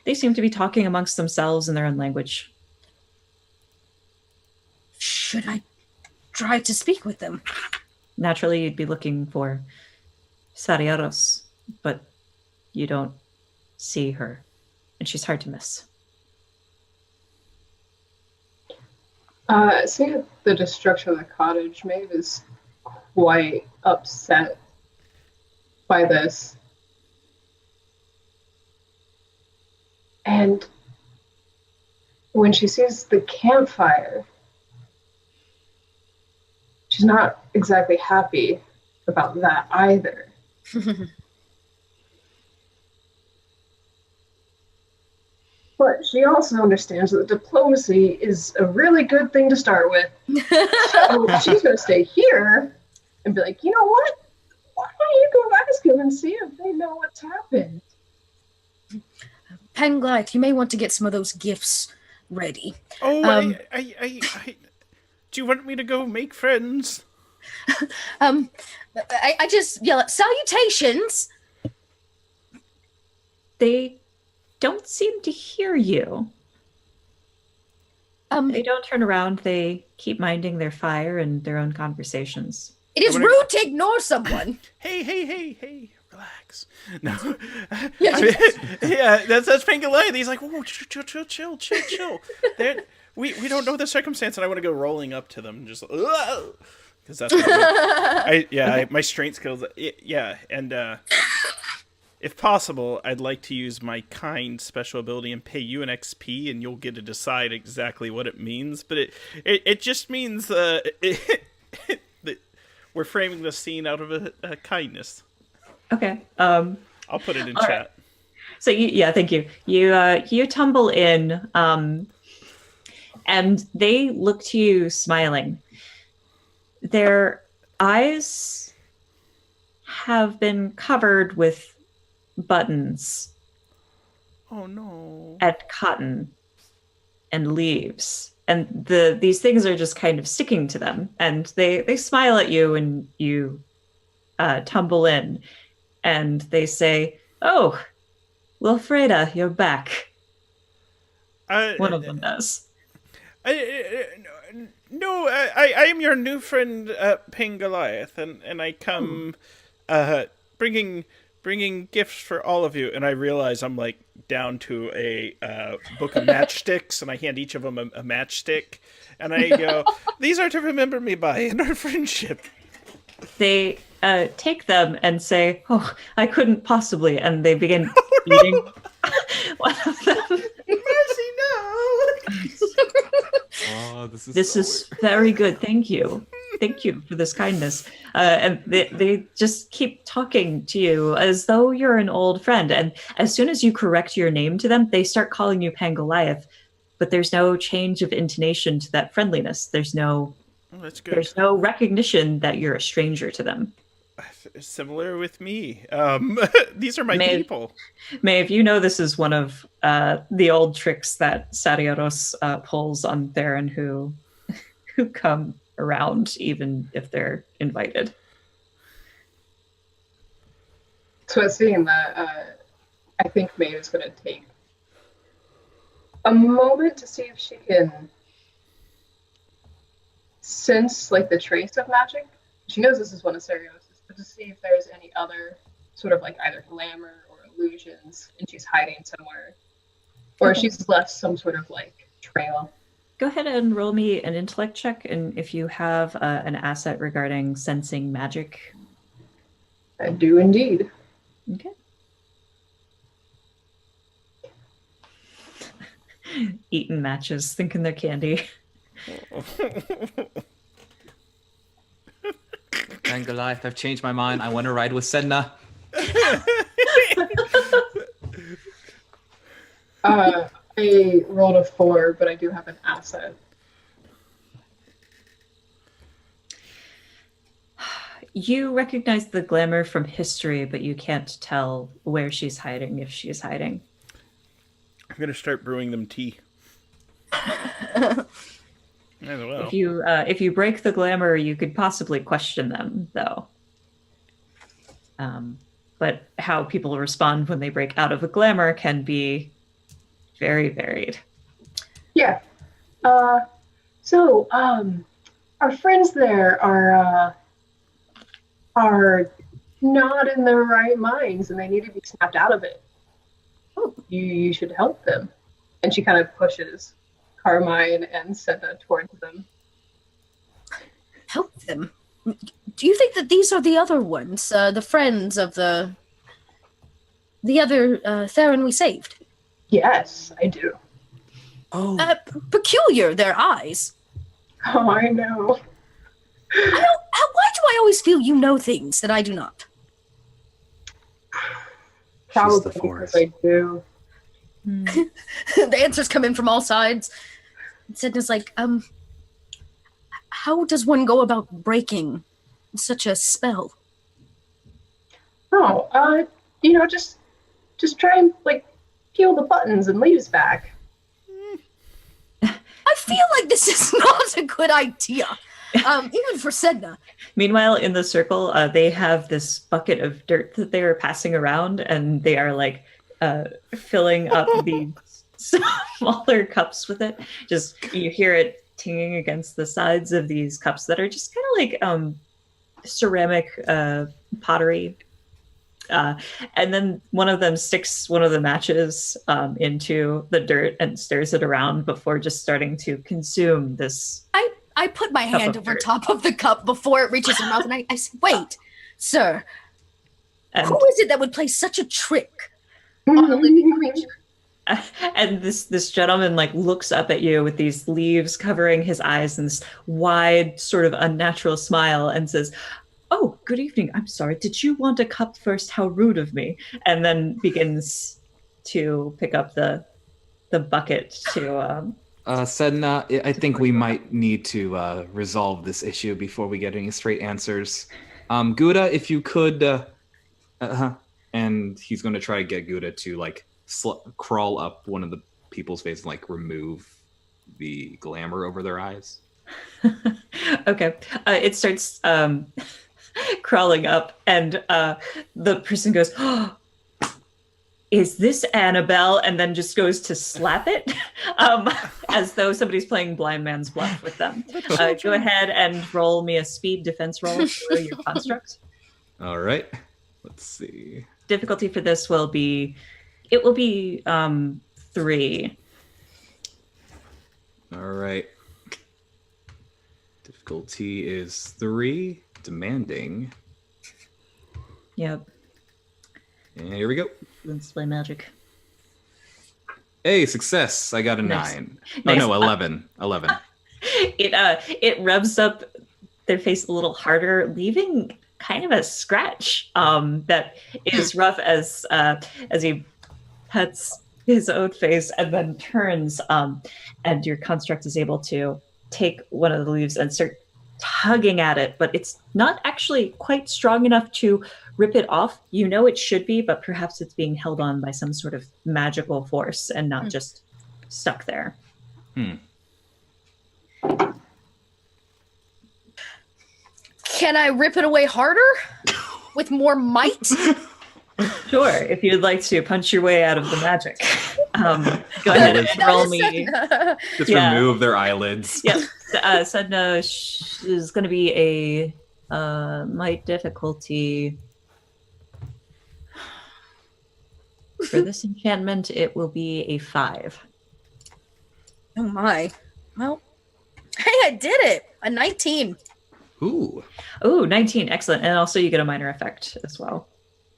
They seem to be talking amongst themselves in their own language. Should I try to speak with them? Naturally, you'd be looking for Sariaros, but you don't see her, and she's hard to miss. Seeing the destruction of the cottage, Maeve is quite upset by this. And when she sees the campfire, she's not exactly happy about that either. But she also understands that diplomacy is a really good thing to start with. So she's going to stay here and be like, you know what? Why don't you go ask them and see if they know what's happened? Pangoliath, you may want to get some of those gifts ready. Oh, do you want me to go make friends? I just yell at salutations. They don't seem to hear you. They don't turn around. They keep minding their fire and their own conversations. It is rude to ignore someone. Hey, relax. No. Yeah, that's Pangoliath. He's like, whoa, chill. We don't know the circumstance, and I want to go rolling up to them, just because that's my strength skills. And if possible, I'd like to use my kind special ability and pay you an XP, and you'll get to decide exactly what it means. But it just means that we're framing the scene out of a kindness. Okay. I'll put it in chat. Right. So thank you. You tumble in, and they look to you smiling. Their eyes have been covered with buttons. Oh no. And cotton and leaves. And these things are just kind of sticking to them. And they smile at you, and you tumble in. And they say, "Oh, Wilfreda, you're back." One of them does. No, I am your new friend, Pangoliath, and I come bringing gifts for all of you. And I realize I'm like down to a book of matchsticks, and I hand each of them a matchstick, and I go, "These are to remember me by in our friendship." They take them and say, "Oh, I couldn't possibly," and they begin eating one of them. Marsie, no! Oh, this is very good. Thank you for this kindness. And they just keep talking to you as though you're an old friend. And as soon as you correct your name to them, they start calling you Pangoliath. But there's no change of intonation to that friendliness. There's no recognition that you're a stranger to them. Similar with me. These are my people. Maeve, you know this is one of the old tricks that Sariaros pulls on Theron who come around even if they're invited. So seeing that, I think Maeve is going to take a moment to see if she can sense like the trace of magic. She knows this is one of Sariaros', but to see if there's any other sort of like either glamour or illusions and she's hiding somewhere, or she's left some sort of like trail. Go ahead and roll me an intellect check, and if you have an asset regarding sensing magic. I do indeed. Okay. Eating matches, thinking they're candy. And Goliath, I've changed my mind. I want to ride with Sedna. I rolled a 4, but I do have an asset. You recognize the glamour from history, but you can't tell where she's hiding, if she's hiding. I'm going to start brewing them tea. As well. If you break the glamour, you could possibly question them, though. But how people respond when they break out of a glamour can be very varied. Yeah. So, our friends there are not in their right minds, and they need to be snapped out of it. Oh, you should help them. And she kind of pushes Carmine and Senna towards them. Help them? Do you think that these are the other ones, the friends of the other Theron we saved? Yes, I do. Oh. Peculiar, their eyes. Oh, I know. Why do I always feel you know things that I do not? Probably because I do. The answers come in from all sides. Sedna's like, how does one go about breaking such a spell? Oh, just try and, peel the buttons and leaves back. I feel like this is not a good idea. Even for Sedna. Meanwhile, in the circle, they have this bucket of dirt that they are passing around, and they are filling up the smaller cups with it. Just you hear it tinging against the sides of these cups that are just kind of ceramic pottery. And then one of them sticks one of the matches into the dirt and stirs it around before just starting to consume this. I put my hand over top of the cup before it reaches her mouth, and I said, wait, sir, who is it that would play such a trick on a living creature? And this gentleman looks up at you with these leaves covering his eyes and this wide sort of unnatural smile and says, "Oh, good evening. I'm sorry. Did you want a cup first? How rude of me." And then begins to pick up the bucket to... Sedna, I think we might need to resolve this issue before we get any straight answers. Gouda, if you could... And he's going to try to get Gouda to, crawl up one of the people's faces and, remove the glamour over their eyes. Okay. It starts... crawling up, and the person goes, "Oh, is this Annabelle?" and then just goes to slap it as though somebody's playing blind man's bluff with them. Go ahead and roll me a speed defense roll for your construct. All right. Let's see. Difficulty for this will be 3. All right. Difficulty is 3. Demanding. Yep. And here we go. Display magic. Hey, success. I got a Nice. 9. Nice. Oh, no, 11. 11. It rubs up their face a little harder, leaving kind of a scratch that is rough as he pets his own face and then turns, and your construct is able to take one of the leaves and start tugging at it, but it's not actually quite strong enough to rip it off. You know it should be, but perhaps it's being held on by some sort of magical force and not just stuck there. Can I rip it away harder? With more might? Sure, if you'd like to punch your way out of the magic. Go ahead and roll me. Just remove their eyelids. Yep. Sedna is going to be a might difficulty. For this enchantment, it will be a 5. Oh my. Well, hey, I did it. A 19. Ooh. Oh, 19. Excellent. And also you get a minor effect as well.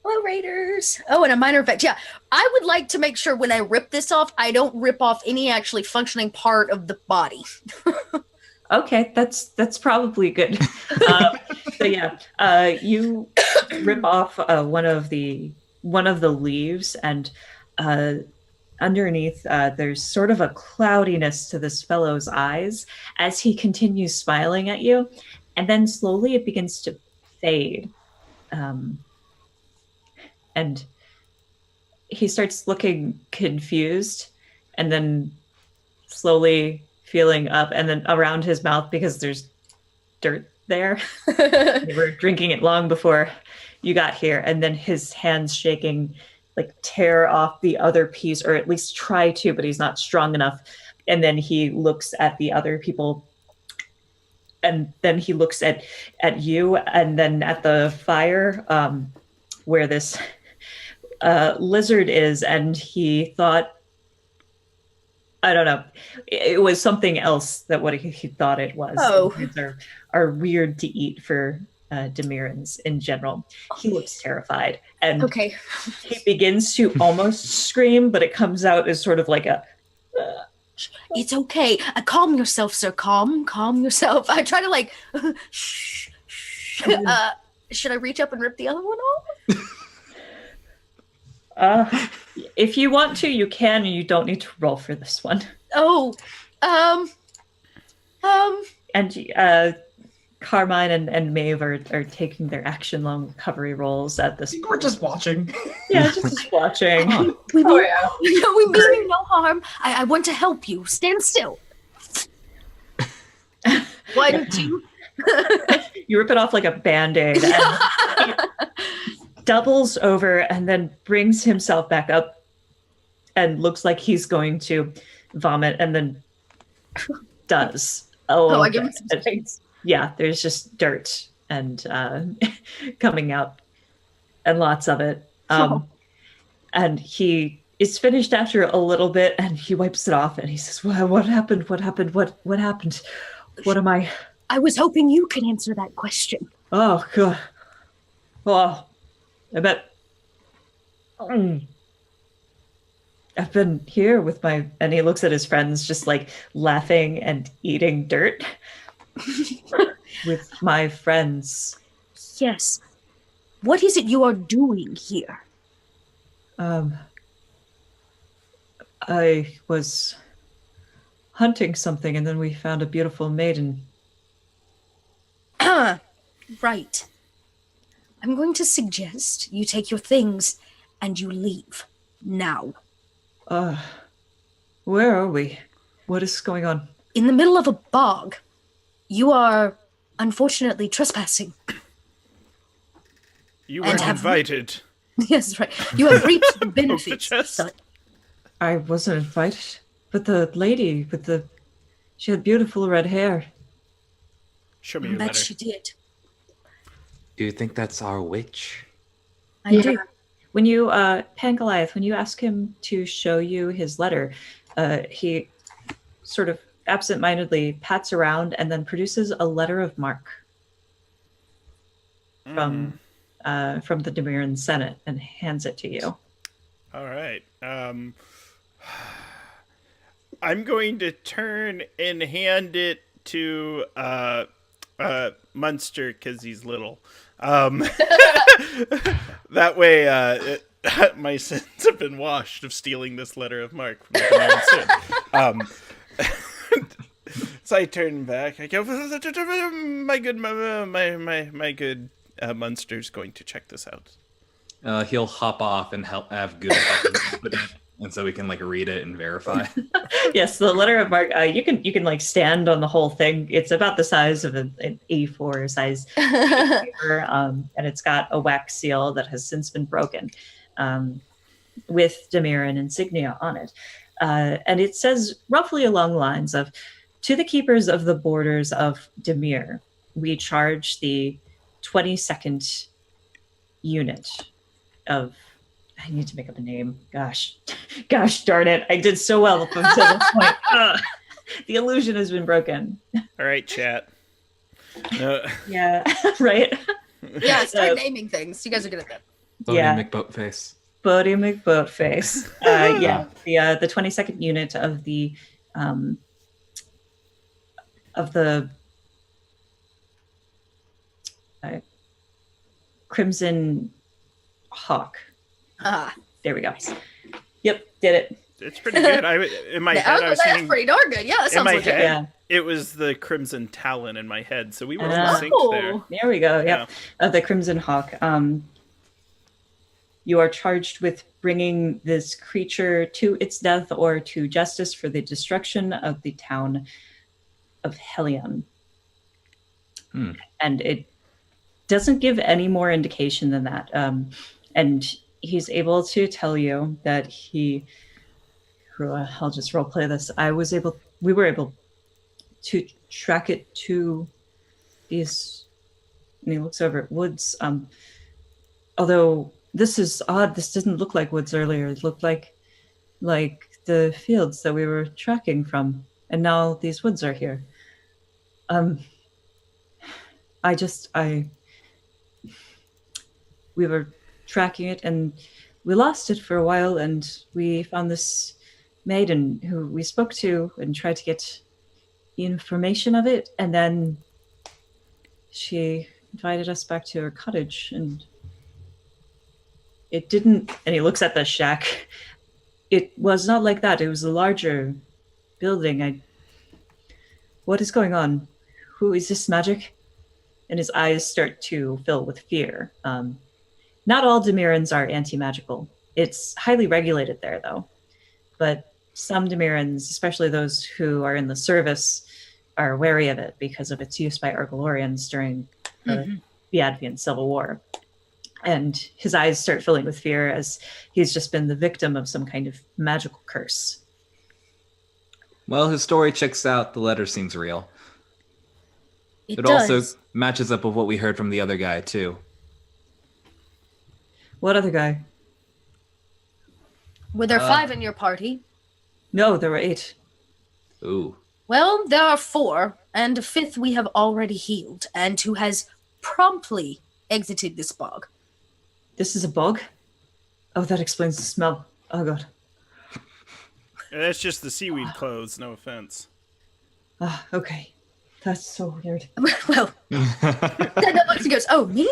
Hello, Raiders. Oh, and a minor effect. Yeah, I would like to make sure when I rip this off, I don't rip off any actually functioning part of the body. Okay, that's probably good. So yeah, you rip off one of the leaves, and underneath there's sort of a cloudiness to this fellow's eyes as he continues smiling at you, and then slowly it begins to fade, and he starts looking confused, and then slowly feeling up, and then around his mouth because there's dirt there. They were drinking it long before you got here, and then his hands shaking, like tear off the other piece, or at least try to, but he's not strong enough. And then he looks at the other people, and then he looks at you, and then at the fire where this lizard is, and he thought, I don't know, it was something else that what he thought it was. Oh. Are weird to eat for Demirans in general. He looks terrified, and Okay. he begins to almost scream, but it comes out as sort of like a It's okay. Calm yourself, sir. Calm yourself. I try to like shh. Should I reach up and rip the other one off? If you want to, you can, and you don't need to roll for this one. Oh, And Carmine and Maeve are taking their action long recovery rolls at this point. We're just watching. Yeah, just watching. we mean, yeah. we mean you no harm. I want to help you. Stand still. 1, 2. You rip it off like a Band-Aid. And he doubles over and then brings himself back up and looks like he's going to vomit, and then does. Oh, I give him some space. Yeah, there's just dirt and coming out, and lots of it. And he is finished after a little bit, and he wipes it off, and he says, what happened? What happened? What happened? What am I? I was hoping you could answer that question. Oh, God. Well, I bet. I've been here with my... And he looks at his friends just like laughing and eating dirt. With my friends. Yes. What is it you are doing here? I was hunting something, and then we found a beautiful maiden. Right. I'm going to suggest you take your things and you leave. Now. Where are we? What is going on? In the middle of a bog. You are, unfortunately, trespassing. You weren't invited. Yes, right. You have reaped the benefits. chest. I wasn't invited. But the lady with she had beautiful red hair. Show me I your bet letter. she did. Do you think that's our witch? I do. When you, Pangoliath, when you ask him to show you his letter, he sort of absentmindedly pats around and then produces a letter of marque from the Demiran Senate and hands it to you. All right. I'm going to turn and hand it to Munster because he's little. That way, my sins have been washed of stealing this letter of marque from the So I turn back. I go, my good Munster's going to check this out. He'll hop off and have good help with it, and so we can like read it and verify. Yes, the letter of marque. You can like stand on the whole thing. It's about the size of an A4 size paper, and it's got a wax seal that has since been broken, with Demiran insignia on it, and it says roughly along the lines of, "To the keepers of the borders of Demir, we charge the 22nd unit of." I need to make up a name. Gosh darn it! I did so well up until this point. The illusion has been broken. All right, chat. No. Yeah, right? Yeah, start naming things. You guys are good at that. Bodie Yeah. McBoatface. Bodie McBoatface. Yeah, the 22nd unit of the Crimson Hawk. Ah, There we go. Yep, did it. It's pretty good. In my head, I was that's thinking, pretty darn good. Yeah, that in sounds my legit. head, Yeah. it was the Crimson Talon in my head, so we were in Oh. sync there. There we go. Yep. The Crimson Hawk. You are charged with bringing this creature to its death or to justice for the destruction of the town of Helion. And it doesn't give any more indication than that. And he's able to tell you that I'll just roleplay this. We were able to track it to these, and he looks over at woods. Although this is odd, this didn't look like woods earlier. It looked like the fields that we were tracking from, and now these woods are here. We were tracking it and we lost it for a while, and we found this maiden who we spoke to and tried to get the information of it, and then she invited us back to her cottage, and it didn't, and he looks at the shack. It was not like that. It was a larger building. What is going on? Who is this magic? And his eyes start to fill with fear. Not all Demirans are anti-magical. It's highly regulated there, though. But some Demirans, especially those who are in the service, are wary of it because of its use by Argalorians during the Advian Civil War. And his eyes start filling with fear as he's just been the victim of some kind of magical curse. Well, his story checks out. The letter seems real. It does. also matches up with what we heard from the other guy, too. What other guy? Were there 5 in your party? No, there were 8. Ooh. Well, there are 4, and a 5th we have already healed, and who has promptly exited this bog. This is a bog? Oh, that explains the smell. Oh, God. That's just the seaweed clothes, no offense. Ah, okay. That's so weird. Well, then looks and goes, "Oh, me?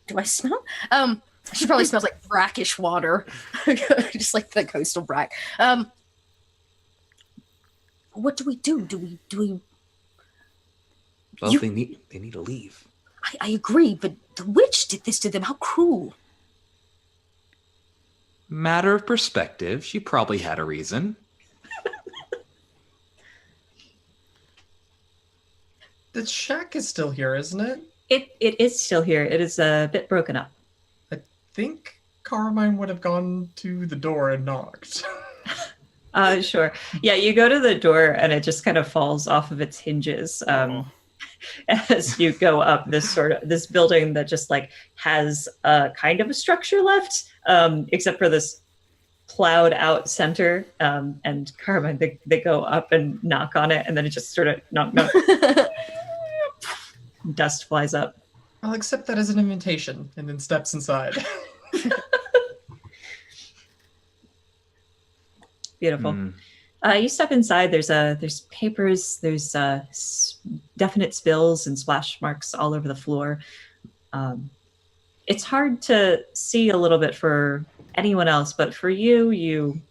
Do I smell? She probably smells like brackish water, just like the coastal brack. What do we do? Do we? Well, they need to leave. I agree, but the witch did this to them. How cruel! Matter of perspective. She probably had a reason. The shack is still here, isn't it? It is still here. It is a bit broken up. I think Carmine would have gone to the door and knocked. Sure. Yeah, you go to the door and it just kind of falls off of its hinges as you go up this building that just like has a kind of a structure left, except for this plowed out center. And Carmine, they go up and knock on it, and then it just sort of knock. Dust flies up. I'll accept that as an invitation, and then steps inside. Beautiful. You step inside. There's papers. There's definite spills and splash marks all over the floor. It's hard to see a little bit for anyone else, but for you, you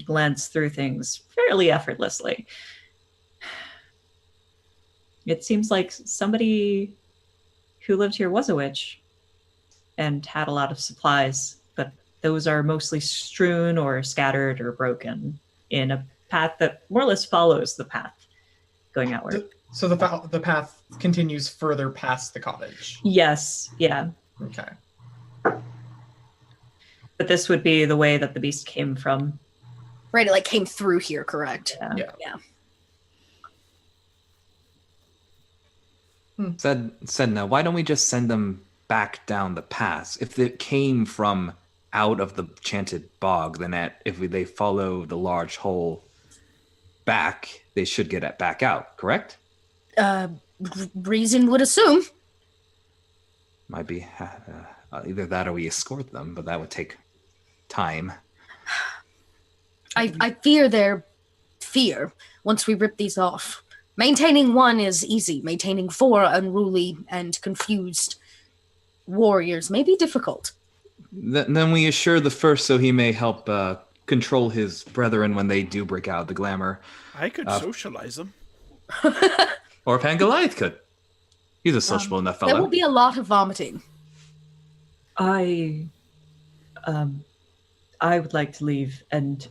glance through things fairly effortlessly. It seems like somebody who lived here was a witch and had a lot of supplies, but those are mostly strewn or scattered or broken in a path that more or less follows the path going outward. So the path continues further past the cottage? Yes, yeah. Okay. But this would be the way that the beast came from. Right, it like came through here, correct? Yeah. Said now, why don't we just send them back down the pass? If it came from out of the chanted bog, then if they follow the large hole back, they should get back out, correct? Reason would assume. Might be either that or we escort them, but that would take time. I fear their fear once we rip these off. Maintaining one is easy. Maintaining 4 unruly and confused warriors may be difficult. Then we assure the first so he may help control his brethren when they do break out of the glamour. I could socialize them. Or Pangoliath could. He's a sociable enough fellow. There will be a lot of vomiting. I would like to leave, and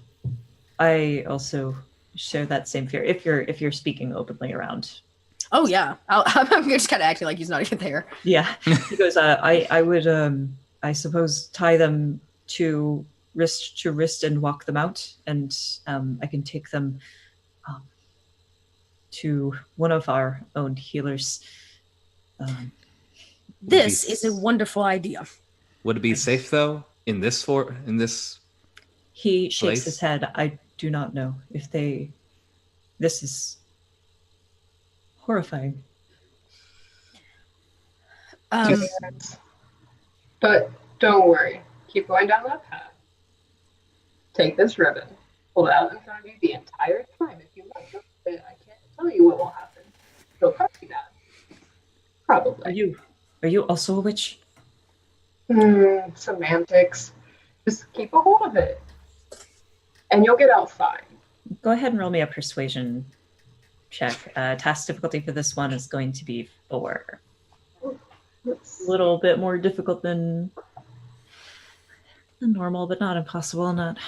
I also share that same fear. If you're speaking openly around. Oh yeah, I'm just kind of acting like he's not even there. Yeah, he goes. I would I suppose tie them to wrist and walk them out, and I can take them to one of our own healers. This is a wonderful idea. Would it be safe though in this He shakes place? his head. I do not know if they. This is horrifying. But don't worry. Keep going down that path. Take this ribbon. Hold it out in front of you the entire time. If you let go of it, I can't tell you what will happen. It'll probably be bad. Probably. Are you also a witch? Semantics. Just keep a hold of it. And you'll get out fine. Go ahead and roll me a persuasion check. Task difficulty for this one is going to be 4. A little bit more difficult than normal, but not impossible. Not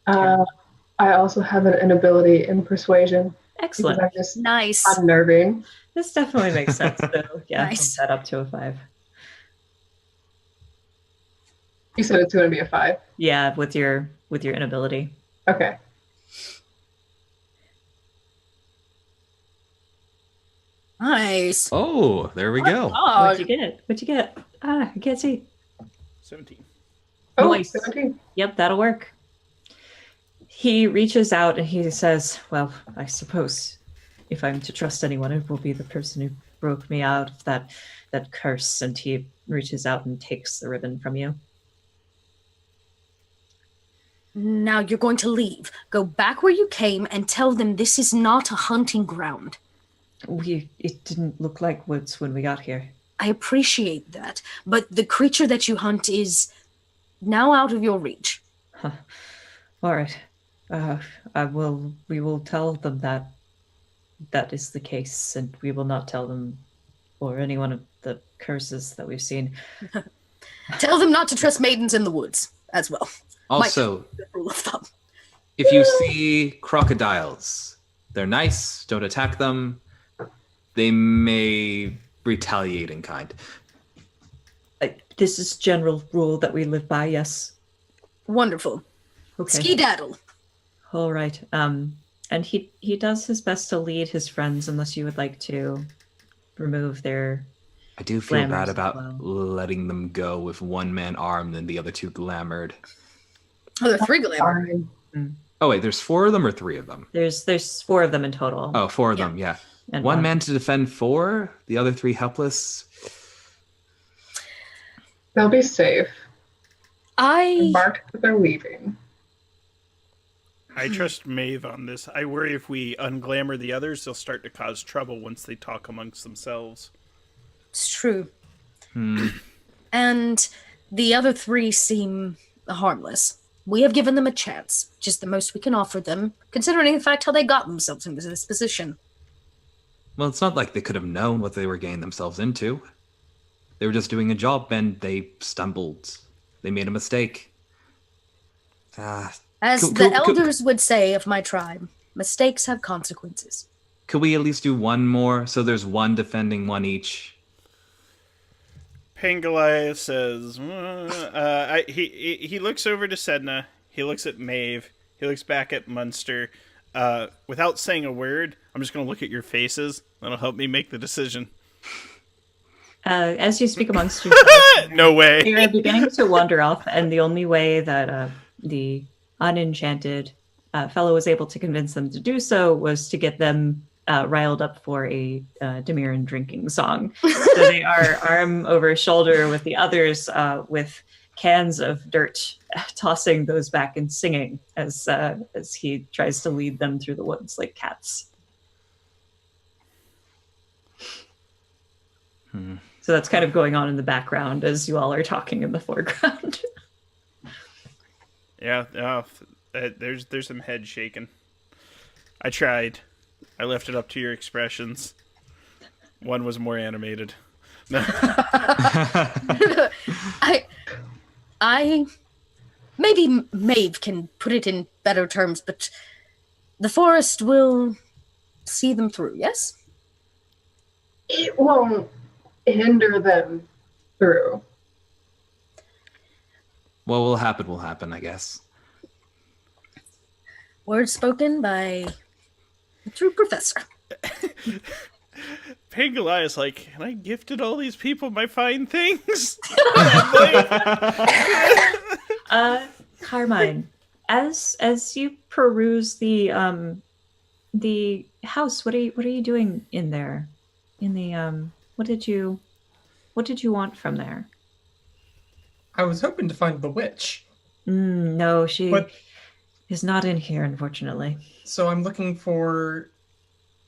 I also have an ability in persuasion. excellent. I'm just Nice. unnerving. This definitely makes sense. So yeah, Nice. bump that up to a 5. You said it's going to be a 5. Yeah, with your inability. Okay. Nice. Oh, there we go. Oh, What'd you get? What'd you get? I can't see. 17. Oh, Nice. 17. Yep, that'll work. He reaches out and he says, well, I suppose if I'm to trust anyone, it will be the person who broke me out of that curse. And he reaches out and takes the ribbon from you. Now you're going to leave. Go back where you came and tell them this is not a hunting ground. It didn't look like woods when we got here. I appreciate that, but the creature that you hunt is now out of your reach. Huh. All right. We will tell them that is the case, and we will not tell them or any one of the curses that we've seen. Tell them not to trust maidens in the woods as well. Also, Rule of thumb. if you see crocodiles, they're nice, don't attack them. They may retaliate in kind. This is general rule that we live by, yes. Wonderful. Okay. Ski-daddle. All right. And he does his best to lead his friends unless you would like to remove their I do feel glamours bad as about well. letting them go with one man armed and the other 2 glamored. Oh, there are 3 glamour. Fine. Oh wait, there's 4 of them or 3 of them? There's 4 of them in total. Oh, 4 of them, yeah. And One man to defend 4, the other 3 helpless. They'll be safe. I Marked that they're leaving. I trust Maeve on this. I worry if we unglamour the others, they'll start to cause trouble once they talk amongst themselves. It's true. And the other 3 seem harmless. We have given them a chance, just the most we can offer them, considering the fact how they got themselves into this position. Well, it's not like they could have known what they were getting themselves into. They were just doing a job and they stumbled. They made a mistake. As Could- the could- elders would say of my tribe, mistakes have consequences. Could we at least do one more so there's one defending one each? Pangoliath says, he looks over to Sedna, he looks at Maeve, he looks back at Munster. Without saying a word, I'm just going to look at your faces. That'll help me make the decision. As you speak amongst yourselves, No way. you're beginning to wander off, and the only way that the unenchanted fellow was able to convince them to do so was to get them riled up for a Demiran drinking song. So they are arm over shoulder with the others with cans of dirt, tossing those back and singing as he tries to lead them through the woods like cats. So that's kind of going on in the background as you all are talking in the foreground. Yeah, there's some head shaking. I tried. I left it up to your expressions. One was more animated. No. I maybe Maeve can put it in better terms, but the forest will see them through, yes? It won't hinder them through. What will happen, I guess. Words spoken by a true professor. Pangolai is like, and I gifted all these people my fine things. Carmine, as you peruse the house, what are you doing in there? In the what did you want from there? I was hoping to find the witch. No, she is not in here, unfortunately. So I'm looking for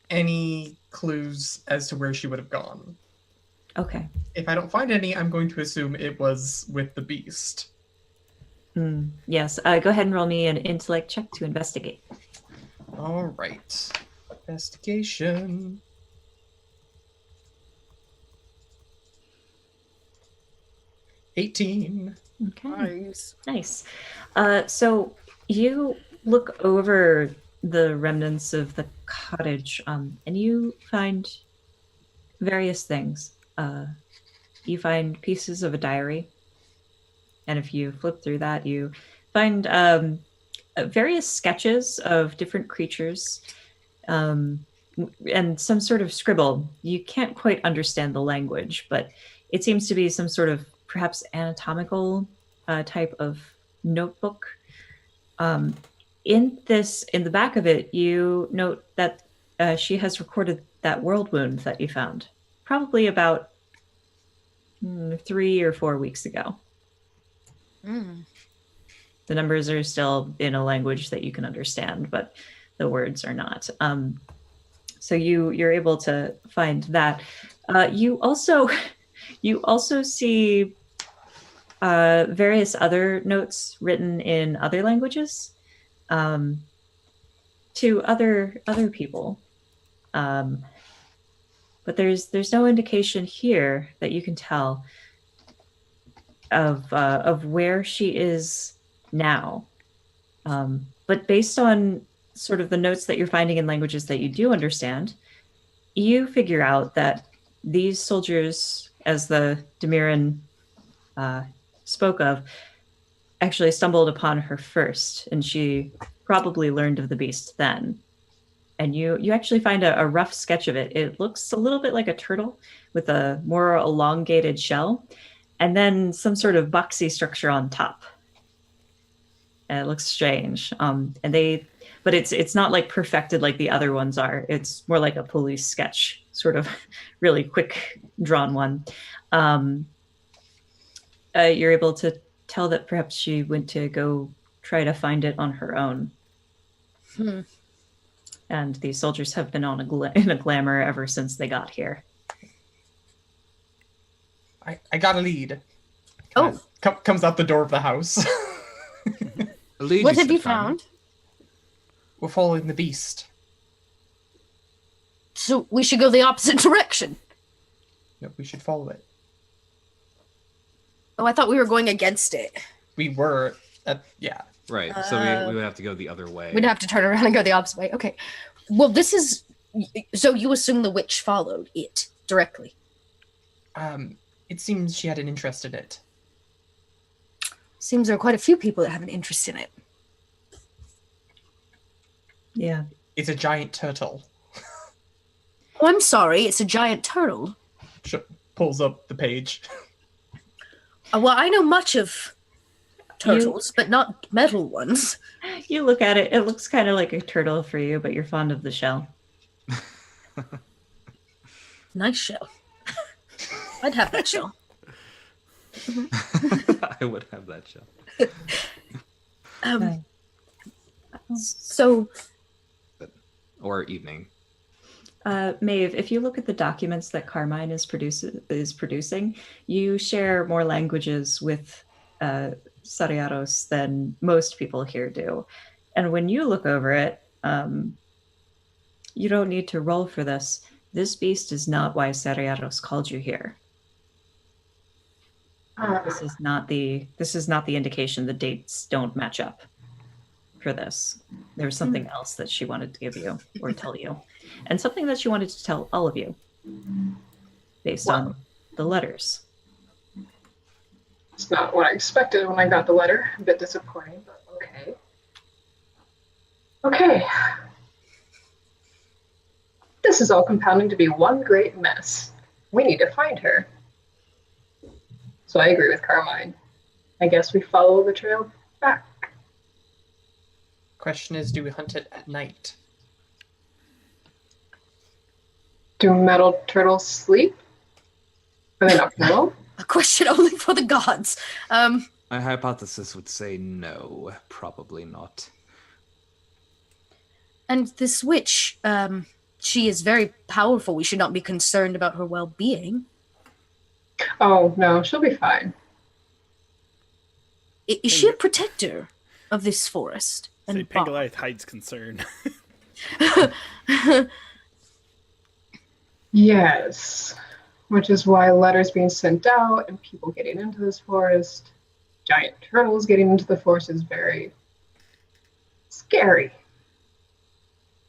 any clues as to where she would have gone. Okay. If I don't find any, I'm going to assume it was with the beast. Yes. Go ahead and roll me an intellect check to investigate. All right. Investigation. $18. Okay. Nice. So you look over the remnants of the cottage, and you find various things. You find pieces of a diary, and if you flip through that, you find various sketches of different creatures, and some sort of scribble. You can't quite understand the language, but it seems to be some sort of perhaps anatomical type of notebook. In the back of it, you note that she has recorded that world wound that you found, probably about 3 or 4 weeks ago. The numbers are still in a language that you can understand, but the words are not. So you're able to find that. You also see various other notes written in other languages to other people, but there's no indication here that you can tell of where she is now. But based on sort of the notes that you're finding in languages that you do understand, you figure out that these soldiers, as the Demiran spoke of, actually stumbled upon her first, and she probably learned of the beast then. And you actually find a rough sketch of it. It looks a little bit like a turtle with a more elongated shell, and then some sort of boxy structure on top. And it looks strange. But it's not like perfected like the other ones are. It's more like a police sketch, sort of really quick drawn one. You're able to tell that perhaps she went to go try to find it on her own. And these soldiers have been on in a glamour ever since they got here. I got a lead. Oh. Comes out the door of the house. What have you found? We're following the beast. So we should go the opposite direction. No, we should follow it. Oh, I thought we were going against it. We were yeah. Right. So we would have to go the other way. We'd have to turn around and go the opposite way. Okay. Well, this is... So you assume the witch followed it directly? It seems she had an interest in it. Seems there are quite a few people that have an interest in it. Yeah. It's a giant turtle. Oh, I'm sorry. It's a giant turtle. Pulls up the page. Well, I know much of turtles, but not metal ones. You look at it, it looks kind of like a turtle for you, but you're fond of the shell. Nice shell. I'd have that shell. I would have that shell. So, or evening. Maeve, if you look at the documents that Carmine is producing, you share more languages with Sariaros than most people here do. And when you look over it, you don't need to roll for this. This beast is not why Sariaros called you here. This is not the indication. The dates don't match up for this. There was something else that she wanted to give you or tell you, and something that she wanted to tell all of you based on the letters. It's not what I expected when I got the letter. A bit disappointing, but okay. Okay. This is all compounding to be one great mess. We need to find her. So I agree with Carmine. I guess we follow the trail back. Question is, do we hunt it at night? Do metal turtles sleep? Are they nocturnal? a question only for the gods. My hypothesis would say no, probably not. And this witch, she is very powerful. We should not be concerned about her well-being. Oh, no, she'll be fine. Is she a protector of this forest? Say Pangoliath hides concern. Yes, which is why letters being sent out and people getting into this forest, giant turtles getting into the forest is very scary.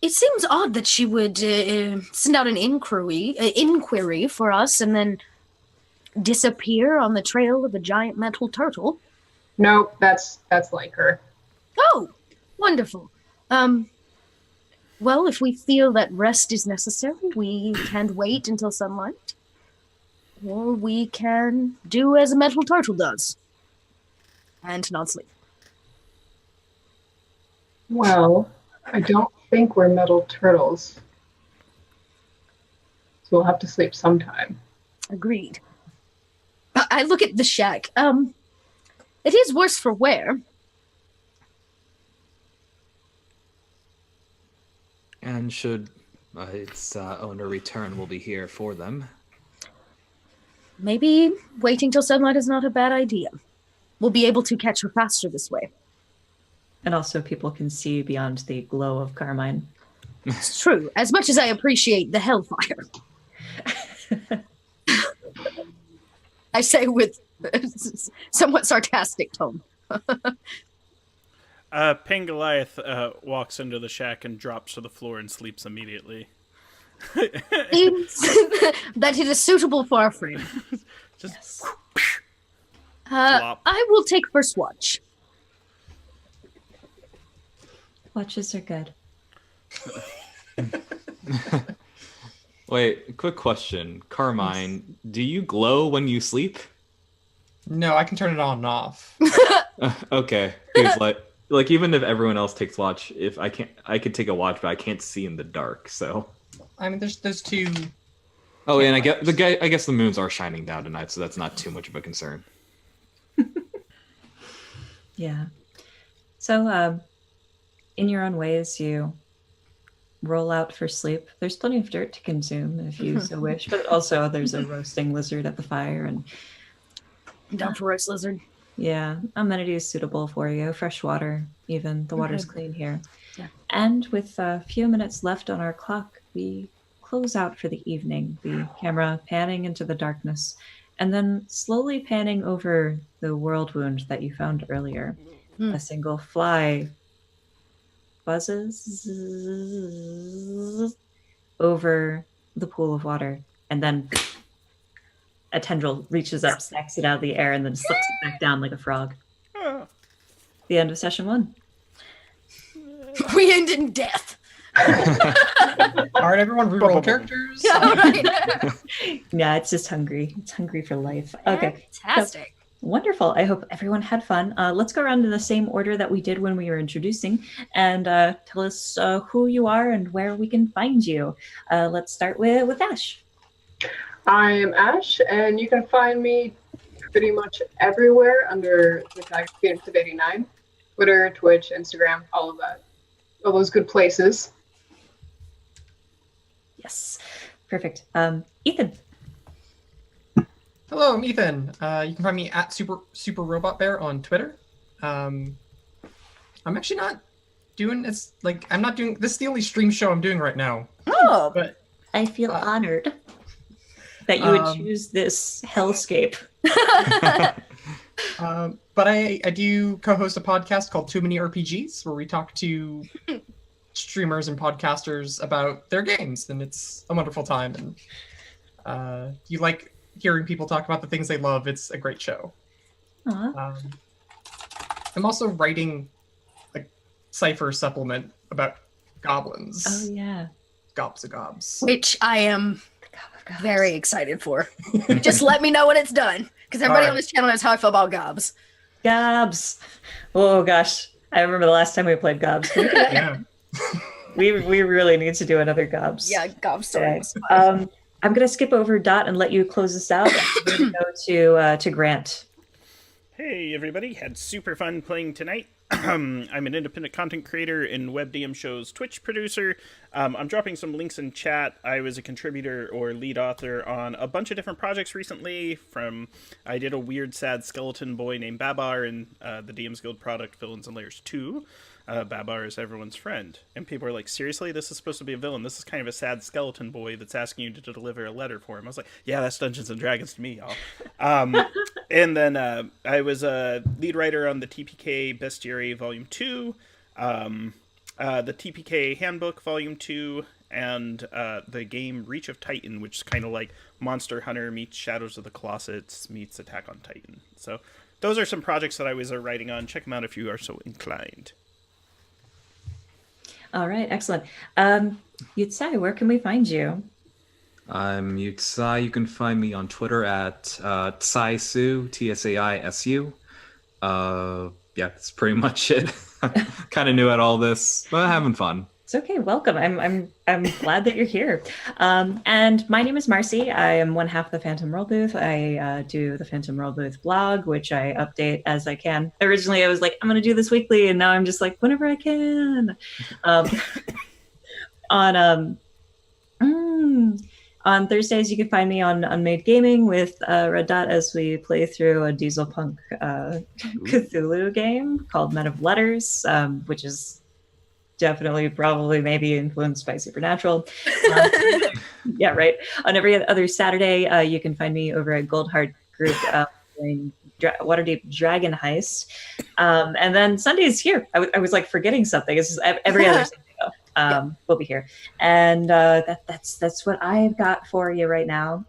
It seems odd that she would send out an inquiry for us and then disappear on the trail of a giant metal turtle. Nope, that's like her. Oh, wonderful. Well, if we feel that rest is necessary, we can wait until sunlight. Or we can do as a metal turtle does. And not sleep. Well, I don't think we're metal turtles. So we'll have to sleep sometime. Agreed. I look at the shack. It is worse for wear. And should its owner return, we'll be here for them. Maybe waiting till sunlight is not a bad idea. We'll be able to catch her faster this way. And also people can see beyond the glow of Carmine. It's true, as much as I appreciate the hellfire. I say with somewhat sarcastic tone. Pangoliath walks into the shack and drops to the floor and sleeps immediately. That it is suitable for our frame. Just yes. I will take first watch. Watches are good. Wait, quick question. Carmine, do you glow when you sleep? No, I can turn it on and off. Okay. Because like even if everyone else takes watch, if I could take a watch, but I can't see in the dark, so. I mean, there's two. Oh, and I guess the moons are shining down tonight, so that's not too much of a concern. Yeah. So, in your own ways, you roll out for sleep. There's plenty of dirt to consume if you so wish, but also there's a roasting lizard at the fire, and down for roast lizard. Yeah, amenities suitable for you. Fresh water, even. The water's clean here. Yeah. And with a few minutes left on our clock, we close out for the evening, the camera panning into the darkness, and then slowly panning over the world wound that you found earlier. A single fly buzzes over the pool of water, and then a tendril reaches up, snacks it out of the air, and then slips it back down like a frog. The end of session 1. We end in death. Alright, everyone, reroll characters. Yeah, right. Yeah, it's just hungry. It's hungry for life. Okay. Fantastic. Wonderful. I hope everyone had fun. Let's go around in the same order that we did when we were introducing, and tell us who you are and where we can find you. Let's start with Ash. I'm Ash, and you can find me pretty much everywhere under the tag Phoenix of 89. Twitter, Twitch, Instagram, all of that. All those good places. Yes. Perfect. Ethan. Hello, I'm Ethan. You can find me at Super Robot Bear on Twitter. I'm actually not doing this. Like, I'm not doing this. Is the only stream show I'm doing right now. Oh, But I feel honored that you would choose this hellscape. but I do co-host a podcast called Too Many RPGs, where we talk to streamers and podcasters about their games, and it's a wonderful time. And you like hearing people talk about the things they love. It's a great show. I'm also writing a Cypher supplement about goblins. Oh yeah. Gobs of gobs. which I am very excited for. Just let me know when it's done, because everybody on this channel knows how I feel about gobs. Gobs. Oh gosh. I remember the last time we played Gobs. Yeah. We really need to do another Gobs. Yeah, gob stories. I'm gonna skip over Dot and let you close this out. We're gonna go to Grant. Hey everybody, had super fun playing tonight. I'm an independent content creator and WebDM Show's Twitch producer. I'm dropping some links in chat. I was a contributor or lead author on a bunch of different projects recently. I did a weird, sad skeleton boy named Babar in the DM's Guild product Villains and Layers 2. Babar is everyone's friend. And people are like, seriously? This is supposed to be a villain. This is kind of a sad skeleton boy that's asking you to deliver a letter for him. I was like, yeah, that's Dungeons & Dragons to me, y'all. And then I was a lead writer on the TPK Bestiary Volume 2, the TPK Handbook Volume 2, and the game Reach of Titan, which is kind of like Monster Hunter meets Shadows of the Colossus meets Attack on Titan. So those are some projects that I was writing on. Check them out if you are so inclined. All right, excellent. Yutsai, where can we find you? I'm Yutsai. You can find me on Twitter at Tsaisu, Tsaisu. Yeah, that's pretty much it. Kind of new at all this, but having fun. It's okay. Welcome. I'm glad that you're here. And my name is Marsie. I am one half of the Phantom World Booth. I do the Phantom World Booth blog, which I update as I can. Originally, I was like, I'm going to do this weekly, and now I'm just like, whenever I can. On Thursdays, you can find me on Unmade Gaming with Red Dot as we play through a Diesel Punk Cthulhu game called Men of Letters, which is definitely probably maybe influenced by Supernatural. Yeah, right. On every other Saturday, you can find me over at Goldheart Group doing Waterdeep Dragon Heist. And then Sundays here. I was like forgetting something. It's just every other Sunday. We'll be here, and that's what I've got for you right now.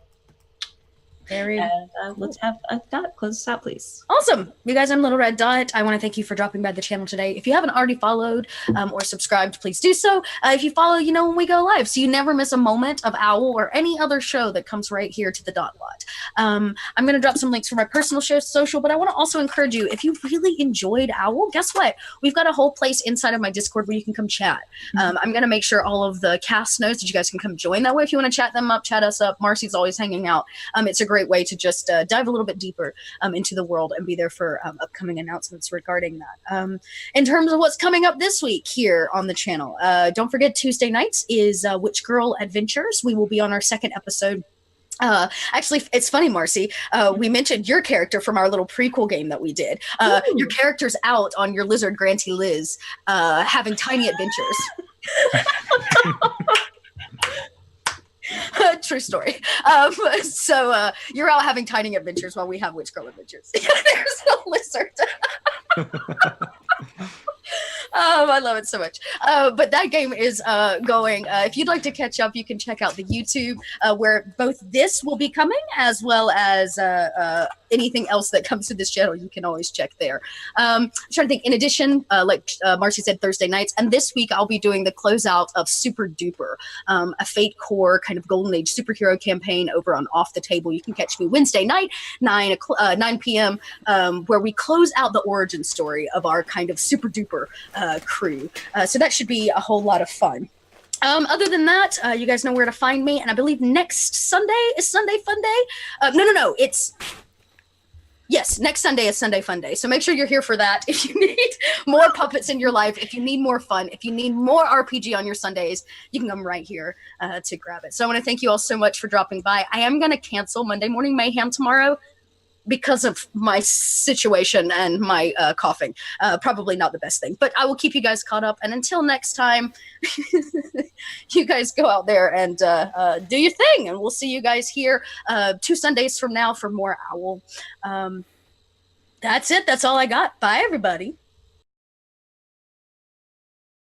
Let's have Dot close us out, please. Awesome. You guys, I'm Little Red Dot. I want to thank you for dropping by the channel today. If you haven't already followed or subscribed, please do so. If you follow, you know when we go live, so you never miss a moment of Owl or any other show that comes right here to the Dot Lot. I'm going to drop some links for my personal social, but I want to also encourage you, if you really enjoyed Owl, guess what? We've got a whole place inside of my Discord where you can come chat. I'm going to make sure all of the cast knows that you guys can come join that way. If you want to chat them up, chat us up. Marsie's always hanging out. It's a great way to just dive a little bit deeper into the world and be there for upcoming announcements regarding that. In terms of what's coming up this week here on the channel, don't forget Tuesday nights is Witch Girl Adventures. We will be on our second episode. Actually, it's funny, Marsie. We mentioned your character from our little prequel game that we did. Your character's out on your lizard, Granty Liz, having tiny adventures. True story. So you're out having tiny adventures while we have Witch Girl Adventures. There's no lizard. I love it so much. But that game is going. If you'd like to catch up, you can check out the YouTube where both this will be coming as well as anything else that comes to this channel, you can always check there. I'm trying to think. In addition, like Marcie said, Thursday nights, and this week I'll be doing the closeout of Super Duper, a Fate Core kind of Golden Age superhero campaign over on Off the Table. You can catch me Wednesday night, 9 p.m., where we close out the origin story of our kind of Super Duper crew. So that should be a whole lot of fun. Other than that, you guys know where to find me, and I believe next Sunday is Sunday Fun Day. No, yes, next Sunday is Sunday Fun Day. So make sure you're here for that. If you need more puppets in your life, if you need more fun, if you need more RPG on your Sundays, you can come right here to grab it. So I want to thank you all so much for dropping by. I am going to cancel Monday Morning Mayhem tomorrow because of my situation and my coughing. Probably not the best thing, but I will keep you guys caught up. And until next time, you guys go out there and do your thing. And we'll see you guys here 2 Sundays from now for more Owl. That's it. That's all I got. Bye, everybody.